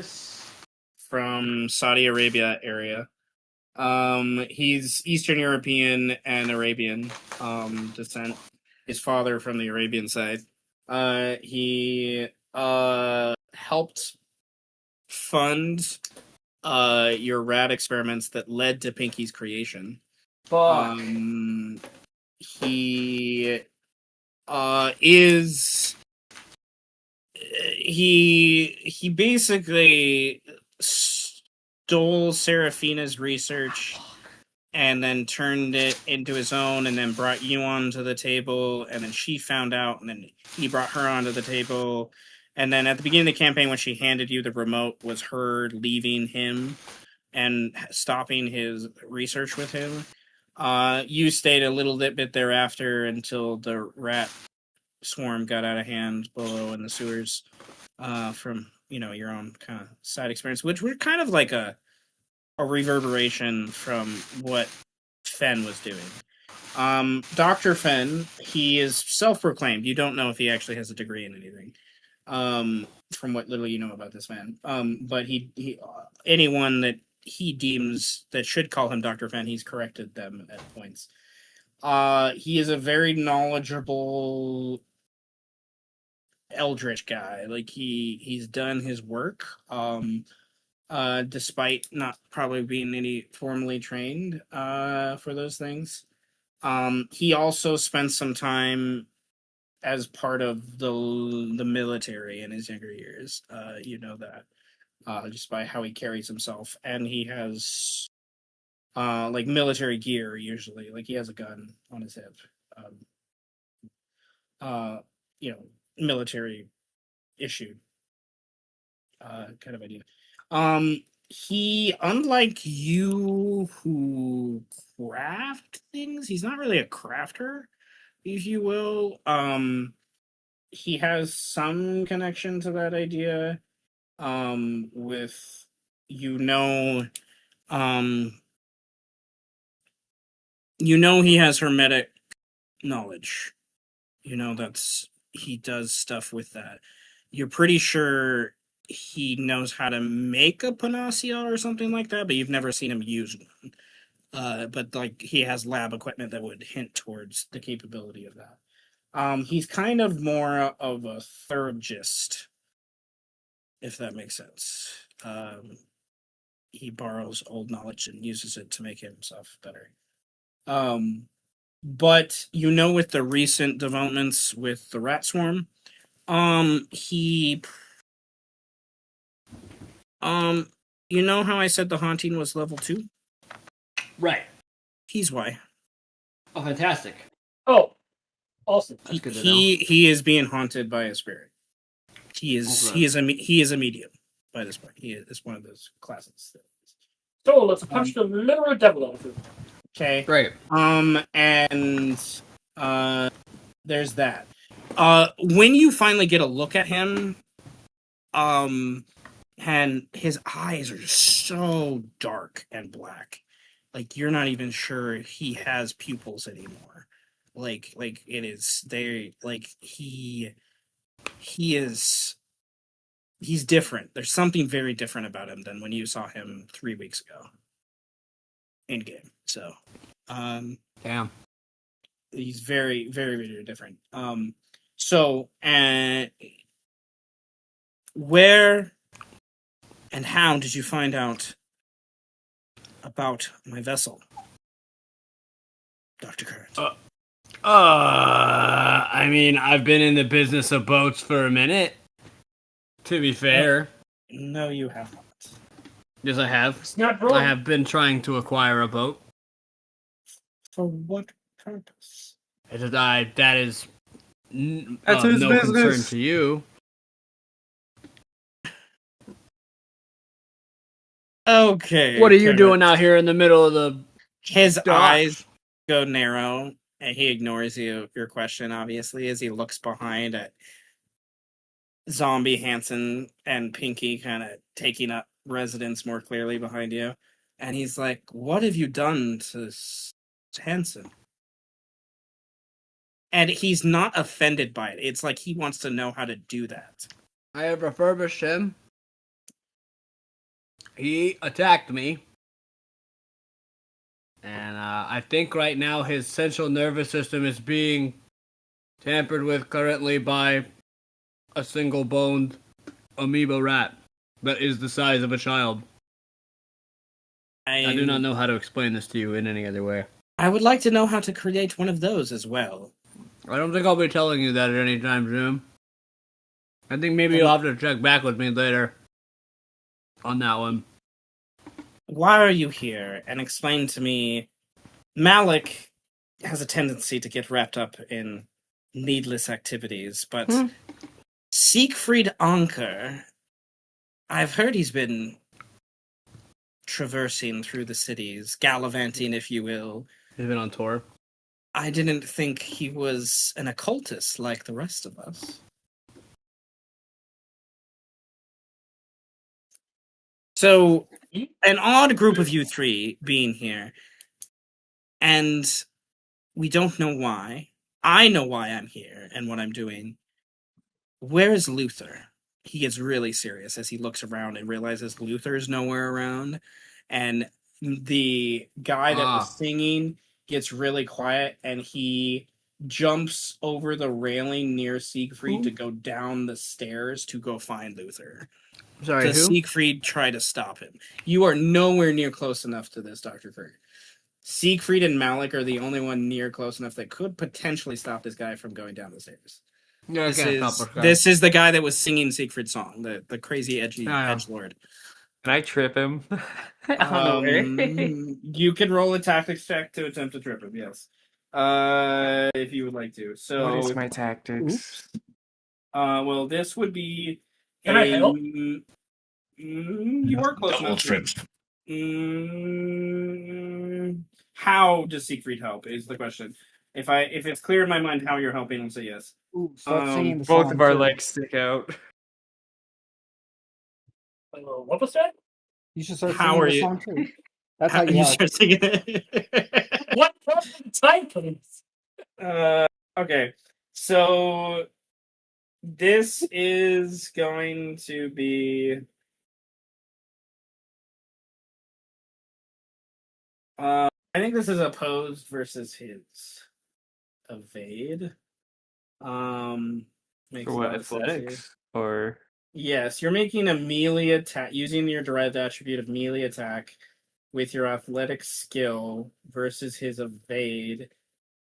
C: Saudi Arabia area. He's Eastern European and Arabian descent. His father from the Arabian side. He helped fund your rat experiments that led to Pinky's creation.
B: Fuck.
C: He is he basically stole Seraphina's research and then turned it into his own, and then brought you onto the table, and then she found out, and then he brought her onto the table. And then at the beginning of the campaign, when she handed you the remote, was her leaving him and stopping his research with him. You stayed a little bit thereafter until the rat swarm got out of hand below in the sewers, from your own kind of side experience, which were kind of like a reverberation from what Fenn was doing. Dr. Fenn, he is self-proclaimed. You don't know if he actually has a degree in anything, from what little you know about this man. But he anyone that he deems that should call him Dr. Fenn, he's corrected them at points. He is a very knowledgeable eldritch guy. Like he's done his work. Despite not probably being any formally trained for those things. He also spent some time as part of the military in his younger years. You know that just by how he carries himself, and he has like military gear usually. Like he has a gun on his hip. Military issued kind of idea. He, unlike you who craft things, he's not really a crafter, if you will. He has some connection to that idea. With he has hermetic knowledge. He does stuff with that. You're pretty sure he knows how to make a panacea or something like that, but you've never seen him use one. But like he has lab equipment that would hint towards the capability of that. He's kind of more of a therapist, if that makes sense. He borrows old knowledge and uses it to make himself better. But with the recent developments with the rat swarm, he how I said the haunting was level 2?
B: Right.
C: He's why.
B: Oh, fantastic.
G: Oh, awesome.
B: That's good to know.
C: He is being haunted by a spirit. He is
B: Okay.
C: he is a medium by this point. He is one of those classes.
G: So let's punch the literal devil out of him.
C: Okay.
B: Right.
C: And there's that. When you finally get a look at him, and his eyes are so dark and black, like you're not even sure he has pupils anymore. Like it is they like he's different. There's something very different about him than when you saw him 3 weeks ago in game. So,
B: Damn.
C: he's very, very, very different. So, and where and how did you find out about my vessel, Dr. Kurt?
B: I mean, I've been in the business of boats for a minute. To be fair,
C: No, you have not.
B: yes, I have.
G: It's not wrong.
B: I have been trying to acquire a boat.
C: For what purpose?
B: That is
F: That's his
B: no concern
F: business.
B: to you.
C: Okay.
B: What are you
C: Kurt.
B: doing out here in the middle of the
C: His
B: dock?
C: eyes go narrow, and he ignores your question, obviously, as he looks behind at Zombie Hansen and Pinky kind of taking up residence more clearly behind you. And he's like, what have you done to Hansen? And he's not offended by it. It's like he wants to know how to do that.
B: I have refurbished him. He attacked me. And I think right now his central nervous system is being tampered with currently by a single-boned amoeba rat that is the size of a child. I do not know how to explain this to you in any other way.
C: I would like to know how to create one of those as well.
B: I don't think I'll be telling you that at any time soon. I think maybe you'll have to check back with me later on that one.
C: Why are you here? And explain to me. Malik has a tendency to get wrapped up in needless activities, but Siegfried Anker, I've heard he's been traversing through the cities, gallivanting, if you will.
B: He's been on tour.
C: I didn't think he was an occultist like the rest of us. So, an odd group of you three being here, and we don't know why. I know why I'm here and what I'm doing. Where is Luther? He gets really serious as he looks around and realizes Luther's nowhere around. And the guy that was singing gets really quiet and he jumps over the railing near Siegfried to go down the stairs to go find Luther.
B: Sorry,
C: Does
B: who?
C: Siegfried try to stop him? You are nowhere near close enough to this, Dr. Kurt. Siegfried and Malik are the only one near close enough that could potentially stop this guy from going down the stairs.
B: Yeah,
C: This is the guy that was singing Siegfried's song, the crazy edgy edgelord.
F: Can I trip him on the way?
C: You can roll a tactics check to attempt to trip him, yes. If you would like to. So
F: What is my tactics?
C: well, this would be
G: Can I help?
C: You are close
D: Double
C: enough.
D: trip.
C: How does Siegfried help is the question. If it's clear in my mind how you're helping, I'll say yes.
A: Ooh, start singing the
F: Both
A: song,
F: of our
A: too.
F: legs stick out.
G: What was that?
A: You should start
C: How
A: singing
C: are
A: the
C: you-
A: song too. That's how you help.
C: start singing it.
G: What time, please?
C: Okay. So this is going to be I think this is opposed versus his evade. Makes
F: For
C: a
F: what,
C: lot of sense here.
F: athletics? Or
C: Yes, you're making a melee attack using your derived attribute of melee attack with your athletic skill versus his evade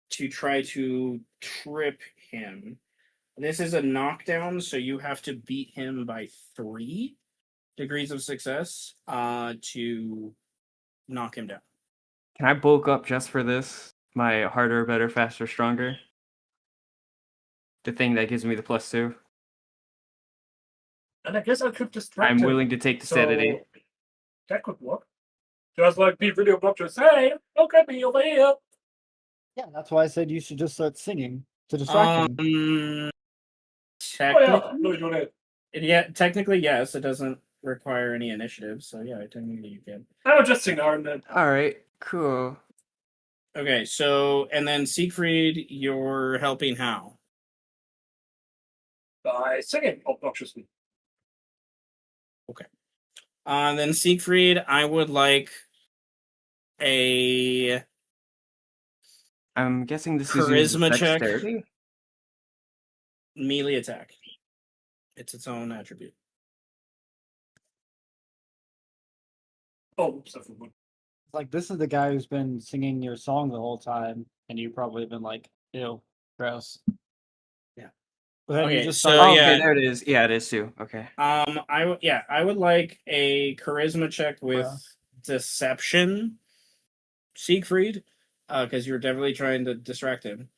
C: to try to trip him. This is a knockdown, so you have to beat him by 3 degrees of success to knock him down.
F: can I bulk up just for this? My harder, better, faster, stronger? The thing that gives me the +2.
G: And I guess I could distract
F: I'm
G: him.
F: willing to take the
G: So,
F: sedity.
G: that could work. Just like be really obnoxious. Hey, look at me over here.
A: Yeah, that's why I said you should just start singing to distract him.
G: Oh
C: Technically,
G: yeah, no, you don't.
C: technically, yes. It doesn't require any initiative, so yeah, technically you can.
G: I would just sing Arn then.
F: Alright, cool.
C: Okay, so and then Siegfried, you're helping how?
G: By singing obnoxiously.
C: Then Siegfried, I would like a
F: I'm guessing this is using
C: Charisma check.
F: dexterity.
C: Melee attack. It's its own attribute.
G: Oh, except for one.
A: Like, this is the guy who's been singing your song the whole time, and you've probably been like, ew, gross.
C: Yeah.
A: But then you
C: Okay,
A: just
C: so
A: started-
F: Oh,
C: yeah.
F: okay, there it is. Yeah, it is too. Okay.
C: I would like a charisma check with deception, Siegfried, because you're definitely trying to distract him.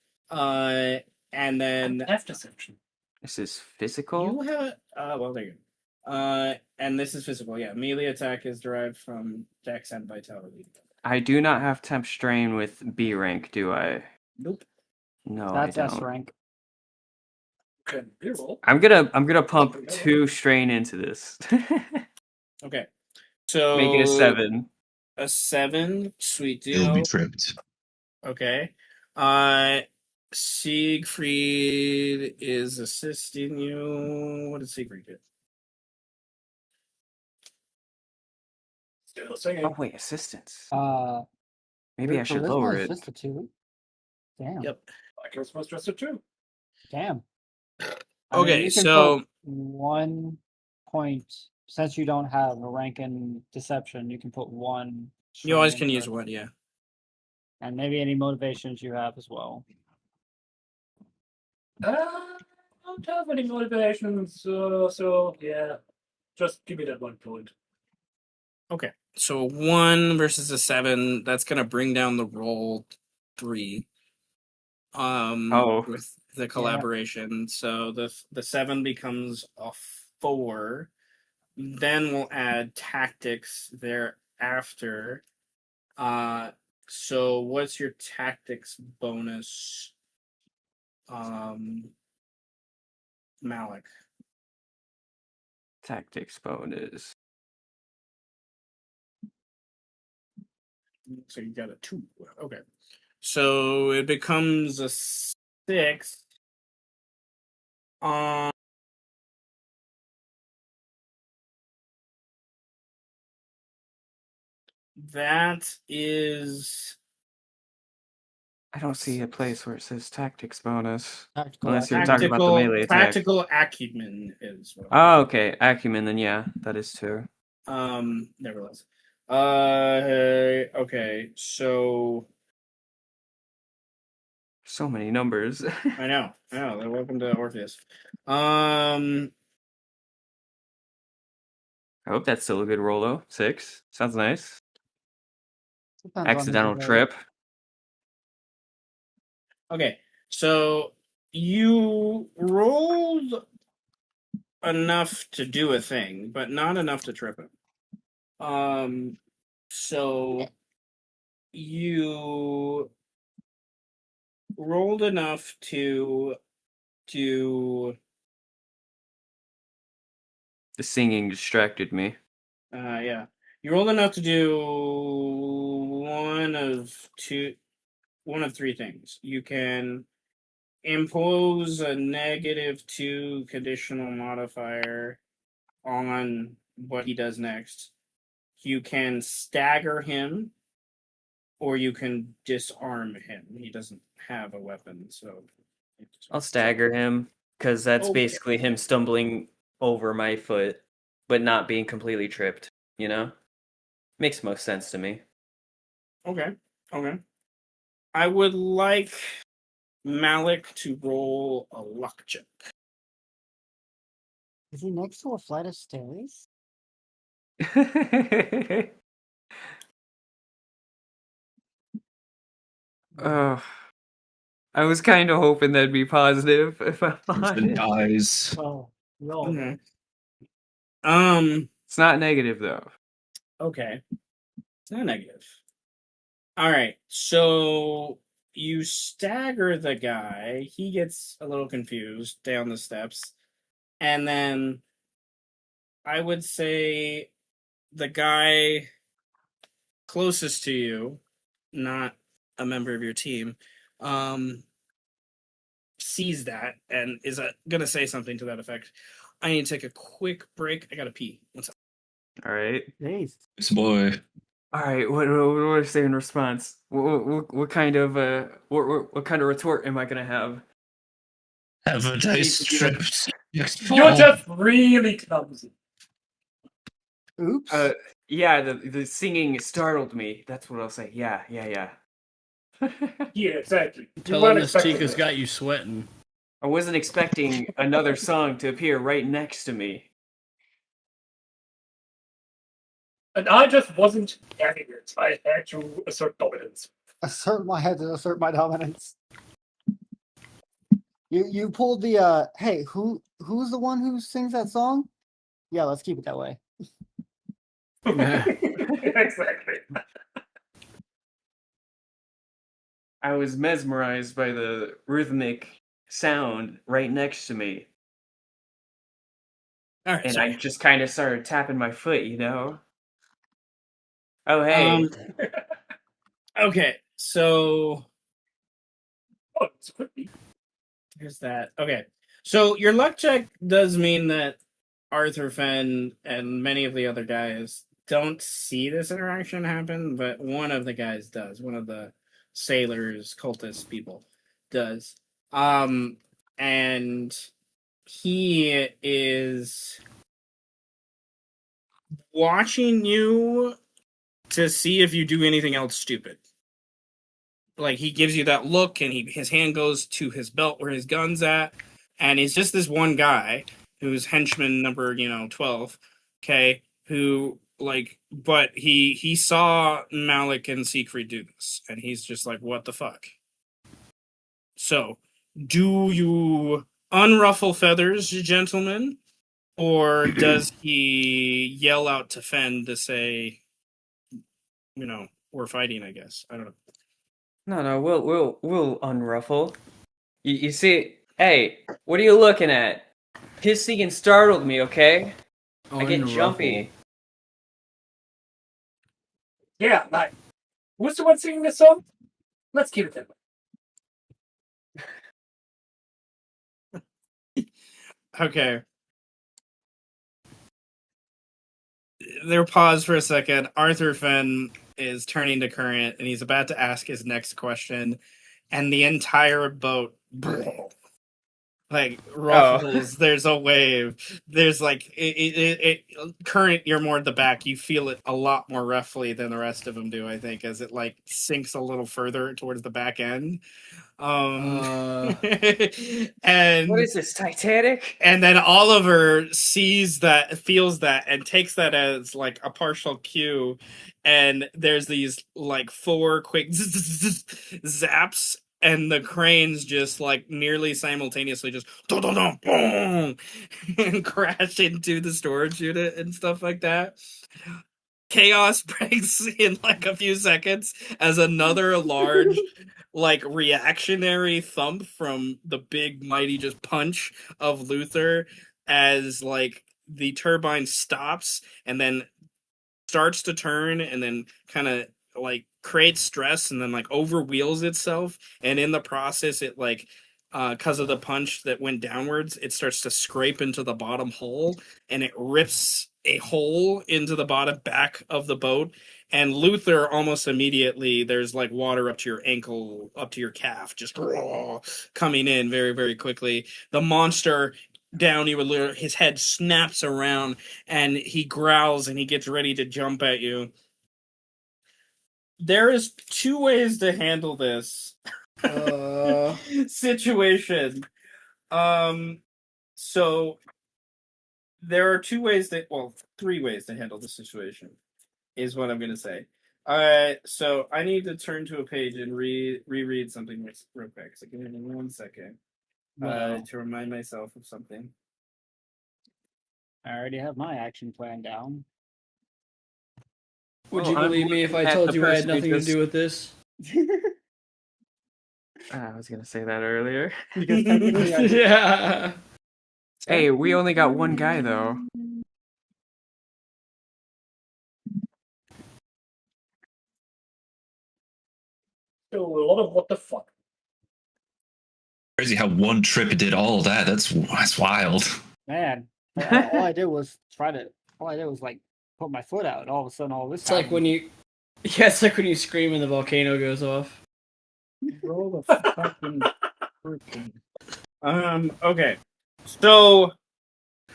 C: And then
G: F deception.
F: This is physical.
C: you have well, there you go. And this is physical. Yeah, melee attack is derived from Dex and Vitality.
F: I do not have temp strain with B rank, do I?
C: Nope.
F: No,
A: That's
F: I
A: S
F: don't.
A: rank.
G: Okay, reroll.
F: I'm gonna pump 2 strain into this.
C: Okay. So
F: Make it a 7.
C: A 7, sweet
D: It'll
C: deal.
D: be tripped.
C: Okay. Siegfried is assisting you. What did Siegfried get?
G: Still singing.
F: Oh wait, assistance. Maybe
A: your
F: I should
A: charisma
F: lower
A: is
F: it.
A: just a 2. Damn.
C: Yep.
G: I can supposed to stress it too.
A: Damn.
C: Okay,
A: you can
C: so-
A: put 1 point, since you don't have a rank in deception, you can put 1.
C: You always
A: strain
C: can
A: into
C: use
A: it.
C: one, yeah.
A: And maybe any motivations you have as well.
G: I don't have any motivations, so yeah. Just give me that 1 point.
C: Okay. So 1 versus a 7, that's gonna bring down the roll 3.
F: Oh.
C: With the collaboration. So the 7 becomes a 4. Then we'll add tactics thereafter. So what's your tactics bonus? Malik.
F: Tactics bonus.
C: So you got a 2. Okay. So it becomes a 6. That is
F: I don't see a place where it says tactics bonus.
A: Tactical
F: Unless you're
A: action.
F: talking about the melee attack.
C: Tactical acumen is what
F: Oh, okay. Acumen, then yeah, that is too.
C: nevertheless. Okay, so
F: So many numbers.
C: I know. Welcome to Orpheus. Um,
F: I hope that's still a good roll though. 6. Sounds nice.
A: Depends on
F: Accidental
A: the-
F: trip.
C: okay, so you rolled enough to do a thing, but not enough to trip him. So you rolled enough to
F: The singing distracted me.
C: yeah. You rolled enough to do one of 3 things. You can impose a -2 conditional modifier on what he does next. You can stagger him, or you can disarm him. He doesn't have a weapon, so
F: I'll stagger him because that's
C: Okay.
F: basically him stumbling over my foot, but not being completely tripped. You know, makes most sense to me.
C: Okay. I would like Malik to roll a luck check.
A: Is he next to a flight of stairs?
F: I was kind of hoping that'd be positive. If I'm
D: Person
F: honest.
D: dies.
A: Oh, no.
C: Okay.
F: It's not negative though.
C: Okay. It's not negative. All right. So you stagger the guy. He gets a little confused down the steps. And then I would say the guy closest to you, not a member of your team, sees that and is going to say something to that effect. I need to take a quick break. I got to pee. What's up?
F: All right.
A: Jeez.
D: This boy.
F: All right, what do I say in response? What kind of what kind of retort am I gonna have?
D: Have a nice trip.
G: You're just really clumsy.
A: Oops.
F: Yeah, the singing startled me. That's what I'll say. Yeah.
G: Yeah, exactly. You
B: Tell
G: weren't
B: him this
G: expecting
B: Chica's
G: this.
B: got you sweating.
F: I wasn't expecting another song to appear right next to me.
G: And I just wasn't having it. I had to assert dominance.
A: I had to assert my dominance. You pulled the hey, who's the one who sings that song? Yeah, let's keep it that way.
G: Exactly.
F: I was mesmerized by the rhythmic sound right next to me,
C: All right.
F: and
C: So,
F: I just kind of started tapping my foot, you know. Oh hey,
C: okay. So
G: Oh, it's quickly.
C: here's that. Okay. So your luck check does mean that Arthur Fenn and many of the other guys don't see this interaction happen, but one of the guys does. One of the sailors, cultist people does. And he is watching you to see if you do anything else stupid. Like he gives you that look, and his hand goes to his belt where his gun's at, and he's just this one guy who's henchman number 12. Okay, who but he saw Malik and Siegfried do this, and he's just like, what the fuck? So, do you unruffle feathers, gentlemen, or does he yell out to Fen to say, we're fighting? I guess I don't know.
F: no, we'll unruffle. You see, hey, what are you looking at? His singing startled me. Okay, I get jumpy.
G: Yeah, like, who's the one singing this song? Let's keep it that way.
C: Okay. They're paused for a second. Arthur Fenn is turning to Current, and he's about to ask his next question, and the entire boat ruffles. There's a wave. There's Current. You're more at the back. You feel it a lot more roughly than the rest of them do. I think as it sinks a little further towards the back end. And
F: What is this, Titanic?
C: And then Oliver feels that, and takes that as a partial cue. And there's these 4 quick zaps, and the cranes just nearly simultaneously just boom, and crash into the storage unit and stuff like that. Chaos breaks in a few seconds as another large reactionary thump from the big mighty just punch of Luther, as the turbine stops and then starts to turn, and then kind of creates stress, and then overwheels itself, and in the process it because of the punch that went downwards, it starts to scrape into the bottom hull, and it rips a hole into the bottom back of the boat. And Luther, almost immediately, there's water up to your ankle, up to your calf, just coming in very, very quickly. The monster down, his head snaps around, and he growls, and he gets ready to jump at you. There is 2 ways to handle this situation. So there are 2 ways 3 ways to handle the situation, is what I'm going to say. All right, so I need to turn to a page and reread something real quick. So give me 1 second to remind myself of something.
A: I already have my action plan down.
B: Would you believe me if I told you I had nothing to do with this?
F: I was gonna say that earlier.
A: Because technically,
B: Yeah.
F: Hey, we only got one guy though.
G: So a lot of what the fuck.
D: Crazy how one trip did all of that. That's wild.
A: man, all I did was put my foot out, and all of a sudden all this.
B: It's like when you Yeah, it's like when you scream and the volcano goes off.
C: Roll a fucking freaking. Okay. So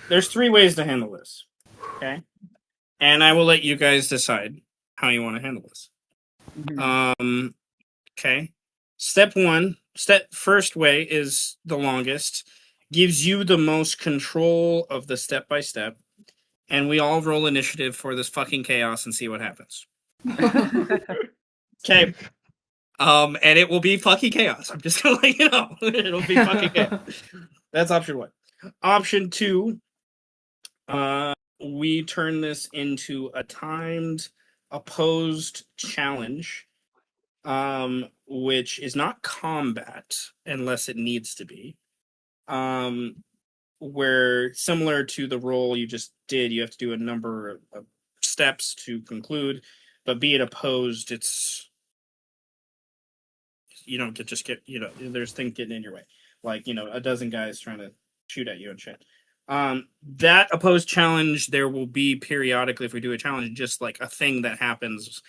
C: there's 3 ways to handle this. Okay. And I will let you guys decide how you want to handle this. Okay. First way is the longest, gives you the most control of the step by step, and we all roll initiative for this fucking chaos and see what happens. Okay. And it will be fucking chaos. I'm just gonna let you know. It'll be fucking chaos. That's option 1. Option 2, we turn this into a timed opposed challenge, which is not combat unless it needs to be. Where similar to the roll you just did, you have to do a number of steps to conclude, but be it opposed, it's you don't get there's things getting in your way, like a dozen guys trying to shoot at you and shit. That opposed challenge, there will be periodically, if we do a challenge, just like a thing that happens,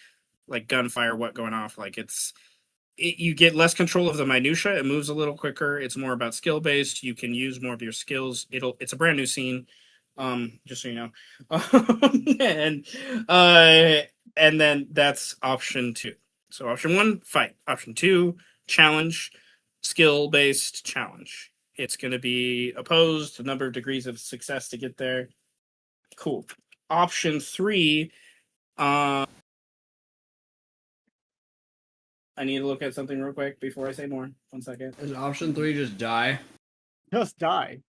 C: like gunfire, what going off, like you get less control of the minutia. It moves a little quicker. It's more about skill based. You can use more of your skills. It's a brand new scene, just so you know. And then that's option 2. So option 1, fight. Option 2, challenge, skill based challenge. It's going to be opposed, the number of degrees of success to get there. Cool. Option 3. I need to look at something real quick before I say more. 1 second.
B: Is option 3 just die?
A: Just die.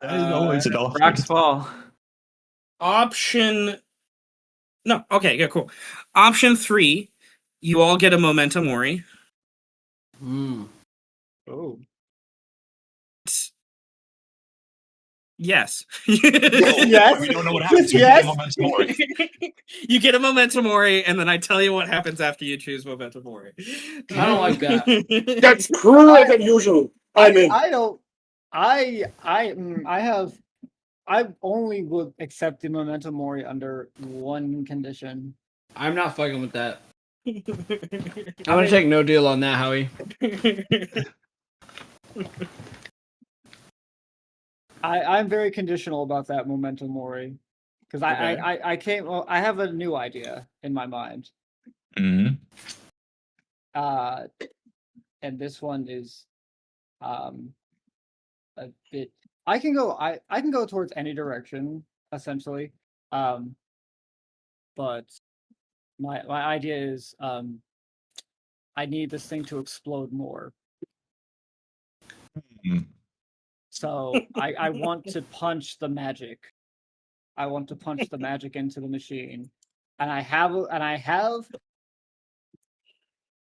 D: That is always an option.
F: Rocks fall.
C: Option. No. Okay. Yeah. Cool. Option 3. You all get a momentum mori.
A: Oh.
C: Yes.
A: Yes.
D: We don't know what happens.
A: Yes.
C: You get a momentum mori, and then I tell you what happens after you choose momentum mori.
B: I don't like that.
G: That's crueler than usual. I mean,
A: I don't. I only would accept the momentum mori under one condition.
B: I'm not fucking with that. I'm gonna take no deal on that, Howie.
A: I'm very conditional about that momentum mori because I have a new idea in my mind.
D: Mhm.
A: And this one is a bit. I can go towards any direction essentially, but my idea is I need this thing to explode more.
D: Hmm.
A: So I want to punch the magic. I want to punch the magic into the machine, and I have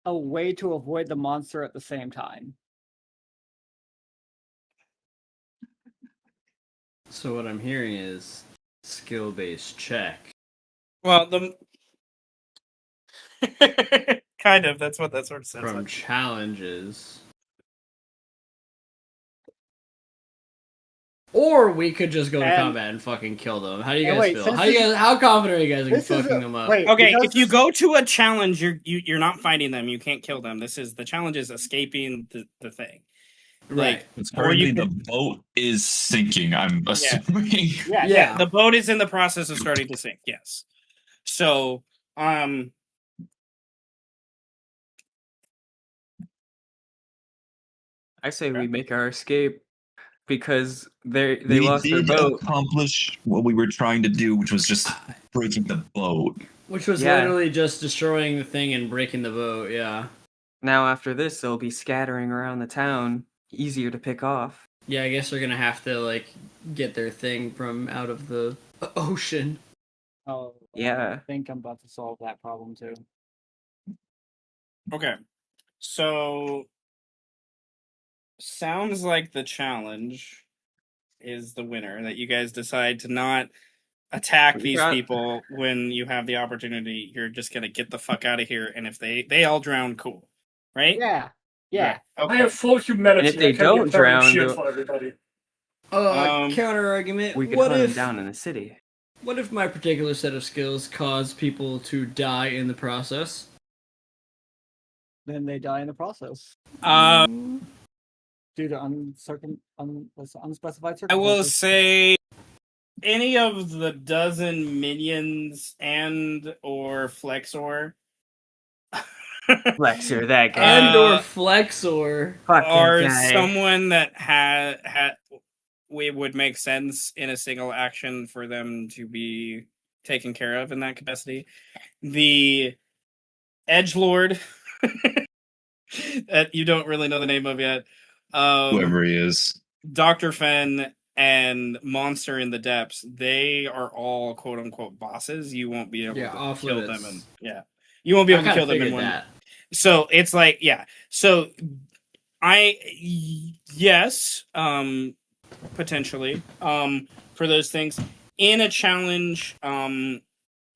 A: a way to avoid the monster at the same time.
B: So what I'm hearing is skill-based check.
C: Well, kind of. That's what that sort of sounds
B: From
C: like.
B: challenges. Or we could just go to combat and fucking kill them. How do you guys feel? How confident are you guys in fucking them up?
C: Okay, if you go to a challenge, you're not fighting them. You can't kill them. The challenge is escaping the thing.
B: Right.
D: Currently, the boat is sinking. I'm assuming.
C: Yeah. The boat is in the process of starting to sink. Yes. So,
F: I say we make our escape because they lost their boat.
D: Accomplish what we were trying to do, which was just breaking the boat.
B: Which was literally just destroying the thing and breaking the boat. Yeah.
F: Now after this, they'll be scattering around the town. Easier to pick off.
B: Yeah, I guess they're gonna have to like get their thing from out of the ocean.
A: Oh,
F: yeah.
A: I think I'm about to solve that problem too.
C: Okay, so sounds like the challenge is the winner. That you guys decide to not attack these people when you have the opportunity. You're just gonna get the fuck out of here, and if they all drown, cool, right?
A: Yeah.
C: Okay.
G: I have full humanity.
F: And if they don't drown,
G: shit for everybody.
B: Counter argument.
F: We could
B: what
F: hunt
B: if
F: them down in the city.
B: What if my particular set of skills cause people to die in the process?
A: Then they die in the process
C: Um,
A: due to unspecified
C: I will
A: circumstances.
C: say any of the dozen minions and or Flexor
F: Flexor, that guy.
B: And or Flexor.
F: Fuck that
C: are
F: guy.
C: someone that had we would make sense in a single action for them to be taken care of in that capacity. The Edgelord that you don't really know the name of yet.
D: Whoever he is.
C: Dr. Fen and Monster in the Depths, they are all quote unquote bosses. You won't be able
B: Yeah,
C: to
B: off
C: kill
B: limits.
C: them, and you won't be able
B: I
C: to
B: kinda
C: kill them in
B: figured
C: one.
B: that.
C: So it's like, So yes, potentially, for those things in a challenge,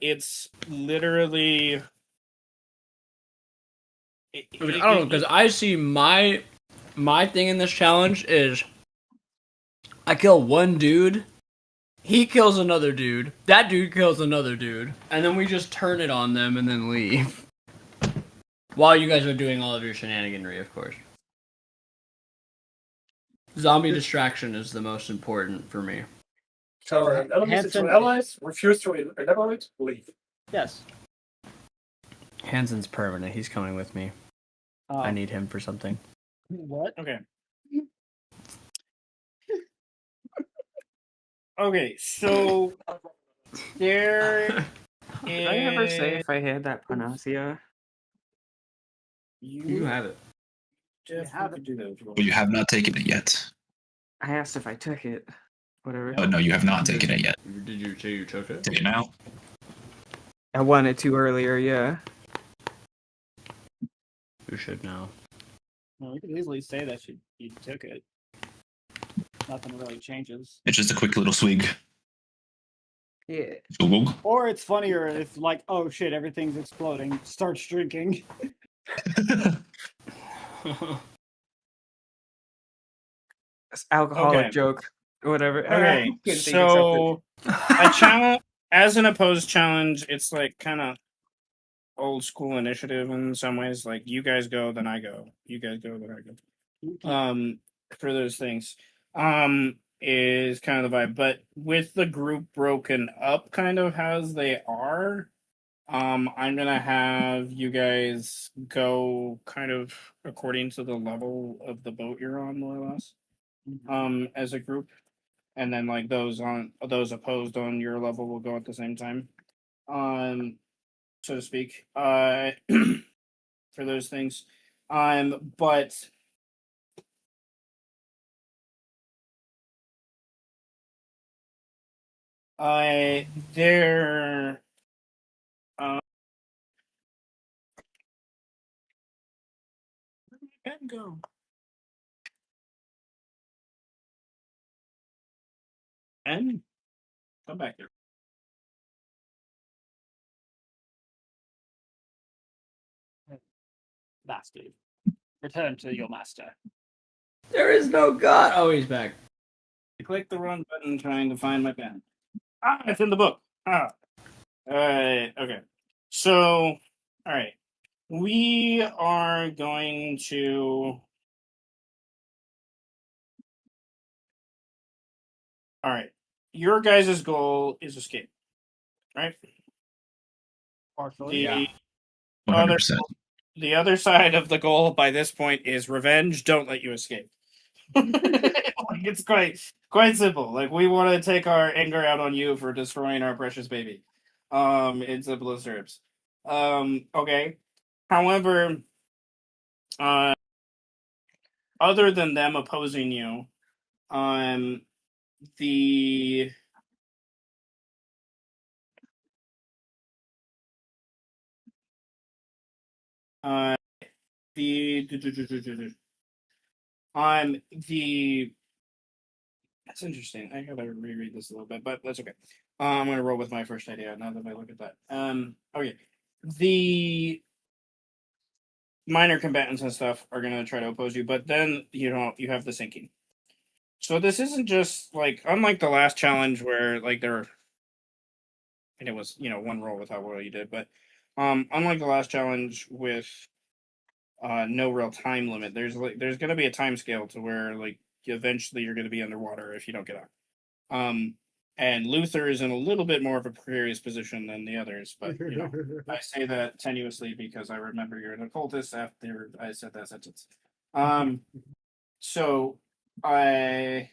C: it's literally.
B: I don't know, because I see my thing in this challenge is I kill one dude, he kills another dude, that dude kills another dude, and then we just turn it on them and then leave. While you guys are doing all of your shenaniganry, of course. Zombie distraction is the most important for me.
G: So, enemies
A: Hanson-
G: to allies, refuse to elaborate, leave.
A: Yes.
B: Hansen's permanent. He's coming with me. I need him for something.
A: What?
C: Okay. Okay, so there.
F: Did I ever say if I had that panacea?
B: You have it.
C: Have to do that.
D: But you have not taken it yet.
F: I asked if I took it. Whatever.
D: Oh, no, you have not taken it yet.
B: Did you say you took it?
D: Take it now.
F: I wanted to earlier, yeah.
B: You should know.
A: Well, we could easily say that you took it. Nothing really changes.
D: It's just a quick little swig.
F: Yeah.
D: Swig.
A: Or it's funnier if, like, oh shit, everything's exploding. Starts drinking.
F: It's alcoholic
C: Okay.
F: joke. Whatever.
C: Okay,
F: Can't think of
C: so a challenge as an opposed challenge, it's like kind of old school initiative in some ways. Like you guys go, then I go. You guys go, then I go. For those things, is kind of the vibe. But with the group broken up, kind of as they are, I'm gonna have you guys go kind of according to the level of the boat you're on, more or less. As a group, and then like those opposed on your level will go at the same time, so to speak. For those things, but there. Where did my pen go? Pen, come back here.
A: Bastard. Return to your master.
B: There is no God. Oh, he's back.
C: I clicked the wrong button trying to find my pen. It's in the book. Alright, okay. So, alright. We are going to. Alright. Your guys' goal is escape. Right?
A: Partially,
C: The
A: yeah.
C: other
D: 100%.
C: the other side of the goal by this point is revenge. Don't let you escape. Like, it's quite simple. Like we want to take our anger out on you for destroying our precious baby. In simplest terms. Okay. However, other than them opposing you, the the that's interesting. I gotta reread this a little bit, but that's okay. I'm gonna roll with my first idea now that I look at that. Okay. The minor combatants and stuff are gonna try to oppose you, but then you have the sinking. So this isn't just like unlike the last challenge where like there and it was one roll with how well you did. But unlike the last challenge with no real time limit, there's going to be a time scale to where like eventually you're going to be underwater if you don't get out. And Luther is in a little bit more of a precarious position than the others, but I say that tenuously because I remember you're an occultist after I said that sentence. So I.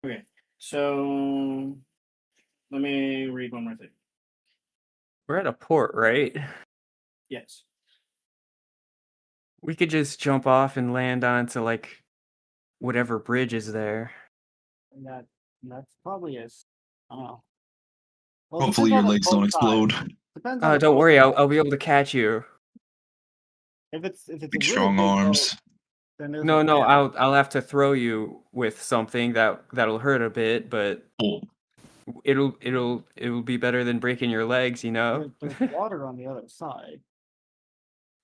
C: Okay, so let me read one more thing.
F: We're at a port, right?
C: Yes.
F: We could just jump off and land onto like whatever bridge is there.
A: And that's probably I don't know. Well, it
D: Hopefully,
A: depends
D: your
A: on the
D: legs don't
A: boat
D: explode.
A: size. Depends on the
F: Don't
A: boat
F: worry,
A: size.
F: I'll be able to catch you.
A: If it's a
D: Big
A: really
D: strong
A: big
D: arms.
A: boat, then there's
F: No,
A: a
F: I'll have to throw you with something that'll hurt a bit, but
D: Oh,
F: it'll be better than breaking your legs, you know?
A: there's water on the other side.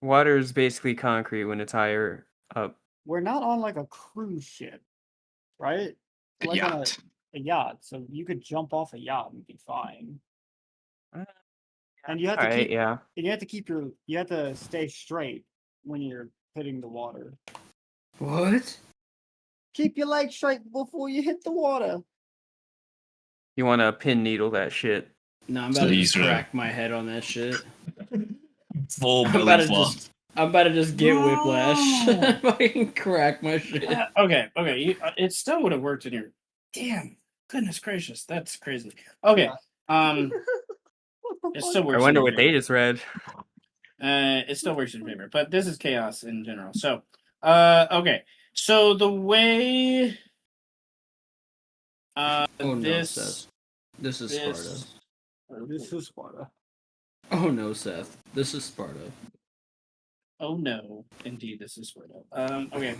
F: Water is basically concrete when it's higher up.
A: We're not on like a cruise ship, right?
D: a
A: Like on
D: yacht.
A: a yacht, so you could jump off a yacht and be fine.
F: Uh,
A: And you have to
F: Alright,
A: keep
F: yeah.
A: you have to stay straight when you're hitting the water.
B: What?
A: Keep your legs straight before you hit the water.
F: You wanna pin needle that shit.
B: No, I'm
D: So
B: about to
D: you
B: just
D: sort of-
B: crack my head on that shit.
D: Full
B: I'm
D: belly
B: about to
D: flop.
B: I'm about to just get whiplash.
C: No.
B: Fucking crack my shit.
C: Okay. It still would have worked in your. Damn. Goodness gracious, that's crazy. Okay. It still
F: I
C: works. in
F: wonder
C: your
F: what they
C: favor.
F: just read.
C: It still works in your favor, but this is chaos in general. So, okay. So the way.
B: Oh no,
C: This.
B: Seth. This is Sparta.
A: This is Sparta.
B: Oh no, Seth. This is Sparta.
C: Oh no, indeed, this is Sparta. Okay.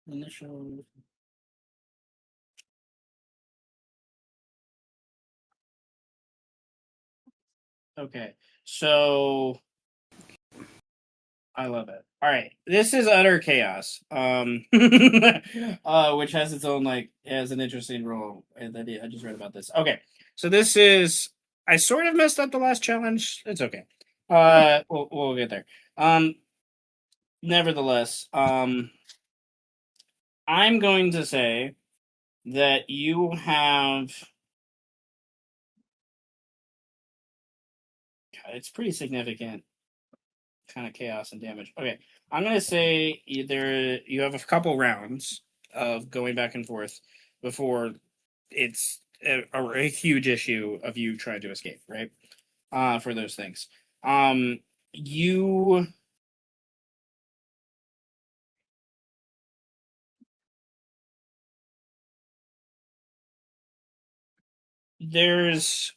C: Initial. Okay, so I love it. All right, this is utter chaos. Which has its own has an interesting role, and I just read about this. Okay, so this is I sort of messed up the last challenge. It's okay. We'll get there. Nevertheless, I'm going to say that you have. It's pretty significant kind of chaos and damage. Okay, I'm gonna say either you have a couple rounds of going back and forth before it's a huge issue of you trying to escape, right? For those things, you there's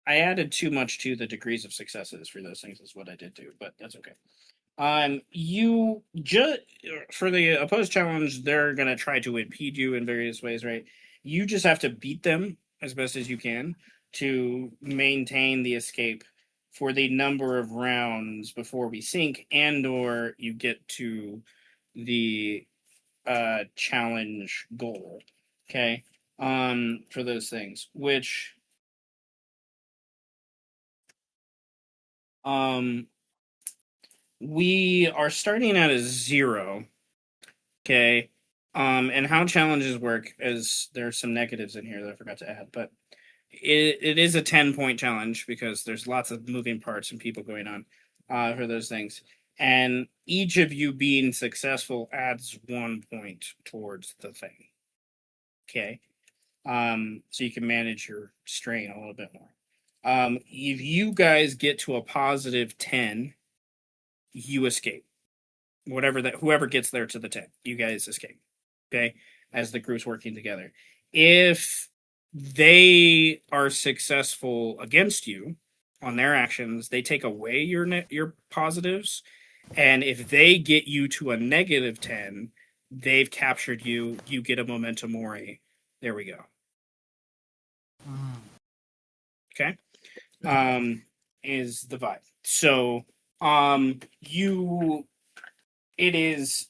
C: I added too much to the degrees of successes for those things is what I did do, but that's okay. You just for the opposed challenge, they're gonna try to impede you in various ways, right? You just have to beat them as best as you can to maintain the escape for the number of rounds before we sink, and or you get to the challenge goal. Okay, for those things, which we are starting at a 0. Okay. And how challenges work is there's some negatives in here that I forgot to add, but it is a 10-point challenge because there's lots of moving parts and people going on for those things. And each of you being successful adds 1 point towards the thing. Okay. So you can manage your strain a little bit more. If you guys get to a positive 10, you escape. Whoever gets there to the 10, you guys escape. Okay, as the group's working together. If they are successful against you on their actions, they take away your positives, and if they get you to a negative 10, they've captured you. You get a memento mori. There we go. Okay. is the vibe. So, it is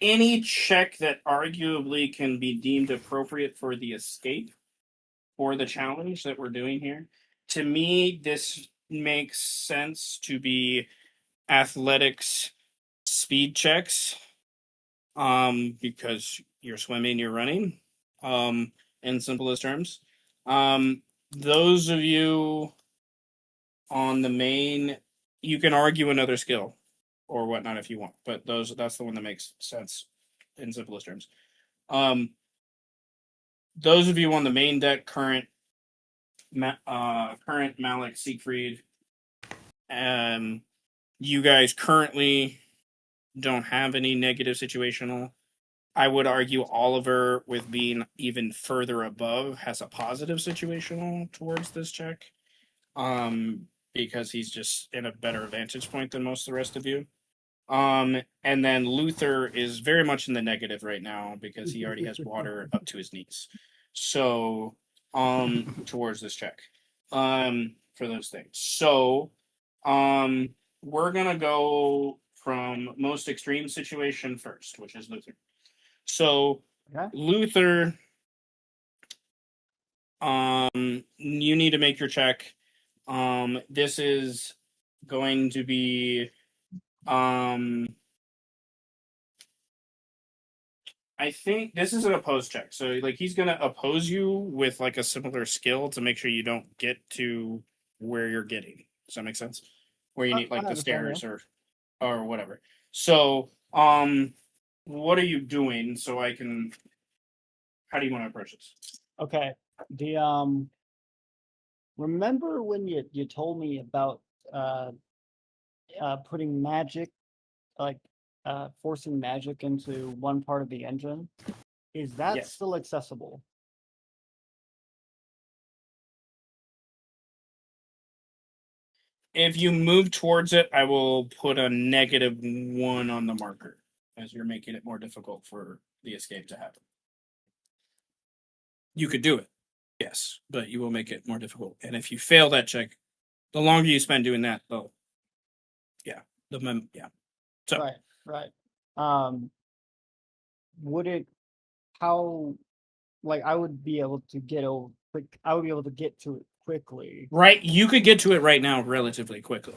C: any check that arguably can be deemed appropriate for the escape or the challenge that we're doing here. To me, this makes sense to be athletics speed checks, because you're swimming, you're running, in simplest terms. Those of you on the main, you can argue another skill or whatnot if you want, but that's the one that makes sense in simplest terms. Those of you on the main deck, current Malik, Siegfried, you guys currently don't have any negative situational. I would argue Oliver, with being even further above, has a positive situational towards this check. Because he's just in a better vantage point than most of the rest of you. And then Luther is very much in the negative right now because he already has water up to his knees. So, towards this check, for those things. So, we're gonna go from most extreme situation first, which is Luther. So,
A: Okay.
C: Luther, you need to make your check. This is going to be, I think this is an opposed check. So like he's gonna oppose you with like a similar skill to make sure you don't get to where you're getting. Does that make sense? Where you need like the stairs or whatever. So what are you doing so I can, how do you want to approach this?
A: Okay. Remember when you told me about putting magic, like forcing magic into one part of the engine? Is that
C: Yes.
A: still accessible?
C: If you move towards it, I will put a -1 on the marker as you're making it more difficult for the escape to happen. You could do it, yes, but you will make it more difficult. And if you fail that check, the longer you spend doing that, though, yeah, So
A: Right. Would it? How? Like I would be able to get over. I would be able to get to it quickly.
C: right, you could get to it right now relatively quickly.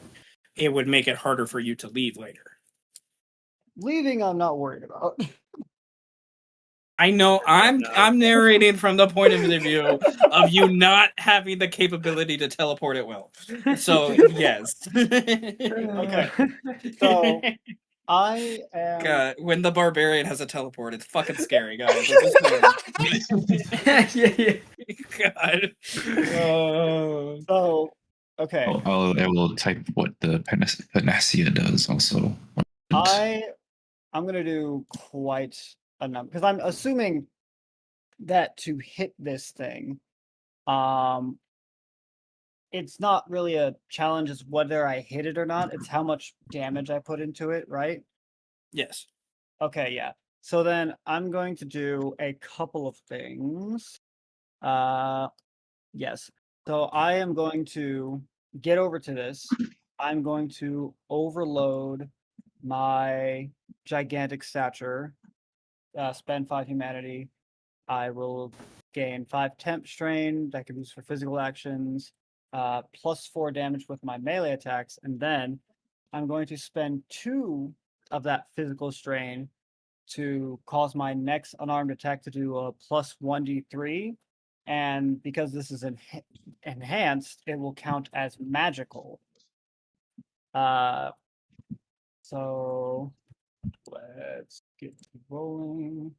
C: It would make it harder for you to leave later.
A: Leaving, I'm not worried about.
C: I know I'm narrating from the point of view of you not having the capability to teleport it well. So yes.
A: Okay. So I am.
C: God, when the barbarian has a teleport, it's fucking scary, guys.
B: Yeah.
C: God. Oh.
A: So okay.
D: I will type what the panacea does also.
A: I'm gonna do quite a number because I'm assuming that to hit this thing, it's not really a challenge as whether I hit it or not. It's how much damage I put into it, right?
C: Yes.
A: Okay, yeah. So then I'm going to do a couple of things. Yes. So I am going to get over to this. I'm going to overload my gigantic stature, spend 5 humanity. I will gain 5 temp strain that can be used for physical actions, +4 damage with my melee attacks, and then I'm going to spend 2 of that physical strain to cause my next unarmed attack to do a +1d3. And because this is enhanced, it will count as magical. So let's get rolling.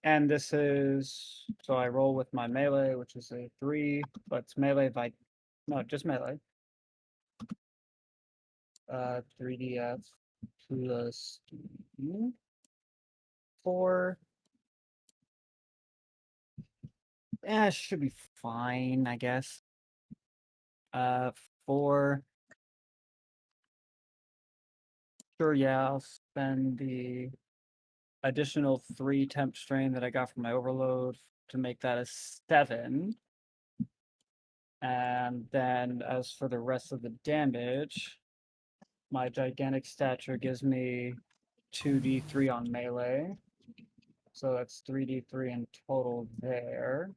A: And this is, so I roll with my melee, which is a 3, but it's melee by, no, just melee. 3d plus 4. Yeah, it should be fine, I guess. 4. Sure, yeah, I'll spend the additional 3 temp strain that I got from my overload to make that a 7. And then as for the rest of the damage, my gigantic stature gives me 2d3 on melee. So that's 3d3 in total there.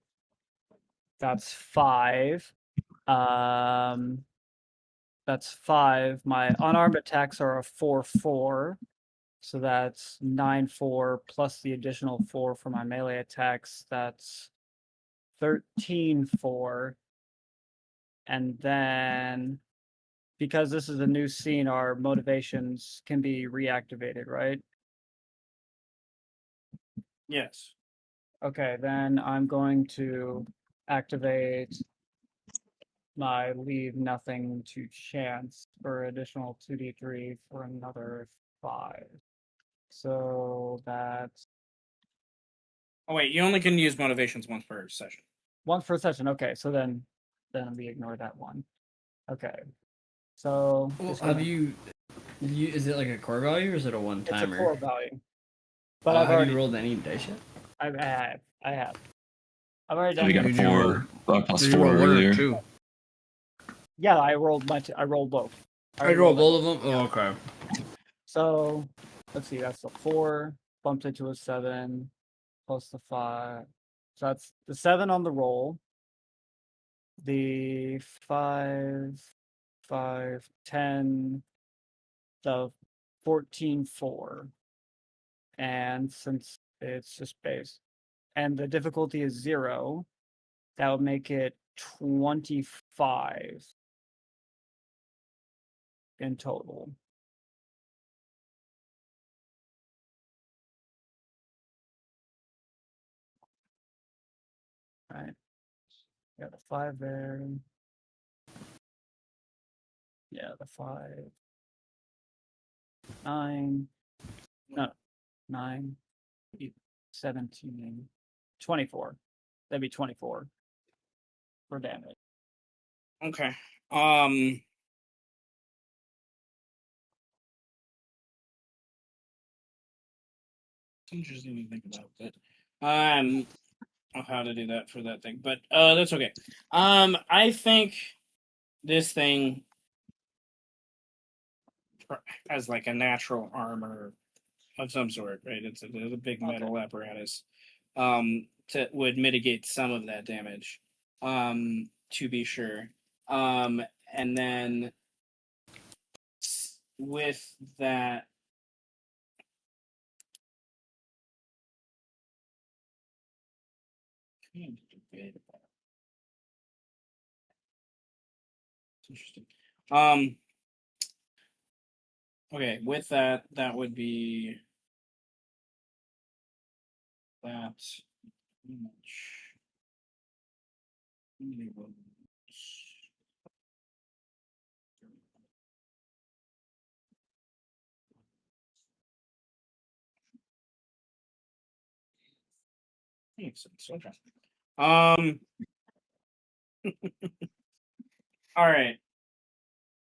A: That's 5. That's 5. My unarmed attacks are a 4/4. So that's 9/4 plus the additional 4 for my melee attacks. That's 13/4. And then because this is a new scene, our motivations can be reactivated, right?
C: Yes.
A: Okay, then I'm going to activate my leave nothing to chance for additional 2d3 for another 5. So that's
C: Oh wait, you only can use motivations once per session.
A: one per session. Okay, so then we ignore that one. Okay. So
B: Well,
A: it's
B: have
A: gonna,
B: you? Is it like a core value or is it a one
A: it's a
B: timer?
A: core value. But
B: Oh,
A: I've
B: have
A: already
B: you rolled any dice yet?
A: I have. I've already
D: So
A: done
D: we got
A: it.
D: a
B: Did you roll-
D: 4 plus
B: Did you
D: 4
B: roll one or
D: earlier.
B: two?
A: Yeah, I rolled both.
B: I
A: already
B: rolled
A: rolled
B: both of them. Oh, okay.
A: So let's see, that's the 4, bumped into a 7, plus the 5. So that's the 7 on the roll. The 5, 5, 10, the 14/4. And since it's just base, and the difficulty is 0, that would make it 25 in total. Right. Got the 5 there. Yeah, the 5. 9. No, 9. 17. 24. That'd be 24 for damage.
C: Okay. It's interesting to think about that. Of how to do that for that thing, but that's okay. I think this thing has like a natural armor of some sort, right? It's a big metal apparatus. Would mitigate some of that damage. To be sure. And then with that, interesting. Okay, with that, that would be that much. Makes sense. Okay. All right.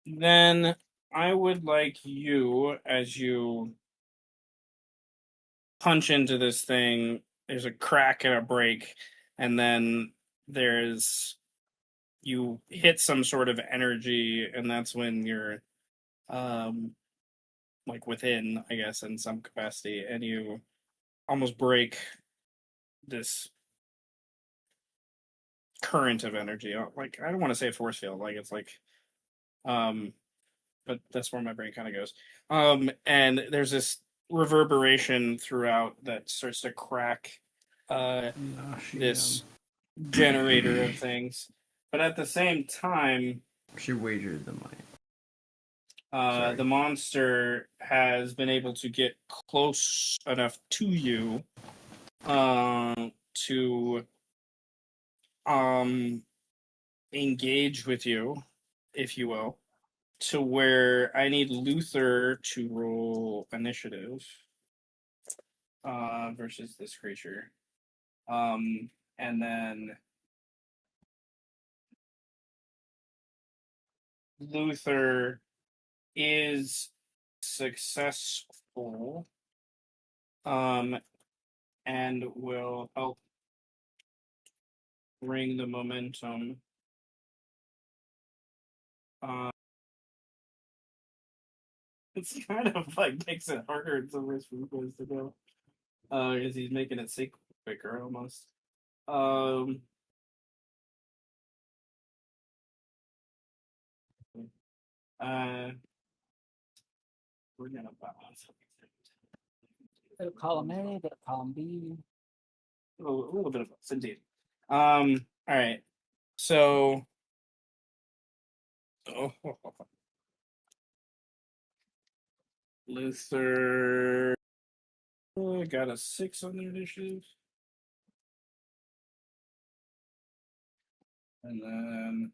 C: Then I would like you, as you punch into this thing, there's a crack and a break, and then there's you hit some sort of energy, and that's when you're like within, I guess, in some capacity, and you almost break this current of energy. Like I don't want to say force field, like it's like but that's where my brain kind of goes. And there's this reverberation throughout that starts to crack this generator of things. But at the same time,
B: She wagered the money.
C: the monster has been able to get close enough to you to engage with you, if you will, to where I need Luther to roll initiative versus this creature. And then Luther is successful and will help bring the momentum It's kind of like makes it harder in some ways for you guys to go. Because he's making it seem quicker almost. We're gonna balance.
A: Column A, bit of column B.
C: A little bit of both, indeed. All right. So, Luther got a 6 on their initiative, and then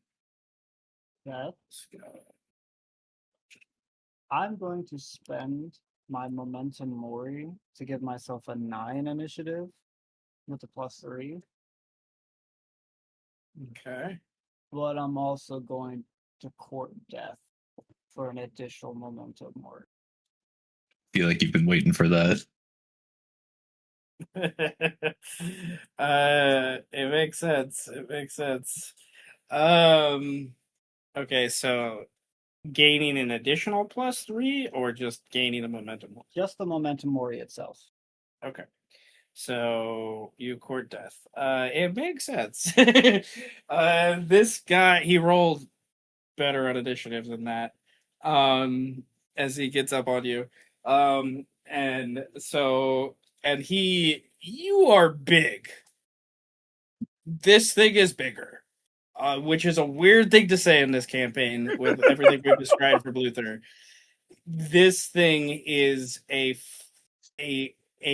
A: Okay.
C: let's go.
A: I'm going to spend my momentum mori to give myself a 9 initiative with a +3.
C: Okay.
A: But I'm also going to court death for an additional momentum mori.
D: Feel like you've been waiting for that.
C: It makes sense. It makes sense. Okay, so gaining an additional +3 or just gaining a momentum?
A: Just the momentum mori itself.
C: Okay. So you court death. It makes sense. This guy, he rolled better on initiative than that. As he gets up on you. And so, and you are big. This thing is bigger. Which is a weird thing to say in this campaign with everything we've described for Luther. This thing is a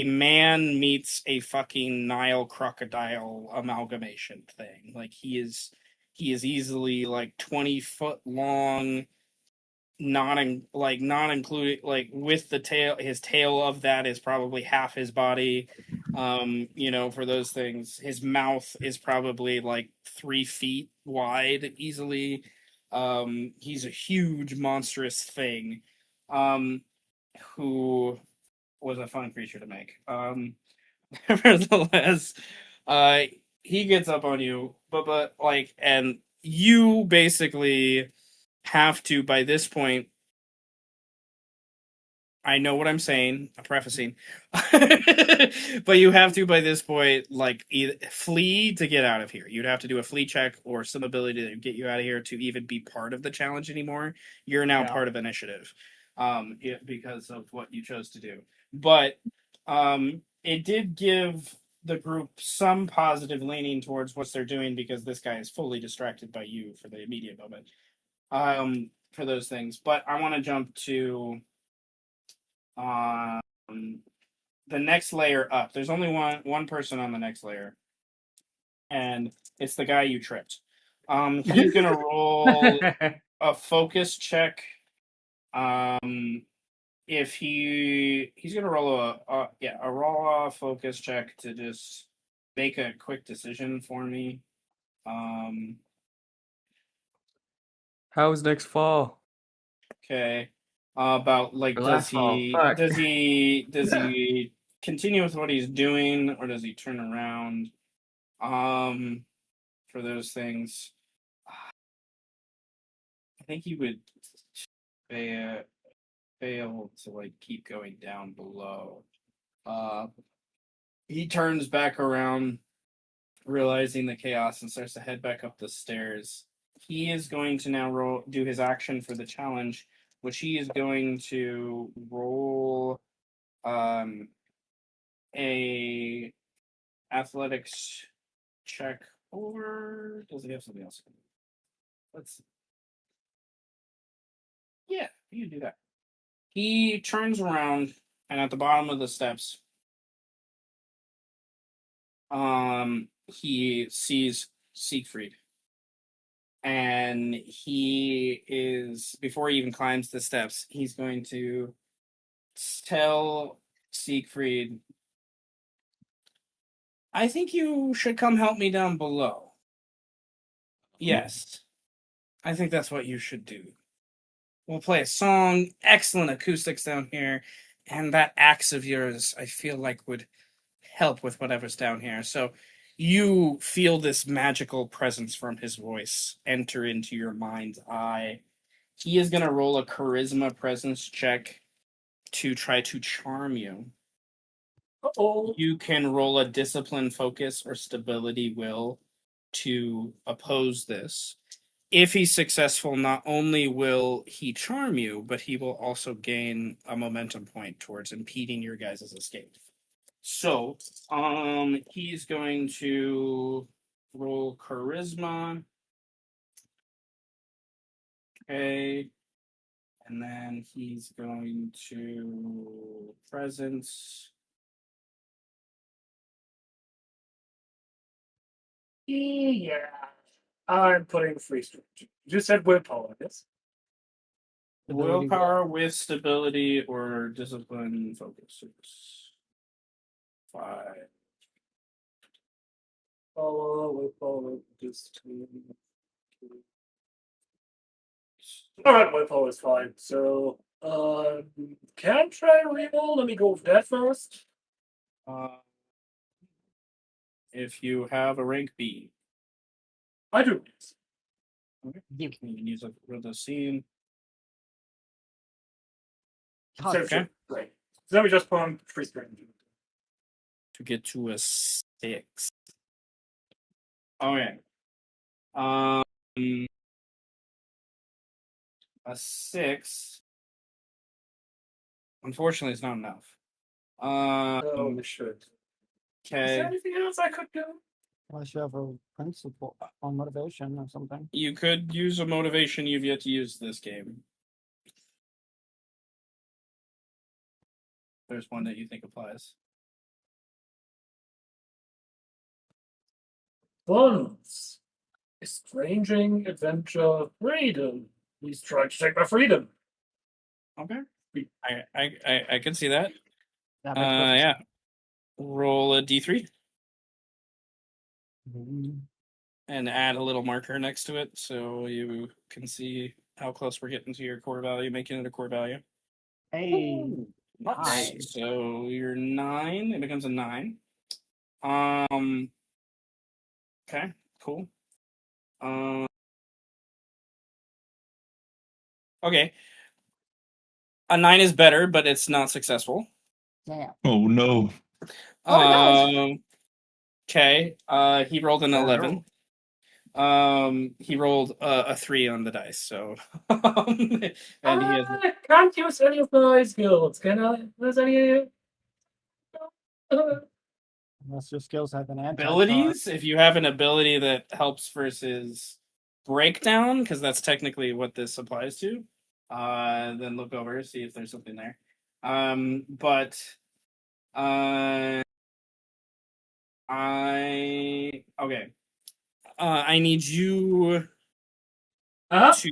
C: man meets a fucking Nile crocodile amalgamation thing. Like he is easily like 20-foot long, not including like with the tail. His tail of that is probably half his body. For those things, his mouth is probably like 3 feet wide easily. He's a huge monstrous thing. Who was a fun creature to make. Nevertheless, he gets up on you, but like, and you basically have to by this point. I know what I'm saying. I'm prefacing, but you have to by this point, like, either flee to get out of here. You'd have to do a flee check or some ability to get you out of here to even be part of the challenge anymore. You're now part of initiative, because of what you chose to do. But it did give the group some positive leaning towards what they're doing because this guy is fully distracted by you for the immediate moment. For those things, but I want to jump to the next layer up. There's only one person on the next layer, and it's the guy you tripped. He's gonna roll a focus check. If he's gonna roll a raw focus check to just make a quick decision for me.
F: How's next fall?
C: Okay. About like
F: Or
C: does
F: last fall,
C: he
F: fuck.
C: does he continue with what he's doing or does he turn around? For those things, I think he would fail to like keep going down below. He turns back around, realizing the chaos, and starts to head back up the stairs. He is going to now do his action for the challenge, which he is going to roll a athletics check, or does he have something else? Let's see. Yeah, you can do that. He turns around, and at the bottom of the steps, he sees Siegfried. And he is, before he even climbs the steps, he's going to tell Siegfried, I think you should come help me down below. Yes, I think that's what you should do. We'll play a song, excellent acoustics down here, and that axe of yours, I feel like would help with whatever's down here. So you feel this magical presence from his voice enter into your mind's eye, he is going to roll a charisma presence check to try to charm you.
G: Uh-oh.
C: You can roll a discipline, focus, or stability will to oppose this. If he's successful, not only will he charm you, but he will also gain a momentum point towards impeding your guys' escape. So, he's going to roll charisma. Okay. And then he's going to presence.
G: Yeah. I'm putting free strength. You just said willpower, yes?
A: Ability
C: Willpower with stability or discipline focus. 5.
G: Willpower, just Alright, willpower is fine. So, can try reroll. Let me go with that first.
C: If you have a rank B,
G: I do.
C: you can use it for the scene.
A: God,
G: So,
C: Okay.
G: Great. So then we just put on free strength.
C: To get to a 6. Okay. A 6. Unfortunately, it's not enough.
G: Oh, we should. Is there
C: Okay.
G: anything else I could do?
A: unless you have a principle on motivation or something.
C: You could use a motivation you've yet to use this game. There's one that you think applies.
G: Bonds. Estranging adventure freedom. He's trying to take my freedom.
C: Okay. I can see that.
A: That makes perfect
C: Yeah. Roll a d3
A: sense.
C: and add a little marker next to it so you can see how close we're getting to your core value, making it a core value.
A: Hey,
C: Nice.
A: nice.
C: So you're 9. It becomes a 9. Okay. Cool. Okay. A 9 is better, but it's not successful.
A: Damn.
D: Oh no.
C: Okay. He rolled an
A: Better
C: 11. He rolled a 3 on the dice, so and he has
G: I can't use any of my skills. Can I? There's any.
A: Unless your skills have an anti
C: abilities. If you have an ability that helps versus breakdown, because that's technically what this applies to, then look over, see if there's something there. But I need you to.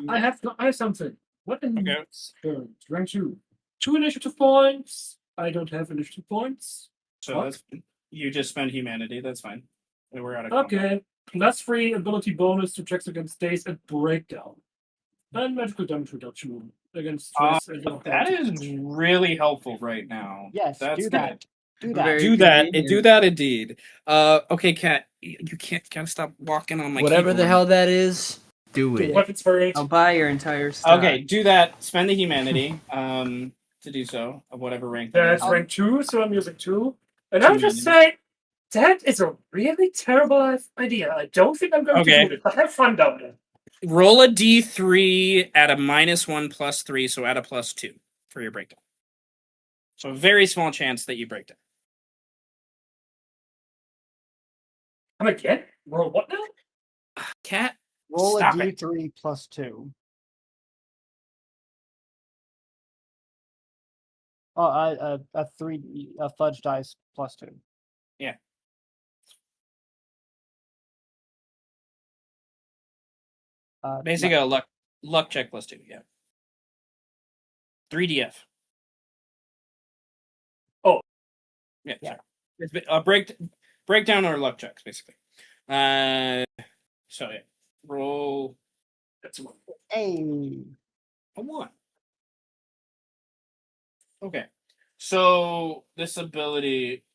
G: I have something. What in
C: Okay.
G: rank 2? 2 initiative points. I don't have initiative points.
C: So
G: What?
C: that's you just spend humanity. That's fine. We're out of combat.
G: Okay. Plus 3 ability bonus to checks against daze and breakdown. And magical damage reduction against stress and
C: That is really helpful right now.
A: Yes,
C: That's
A: do
C: good.
A: that. Do that.
F: Very
C: Do that.
F: convenient.
C: Do that indeed. Okay, Kat, you can't gotta stop walking on my
B: Whatever the
C: keyboard.
B: hell that is, do it.
G: Weapons for 8.
F: I'll buy your entire stuff.
C: Okay, do that. Spend the humanity to do so of whatever rank that
G: That's
C: is.
G: rank 2, so I'm using 2. And I'll just
C: Humanity.
G: say, that is a really terrible idea. I don't think I'm going
C: Okay.
G: to do it, but have fun down there.
C: Roll a d3 at a -1 plus 3, so add a +2 for your breakdown. So a very small chance that you break down.
G: Come again? Roll what now?
C: Cat,
A: Roll
C: stop
A: a
C: it.
A: d3 plus 2. Oh, a 3, a fudge dice plus 2.
C: Yeah. Basically a luck check +2, yeah. 3df.
G: Oh.
C: Yeah.
A: Yeah.
C: Sorry. It's breakdown or luck checks, basically. So yeah. Roll
G: That's one.
A: Hey.
C: a 1. Okay. So this ability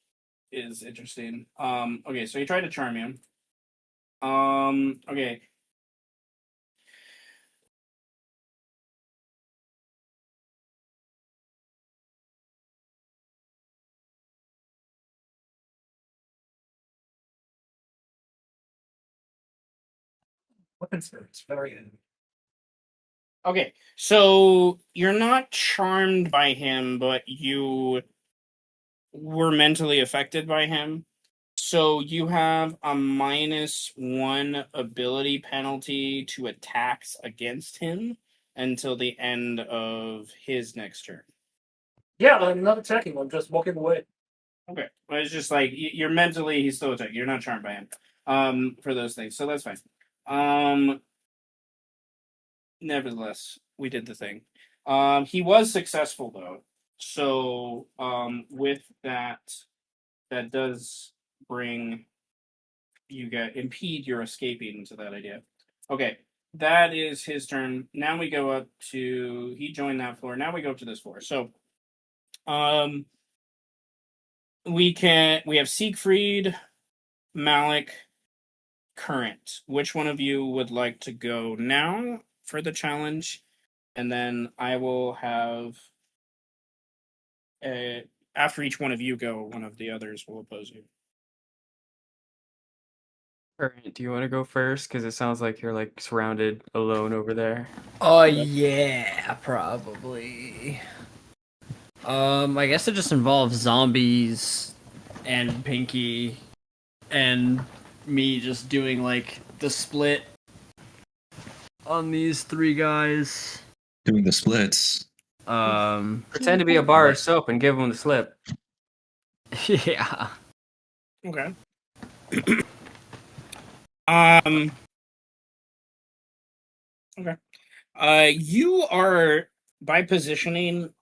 C: is interesting. Okay, so he tried to charm you. Okay.
G: Weapon spirits, very good.
C: Okay, so you're not charmed by him, but you were mentally affected by him. So you have a -1 ability penalty to attacks against him until the end of his next turn.
G: Yeah, I'm not attacking. I'm just walking away.
C: Okay, but it's just like you're mentally he's still attacking. You're not charmed by him. For those things, so that's fine. Nevertheless, we did the thing. He was successful though. So with that, that does bring you get impede your escaping into that idea. Okay, that is his turn. Now we go up to he joined that floor. Now we go up to this floor. So we have Siegfried, Malik, Current. Which one of you would like to go now for the challenge? And then I will have after each one of you go, one of the others will oppose you.
F: Current, do you want to go first? Because it sounds like you're like surrounded alone over there.
B: Oh yeah, probably. I guess it just involves zombies and Pinky and me just doing like the split on these three guys.
D: Doing the splits.
F: Pretend to be a bar of soap and give them the slip.
B: Yeah.
C: Okay. Okay. You are by positioning.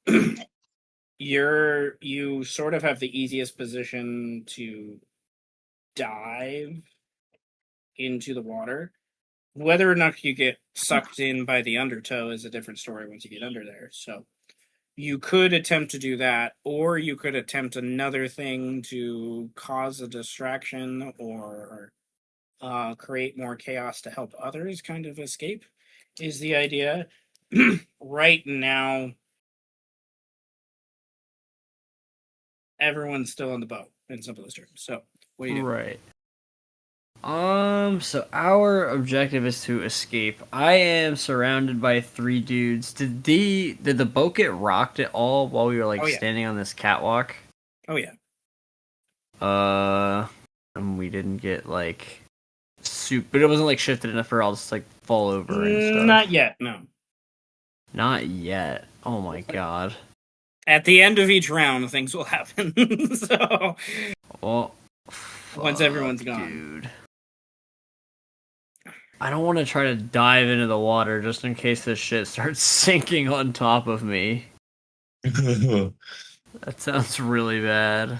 C: You sort of have the easiest position to dive into the water. Whether or not you get sucked in by the undertow is a different story once you get under there. So you could attempt to do that, or you could attempt another thing to cause a distraction or create more chaos to help others kind of escape, is the idea. Right now, everyone's still on the boat, in simplest terms. So, what do you do?
B: Right. So our objective is to escape. I am surrounded by 3 dudes. Did the boat get rocked at all while we were like
C: Oh, yeah.
B: standing on this catwalk?
C: Oh, yeah.
B: And we didn't get like but it wasn't like shifted enough for all just like fall over and stuff.
C: Not yet, no.
B: Not yet. Oh my god.
C: At the end of each round, things will happen. So,
B: Well,
C: once everyone's gone.
B: Dude. I don't want to try to dive into the water just in case this shit starts sinking on top of me. That sounds really bad.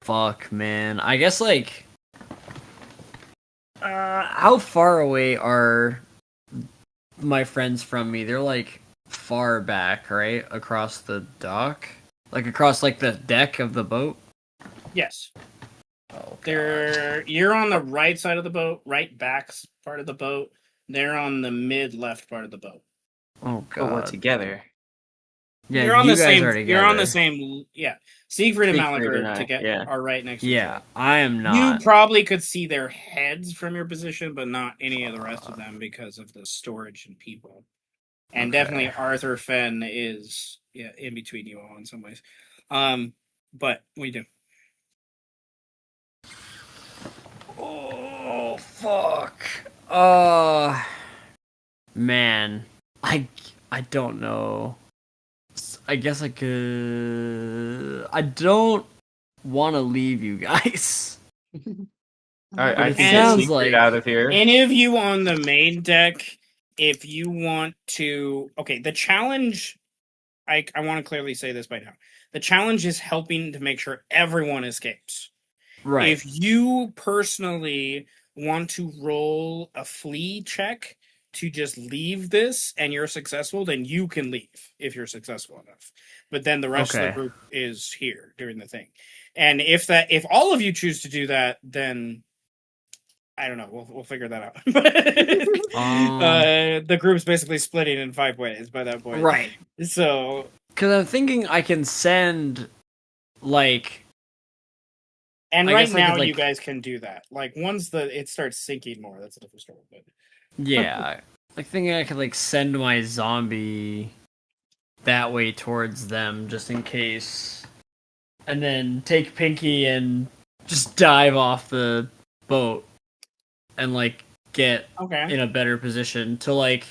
B: Fuck, man. I guess, like, how far away are my friends from me? They're, like, far back, right? Across the dock? Like, across, like, the deck of the boat?
C: Yes.
B: Oh,
C: You're on the right side of the boat, right back part of the boat. They're on the mid-left part of the boat.
B: Oh,
F: But we're
B: God.
F: together.
B: Yeah,
C: you're on
B: you
C: the
B: guys
C: same.
B: are together.
C: You're on the same. Yeah, Siegfried and Malik
F: Siegfried
C: are
F: and I,
C: together.
F: yeah.
C: Are right next to each
B: Yeah,
C: other.
B: I am
C: You
B: not.
C: probably could see their heads from your position, but not any of the rest of them because of the storage and people. And
B: Okay.
C: definitely Arthur Fenn is in between you all in some ways. But we do.
B: Oh, fuck. Man. I don't know. I guess I could... I don't want to leave you guys.
F: I
B: it
F: think
B: sounds
F: Siegfried
B: like-
F: out of here.
C: Any of you on the main deck, if you want to... Okay, the challenge... I want to clearly say this by now. The challenge is helping to make sure everyone escapes.
B: Right.
C: If you personally want to roll a flee check to just leave this and you're successful, then you can leave if you're successful enough. But then the rest of the group is here during the thing. And if all of you choose to do that, then I don't know. We'll figure that out. The group's basically splitting in 5 ways by that point.
B: Right.
C: So,
B: because I'm thinking I can send, like,
C: And
B: I
C: right
B: guess I could,
C: now, you
B: like-
C: guys can do that. Like once it starts sinking more, that's a different story. But
B: Yeah, I think I could like send my zombie that way towards them just in case, and then take Pinky and just dive off the boat and like get
C: okay,
B: in a better position to like.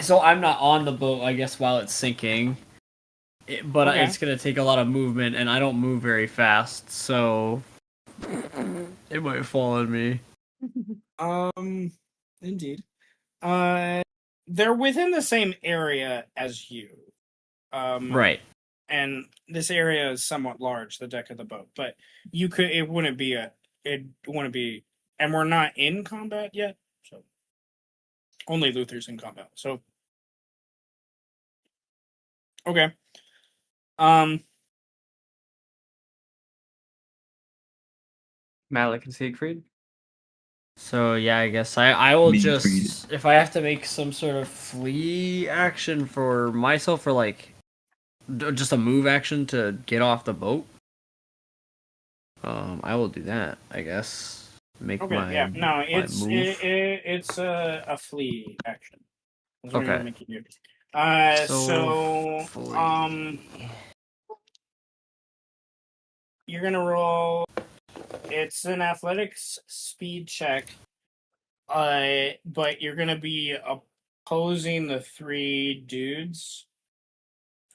B: So I'm not on the boat, I guess, while it's sinking. But
C: Okay.
B: it's gonna take a lot of movement, and I don't move very fast, so it might fall on me.
C: Indeed. They're within the same area as you.
B: Right.
C: And this area is somewhat large, the deck of the boat. But it wouldn't be, and we're not in combat yet, so only Luther's in combat. So, okay.
F: Malik and Siegfried.
B: So yeah, I guess I will
D: Me
B: just
D: freed.
B: if I have to make some sort of flee action for myself, or like just a move action to get off the boat. I will do that. I guess make
C: Okay,
B: my
C: yeah, no,
B: my
C: it's
B: move.
C: it's a flee action. That's what you're
B: Okay.
C: making do.
B: So, flee.
C: You're gonna roll. It's an athletics speed check. But you're gonna be opposing the 3 dudes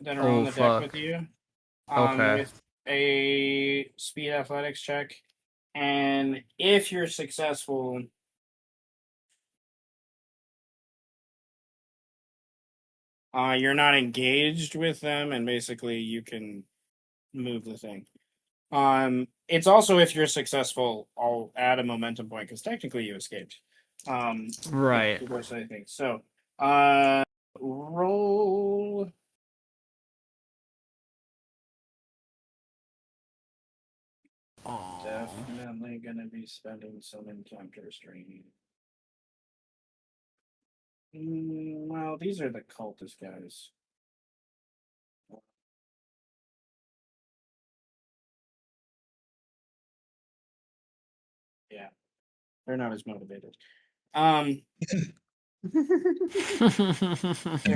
C: that are on the deck with you.
B: Okay.
C: With a speed athletics check, and if you're successful, you're not engaged with them, and basically you can move the thing. It's also if you're successful, I'll add a momentum point because technically you escaped.
B: Right.
C: Of course, I think so. Roll. Definitely gonna be spending some encounter strain. Well, these are the cultist guys. Yeah, they're not as motivated. They're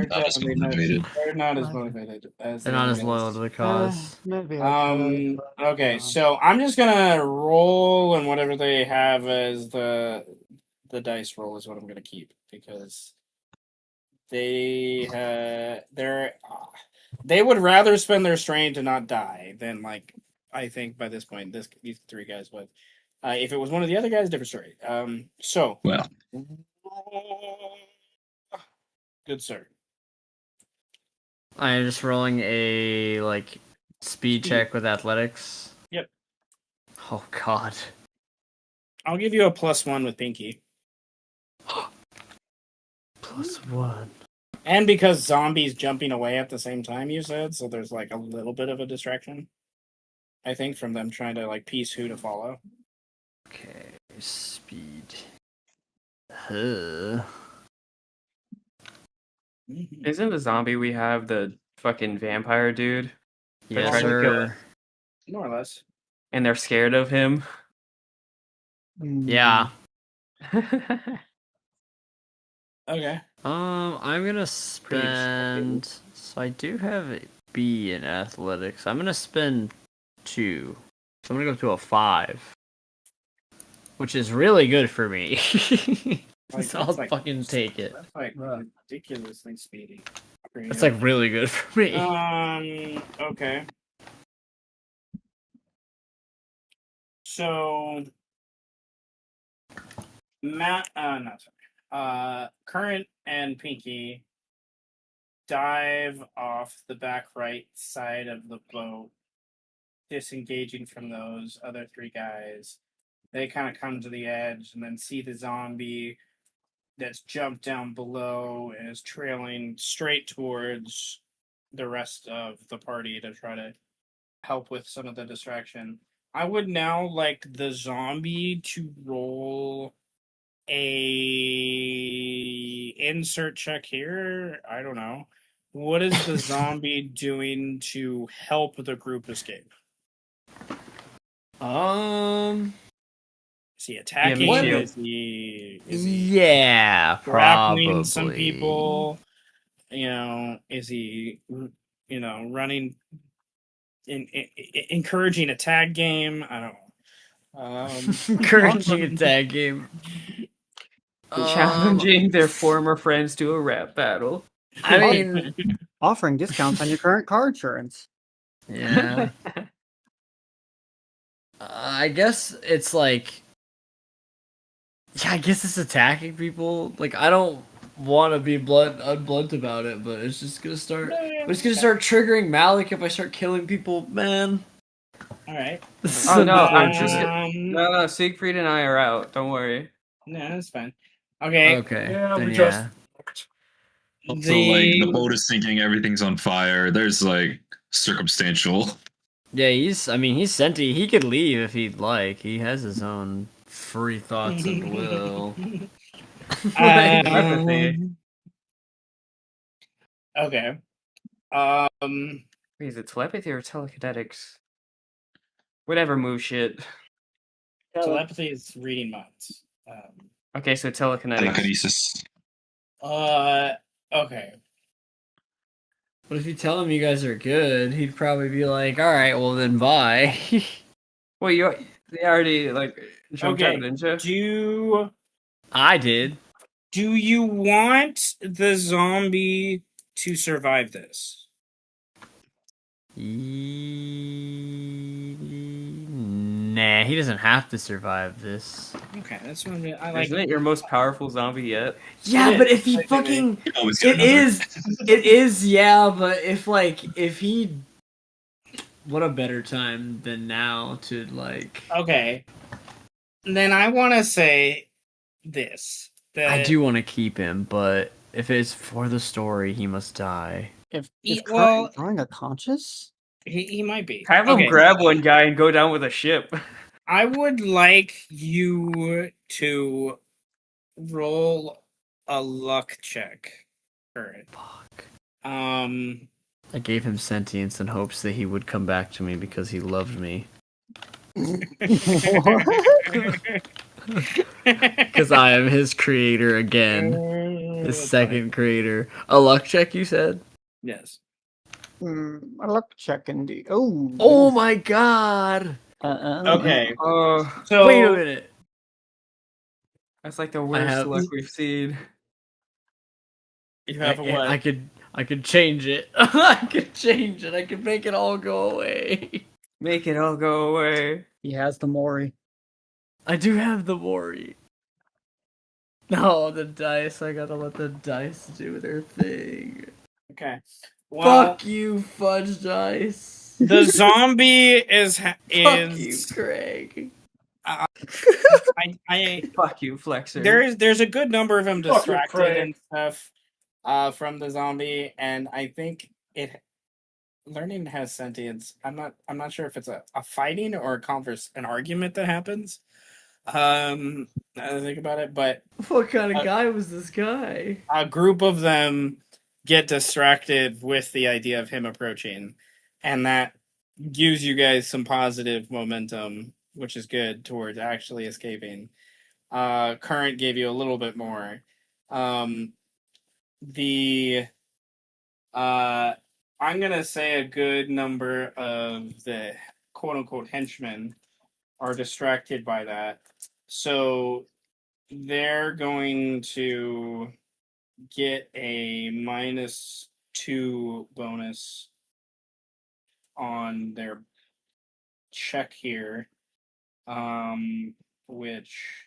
D: Not as
C: definitely
D: motivated.
C: they're not as motivated as
B: They're
C: the
B: not
C: other
B: as loyal
C: guys.
B: to the cause.
A: Maybe I could, but,
C: Okay, so I'm just gonna roll, and whatever they have as the dice roll is what I'm gonna keep because they would rather spend their strain to not die than like I think by this point these 3 guys would. If it was one of the other guys, different story. So
D: Well,
C: good sir.
B: I am just rolling a like speed check with athletics.
C: Yep.
B: Oh God.
C: I'll give you a +1 with Pinky.
B: +1.
C: And because zombies jumping away at the same time, you said, so there's like a little bit of a distraction. I think from them trying to like piece who to follow.
B: Okay, speed. Huh.
F: Isn't the zombie we have the fucking vampire dude?
B: Yes,
F: tried to kill
B: sir.
C: More or less.
F: And they're scared of him?
B: Yeah.
C: Okay.
B: I'm gonna spend. So I do have a B in athletics. I'm gonna spend 2. So I'm gonna go to a 5, which is really good for me. So I'll fucking take it.
C: That's like ridiculously speedy.
B: That's like really good for me.
C: Okay. So Current and Pinky dive off the back right side of the boat, disengaging from those other 3 guys. They kind of come to the edge and then see the zombie that's jumped down below and is trailing straight towards the rest of the party to try to help with some of the distraction. I would now like the zombie to roll a insert check here. I don't know. What is the zombie doing to help the group escape? Is he attacking?
F: me too.
C: Is he
B: Yeah,
C: grappling some
B: probably.
C: people? Is he running encouraging a tag game? I don't know.
B: Encouraging a tag game.
F: Challenging their former friends to a rap battle.
B: I mean,
A: Offering discounts on your current car insurance.
B: yeah. I guess it's like, yeah, I guess it's attacking people. Like, I don't want to be unblunt about it, but it's just gonna start. But it's gonna start triggering Malik if I start killing people, man.
C: All right.
B: This is
F: Oh no, I'm just
B: unfortunate.
F: no. Siegfried and I are out. Don't worry.
C: No, that's fine. Okay.
B: Okay,
G: Yeah,
B: then
G: we just.
B: yeah.
D: Also, like the boat is sinking, everything's on fire. There's like circumstantial.
B: Yeah, he's sentient. He could leave if he'd like. He has his own free thoughts and will.
F: Telepathy.
C: Okay.
F: Wait, is it telepathy or telekinetics? Whatever move shit.
C: Telepathy is reading minds.
F: Okay, so telekinetics.
D: Telekinesis.
C: Okay.
B: But if you tell him you guys are good, he'd probably be like, "All right, well then, bye."
F: Well, they already like jumped out, didn't you?
B: I did.
C: Do you want the zombie to survive this?
B: Nah, he doesn't have to survive this.
C: Okay, that's what I like.
F: Isn't it your most powerful zombie yet?
B: Yeah,
C: It
B: but
C: is.
B: if he fucking,
D: You always get
B: it
D: another.
B: is, yeah. But if he, what a better time than now to like.
C: Okay. Then I want to say this.
B: I do want to keep him, but if it's for the story, he must die.
A: If
C: well-
A: drawing a conscious?
C: He might be.
F: Have him grab one guy and go down with a ship.
C: I would like you to roll a luck check for it.
B: Fuck.
C: I
B: gave him sentience in hopes that he would come back to me because he loved me. Because I am his creator again. His second creator. A luck check, you said?
C: Yes.
A: A luck check indeed. Oh.
B: Oh my god!
C: Okay.
F: Oh,
C: So
B: Wait a minute.
F: that's like the worst luck we've seen.
C: You have a what?
B: I could change it. I could change it. I could make it all go away.
F: Make it all go away.
A: He has the Mori.
B: I do have the Mori. No, the dice. I gotta let the dice do their thing.
C: Okay. Well,
B: Fuck you, fudge dice.
C: the zombie is
B: Fuck you, Craig.
C: I
F: Fuck you, Flexer.
C: there's a good number of them
G: Fuck you,
C: distracted
G: Craig.
C: and stuff from the zombie, and I think learning has sentience. I'm not sure if it's a fighting or an argument that happens. Now that I think about it, but
B: What kind of guy was this guy?
C: a group of them get distracted with the idea of him approaching, and that gives you guys some positive momentum, which is good towards actually escaping. Current gave you a little bit more. I'm gonna say a good number of the quote unquote henchmen are distracted by that. So they're going to get a -2 bonus on their check here, which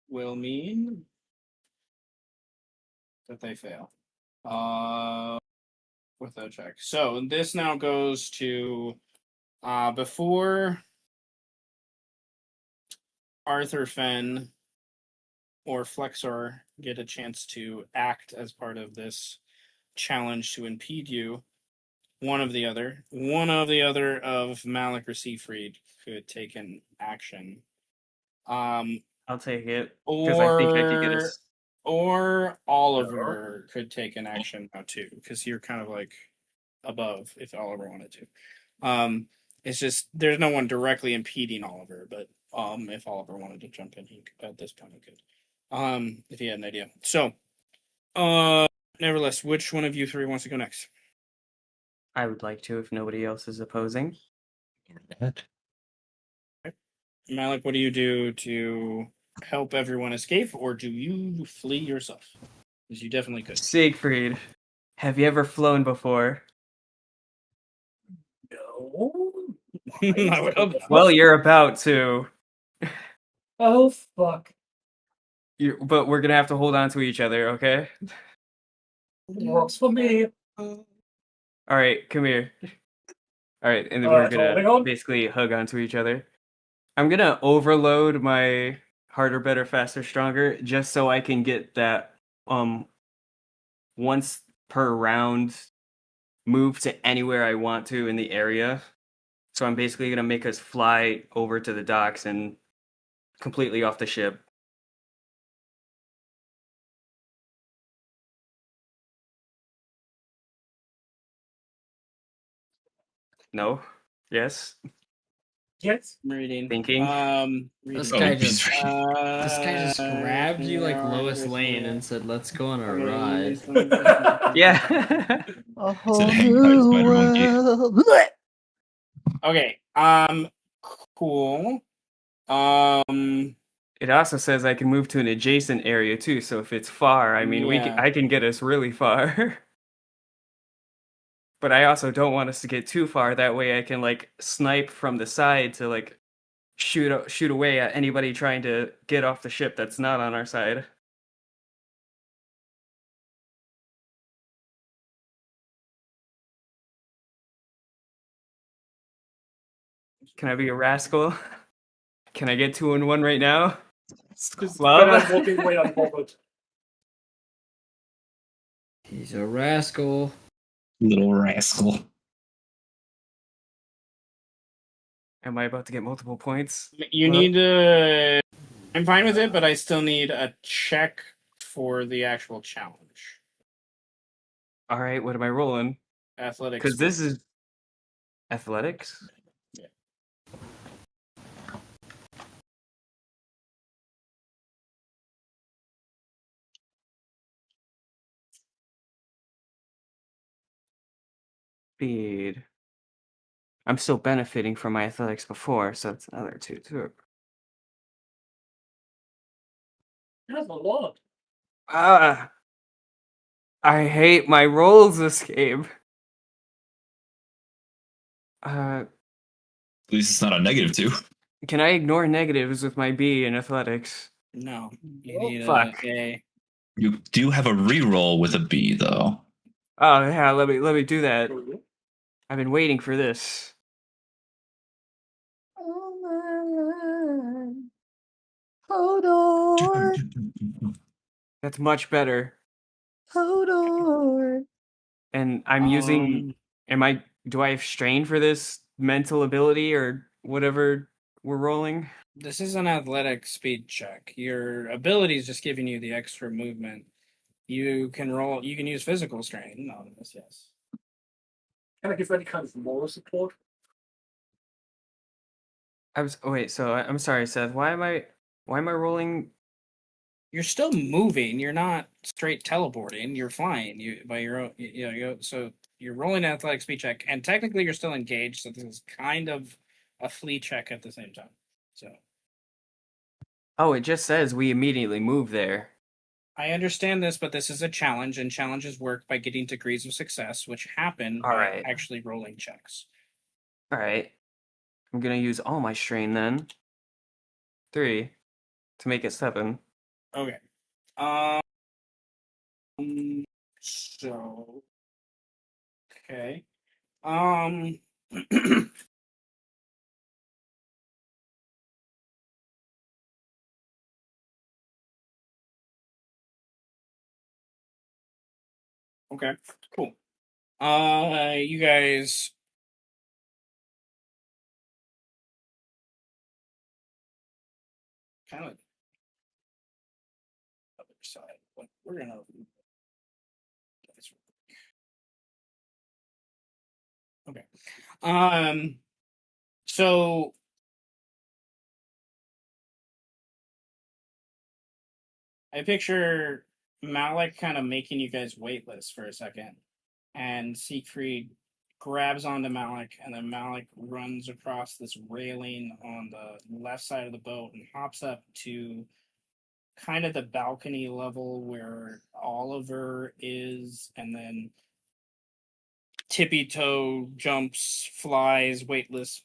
C: will mean that they fail with a check. So this now goes to before Arthur Fenn or Flexor get a chance to act as part of this challenge to impede you. One of the other of Malik or Seafried could take an action.
F: I'll take it because I think I could get a.
C: Or Oliver could take an action now too, because you're kind of like above if Oliver wanted to. It's just there's no one directly impeding Oliver, but if Oliver wanted to jump in, he could, at this point he could. If he had an idea. So, nevertheless, which one of you three wants to go next?
F: I would like to if nobody else is opposing.
C: Malik, what do you do to help everyone escape, or do you flee yourself? Because you definitely could.
F: Siegfried, have you ever flown before?
G: No.
C: I would hope not.
F: Well, you're about to.
G: Oh fuck.
F: But we're gonna have to hold on to each other, okay?
G: Works for me.
F: All right, come here. All right, and then
G: All
F: we're
G: right, holding
F: gonna
G: on.
F: basically hug onto each other. I'm gonna overload my harder, better, faster, stronger, just so I can get that once per round move to anywhere I want to in the area. So I'm basically gonna make us fly over to the docks and completely off the ship. No? Yes?
G: Yes.
C: I'm reading.
F: Thinking?
B: This
C: Reading.
B: guy just
D: he's
B: this guy just grabbed you like Lois Lane and said, "Let's go on a ride."
F: Yeah.
A: A
D: Said, "Hang tight, spider monkey."
C: Okay. Cool.
F: It also says I can move to an adjacent area too, so if it's far, I mean,
C: Yeah.
F: I can get us really far. But I also don't want us to get too far. That way I can like snipe from the side to like shoot away at anybody trying to get off the ship that's not on our side. Can I be a rascal? Can I get 2 in 1 right now?
G: Just
F: Love?
G: I'm walking away unbothered.
B: He's a rascal.
D: Little rascal.
F: Am I about to get multiple points?
C: You
F: Well-
C: need to. I'm fine with it, but I still need a check for the actual challenge.
F: All right, what am I rolling?
C: Athletics.
F: Because this is athletics.
C: Yeah.
F: Speed. I'm still benefiting from my athletics before, so it's another 2 too.
G: That's a lot.
F: Ah, I hate my rolls this game.
D: At least it's not a -2.
F: Can I ignore negatives with my B in athletics?
C: No. You
G: Oh,
C: need
F: fuck.
C: a.
D: You do have a reroll with a B though.
F: Oh yeah, let me do that. I've been waiting for this.
A: Hold on.
F: That's much better.
A: Hold on.
F: And I'm using. Do I have strain for this mental ability or whatever we're rolling?
C: This is an athletic speed check. Your ability is just giving you the extra movement. You can roll. You can use physical strain on this. Yes.
G: Can I give any kind of moral support?
F: Wait. So I'm sorry, Seth. Why am I rolling?
C: You're still moving. You're not straight teleporting. You're flying. You by your own. So you're rolling an athletic speed check, and technically you're still engaged. So this is kind of a flee check at the same time. So
F: Oh, it just says we immediately move there.
C: I understand this, but this is a challenge, and challenges work by getting degrees of success, which happen
F: All
C: by
F: right.
C: actually rolling checks.
F: All right. I'm gonna use all my strain then. 3 to make it 7.
C: Okay. So. Okay. Okay. Cool. You guys. Kind of. Other side. We're gonna. Okay. So I picture Malik kind of making you guys weightless for a second, and Siegfried grabs onto Malik, and then Malik runs across this railing on the left side of the boat and hops up to kind of the balcony level where Oliver is, and then tippy toe jumps, flies, weightless,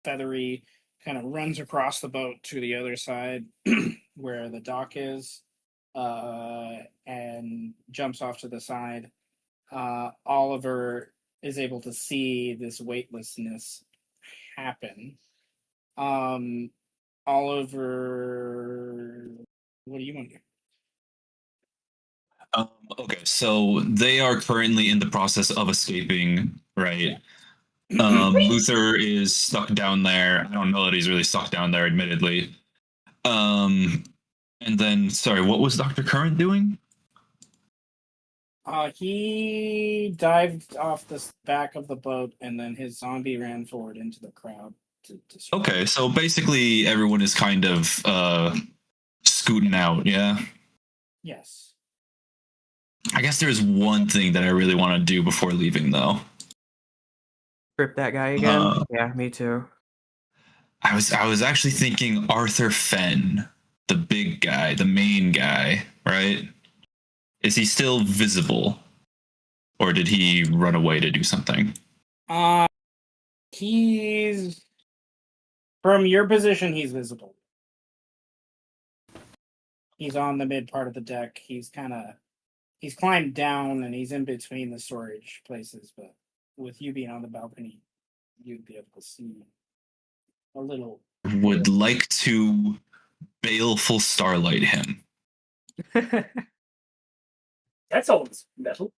C: feathery, kind of runs across the boat to the other side where the dock is, and jumps off to the side. Oliver is able to see this weightlessness happen. Oliver, what do you want to do?
D: Okay, so they are currently in the process of escaping, right? Luther is stuck down there. I don't know that he's really stuck down there, admittedly. And then, sorry, what was Dr. Current doing?
C: He dived off the back of the boat, and then his zombie ran forward into the crowd.
D: Okay, so basically everyone is kind of scooting out, yeah?
C: Yes.
D: I guess there's one thing that I really want to do before leaving, though.
F: Rip that guy again? Yeah, me too.
D: I was actually thinking Arthur Fenn, the big guy, the main guy, right? Is he still visible? Or did he run away to do something?
C: He's from your position, he's visible. He's on the mid part of the deck. He's climbed down and he's in between the storage places, but with you being on the balcony, you'd be able to see a little.
D: Would like to baleful starlight him.
G: That sounds metal.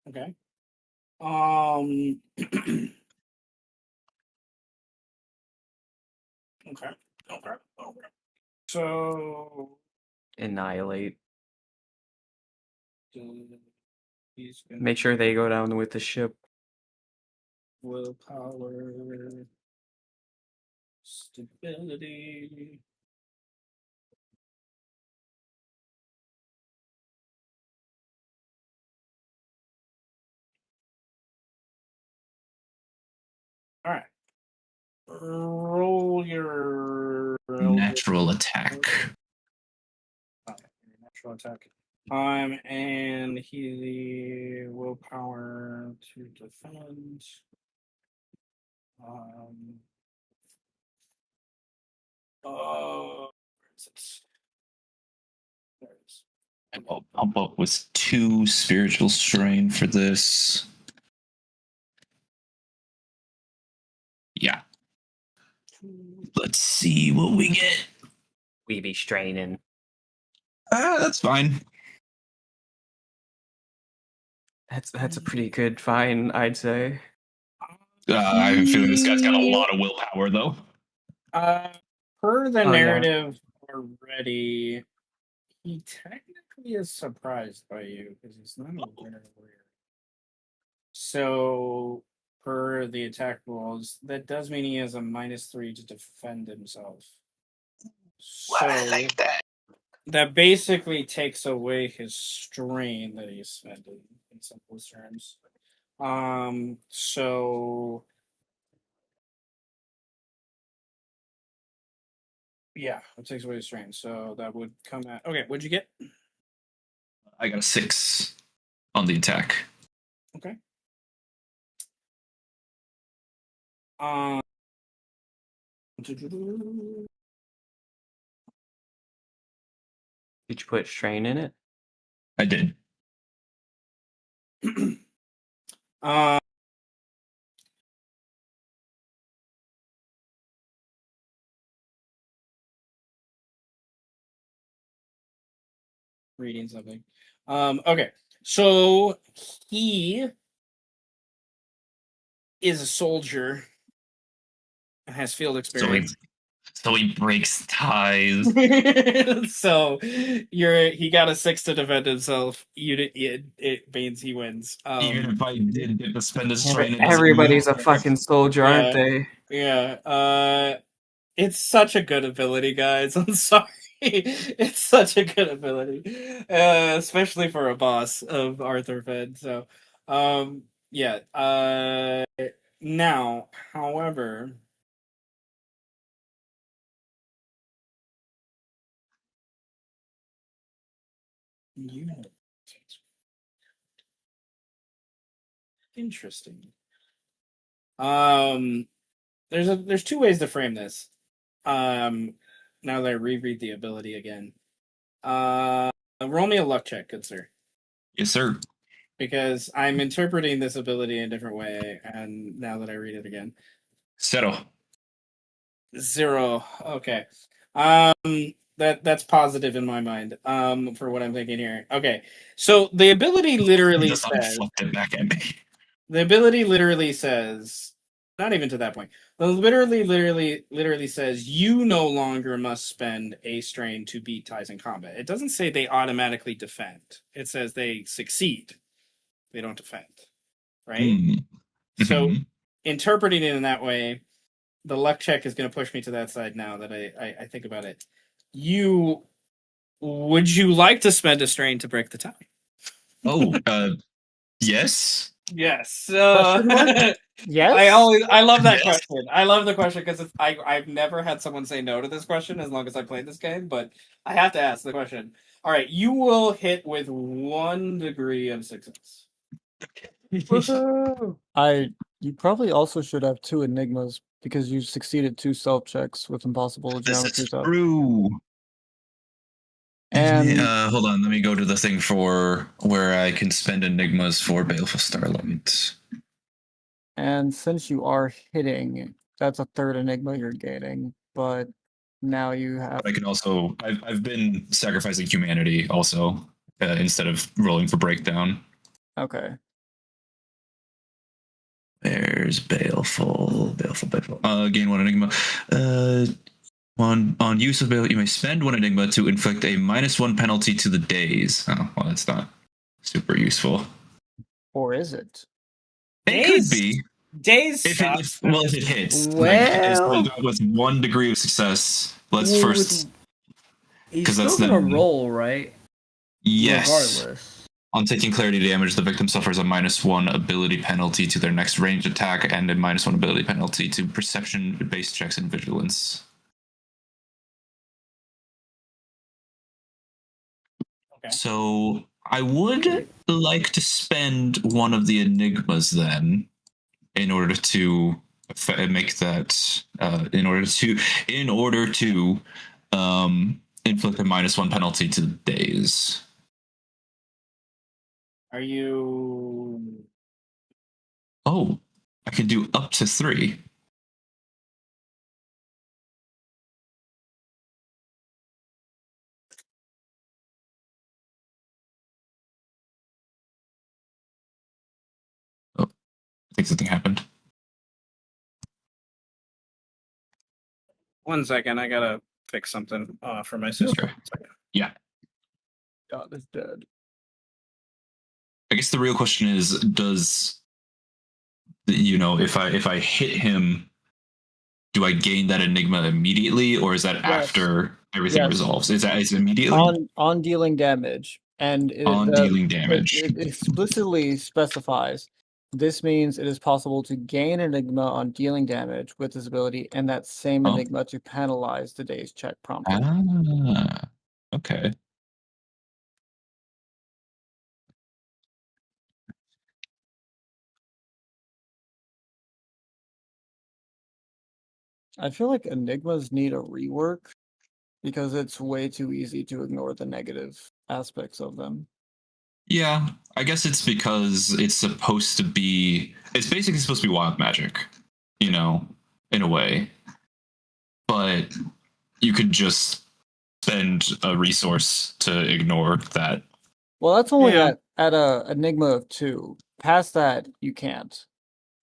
C: Okay. Okay. Okay. So
F: Annihilate.
C: he's gonna
F: Make sure they go down with the ship.
C: willpower, stability. All right. Roll your
D: Natural attack.
C: Okay, natural attack. And he willpower to defend. Where is it? There it is.
D: And I'll pump up with 2 spiritual strain for this. Yeah. Let's see what we get.
F: We be straining.
D: That's fine.
F: That's a pretty good fine, I'd say.
D: I have a feeling this guy's got a lot of willpower, though.
C: Per the
F: Oh, yeah.
C: narrative already, he technically is surprised by you because he's not aware. So, per the attack rules, that does mean he has a -3 to defend himself. So that basically takes away his strain that he's spending in simplest terms. So yeah, it takes away his strain. So that would come at okay. What'd you get?
D: I got a 6 on the attack.
C: Okay.
F: Did you put strain in it?
D: I did.
C: Reading something. Okay, so he is a soldier and has field experience.
D: So he breaks ties.
C: So he got a 6 to defend himself. It means he wins.
D: Even if I did get to spend a strain, it doesn't
F: Everybody's a
D: matter.
F: fucking soldier, aren't
C: Yeah.
F: they?
C: Yeah. It's such a good ability, guys. I'm sorry. It's such a good ability. Especially for a boss of Arthur Fed. So yeah. Now, however, you interesting. There's two ways to frame this. Now that I reread the ability again. Roll me a luck check, good sir.
D: Yes, sir.
C: Because I'm interpreting this ability in a different way, and now that I read it again.
D: Settle.
C: 0. Okay. That's positive in my mind. For what I'm thinking here. Okay. So the ability literally
D: Just
C: says
D: flipped it back at me.
C: the ability literally says not even to that point. The literally says you no longer must spend a strain to beat ties in combat. It doesn't say they automatically defend. It says they succeed. They don't defend. Right? So
D: Mhm.
C: interpreting it in that way, the luck check is going to push me to that side now that I think about it. Would you like to spend a strain to break the tie?
D: Oh, yes.
C: Yes.
A: Question mark? Yes.
C: I love that
D: Yes.
C: question. I love the question because I've never had someone say no to this question as long as I played this game, but I have to ask the question. All right, you will hit with 1 degree of success.
A: You probably also should have 2 enigmas because you succeeded 2 self checks with impossible
D: This
A: geometry
D: is
A: stuff.
D: true.
A: And
D: hold on, let me go to the thing for where I can spend enigmas for Baleful Starlight.
A: and since you are hitting, that's a 3rd enigma you're gaining, but now you have
D: I can also I've been sacrificing humanity also instead of rolling for breakdown.
A: okay.
D: There's Baleful. Gain 1 enigma. On use of Baleful, you may spend 1 enigma to inflict a -1 penalty to the days. Oh, well, that's not super useful.
A: Or is it?
D: It could be.
C: Days
D: If it hits.
B: Well-
D: With 1 degree of success. Let's
B: Well,
D: first.
B: He's
D: 'cause
B: still
D: that's
B: gonna
D: then-
B: roll, right?
D: Yes.
B: Regardless.
D: On taking clarity damage, the victim suffers a -1 ability penalty to their next ranged attack and a -1 ability penalty to perception-based checks and vigilance.
C: Okay.
D: So I would like to spend 1 of the enigmas then, in order to make that. In order to inflict a -1 penalty to the days.
C: Are you
D: Oh, I can do up to 3. Oh, I think something happened.
C: 1 second? I gotta fix something for my sister.
D: Okay. Yeah.
A: God is dead.
D: I guess the real question is, does if I hit him, do I gain that enigma immediately, or is that
A: Yes.
D: after everything
A: Yes.
D: resolves? Is it immediately
A: On dealing damage, and
D: dealing damage?
A: It explicitly specifies this means it is possible to gain enigma on dealing damage with this ability, and that same
D: Oh.
A: enigma to penalize the day's check promptly.
D: Okay.
A: I feel like enigmas need a rework because it's way too easy to ignore the negative aspects of them.
D: Yeah, I guess it's because it's basically supposed to be wild magic, in a way. But you could just spend a resource to ignore that.
A: Well, that's only
C: Yeah.
A: at a enigma of 2. Past that, you can't.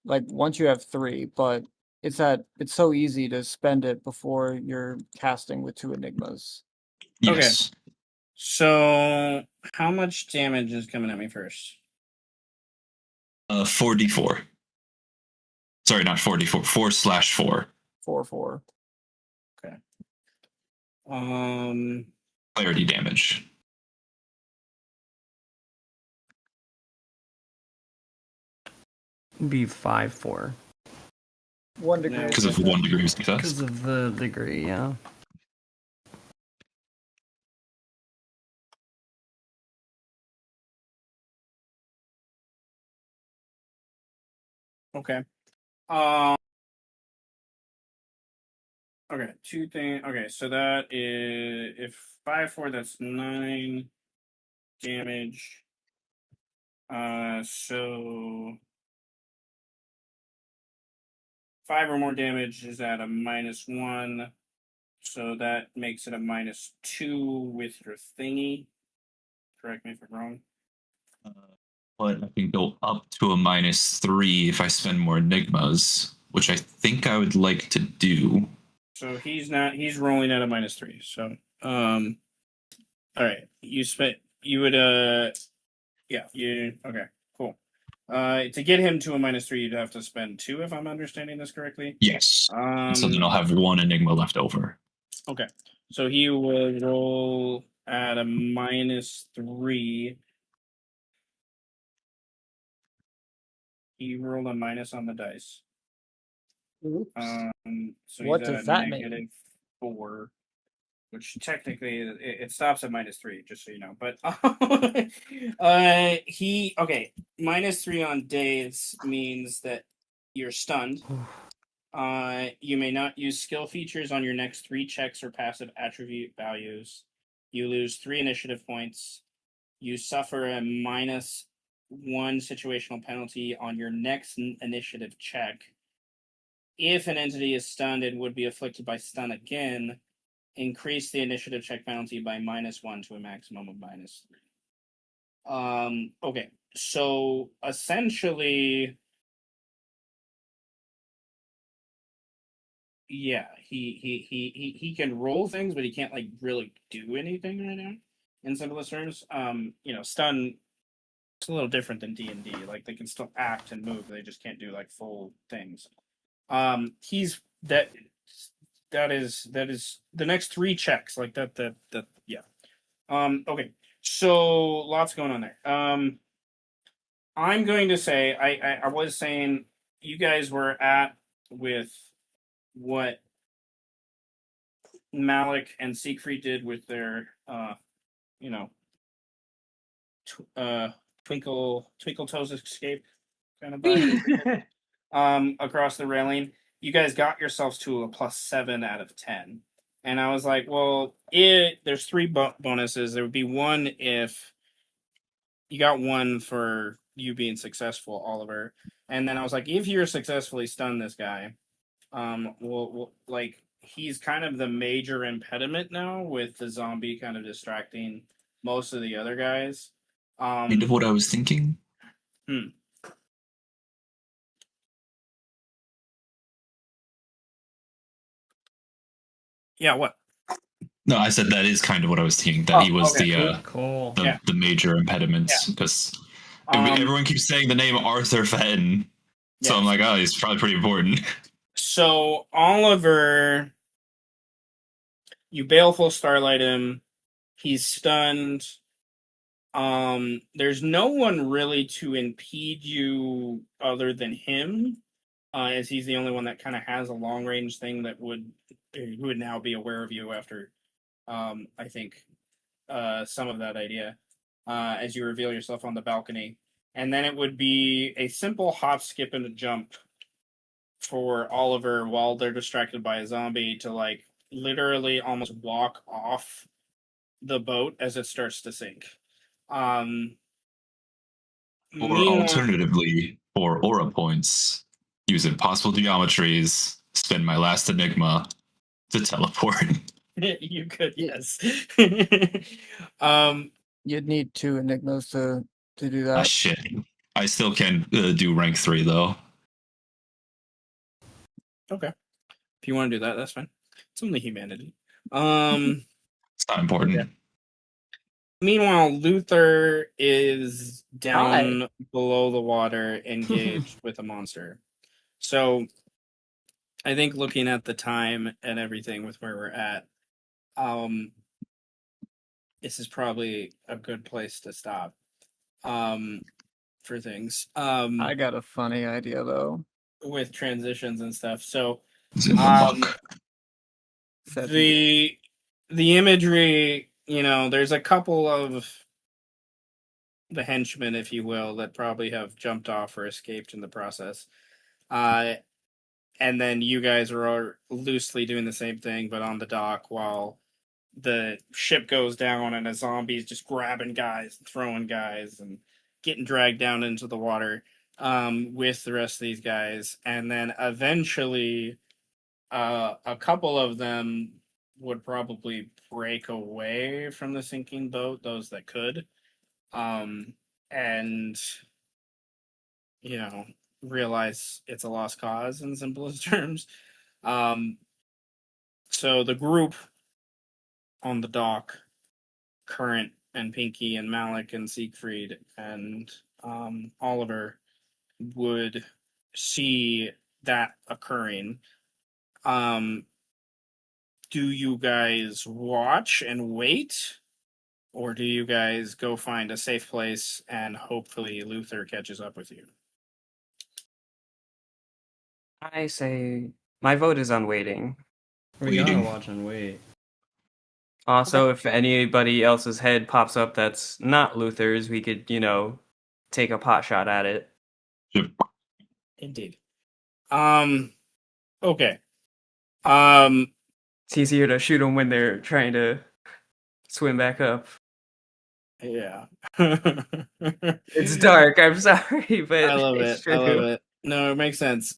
A: Like once you have 3, but it's that it's so easy to spend it before you're casting with 2 enigmas.
C: Okay.
D: Yes.
C: So, how much damage is coming at me first?
D: 4d4. Sorry, not 4d4. 4/4.
A: 4/4.
D: Clarity damage.
B: Be 5/4
A: 1 degree.
C: No.
D: Because of 1 degree of success.
B: because of the degree. Yeah.
C: Okay. Okay, 2 things. Okay, so that is if 5/4, that's 9 damage. So 5 or more damage is at a -1. So that makes it a -2 with your thingy. Correct me if I'm wrong.
D: But I can go up to a -3 if I spend more enigmas, which I think I would like to do.
C: So he's rolling at a -3. So all right. You would yeah, okay, cool. To get him to a -3, you'd have to spend 2 if I'm understanding this correctly.
D: Yes. So then I'll have 1 enigma left over.
C: Okay. So he will roll at a -3. He rolled a minus on the dice.
A: Oops.
C: So
A: What
C: he's at
A: does
C: a
A: that mean?
C: -4, which technically it stops at -3, just so you know. But he okay. -3 on days means that you're stunned. You may not use skill features on your next 3 checks or passive attribute values. You lose 3 initiative points. You suffer a -1 situational penalty on your next initiative check. If an entity is stunned and would be afflicted by stun again, increase the initiative check penalty by -1 to a maximum of -3. Okay, so essentially, yeah, he can roll things, but he can't like really do anything right now. In simplest terms, stun. It's a little different than D&D. Like they can still act and move, they just can't do like full things. He's that is the next 3 checks like that yeah. Okay, so lots going on there. I'm going to say I was saying you guys were at with what Malik and Siegfried did with their you know twinkle toes escape kind of vibe. Across the railing. You guys got yourselves to a +7 out of 10. And I was like, well, there's 3 bonuses. There would be 1 if you got 1 for you being successful, Oliver. And then I was like, if you're successfully stun this guy, we'll like he's kind of the major impediment now with the zombie kind of distracting most of the other guys.
D: Kind of what I was thinking.
C: Yeah, what?
D: No, I said that is kind of what I was thinking. That he was
C: okay.
B: Cool.
D: the major impediments because everyone keeps saying the name Arthur Fenton. So I'm like, oh, he's probably pretty important.
C: So Oliver, you baleful starlight him. He's stunned. There's no one really to impede you other than him, as he's the only one that kind of has a long range thing that would now be aware of you after, I think, some of that idea, as you reveal yourself on the balcony, and then it would be a simple hop, skip, and a jump for Oliver while they're distracted by a zombie to like literally almost walk off the boat as it starts to sink.
D: Or alternatively, for aura points, use impossible geometries, spend my last enigma to teleport.
C: You could, yes.
A: You'd need 2 enigmas to do that.
D: Shit. I still can do rank 3 though.
C: Okay. If you want to do that, that's fine. It's only humanity.
D: It's not important.
C: Okay. Meanwhile, Luther is down below the water, engaged with a monster. So, I think looking at the time and everything with where we're at, this is probably a good place to stop. For things.
A: I got a funny idea though.
C: With transitions and stuff. So,
D: Is it the book?
C: the imagery, there's a couple of the henchmen, if you will, that probably have jumped off or escaped in the process. And then you guys are loosely doing the same thing, but on the dock while the ship goes down and a zombie's just grabbing guys, throwing guys, and getting dragged down into the water with the rest of these guys. And then eventually a couple of them would probably break away from the sinking boat, those that could, and realize it's a lost cause in simplest terms. So the group on the dock, Current and Pinky and Malik and Siegfried and Oliver, would see that occurring. Do you guys watch and wait, or do you guys go find a safe place and hopefully Luther catches up with you?
F: I say my vote is on waiting.
B: We gotta
D: Waiting.
B: watch and wait.
F: Also, if anybody else's head pops up that's not Luther's, we could, take a pot shot at it.
D: Yep.
C: Indeed. Okay.
F: It's easier to shoot them when they're trying to swim back up.
C: Yeah.
F: It's dark. I'm sorry, but
C: I love
F: it's
C: it.
F: true.
C: I love it. No, it makes sense.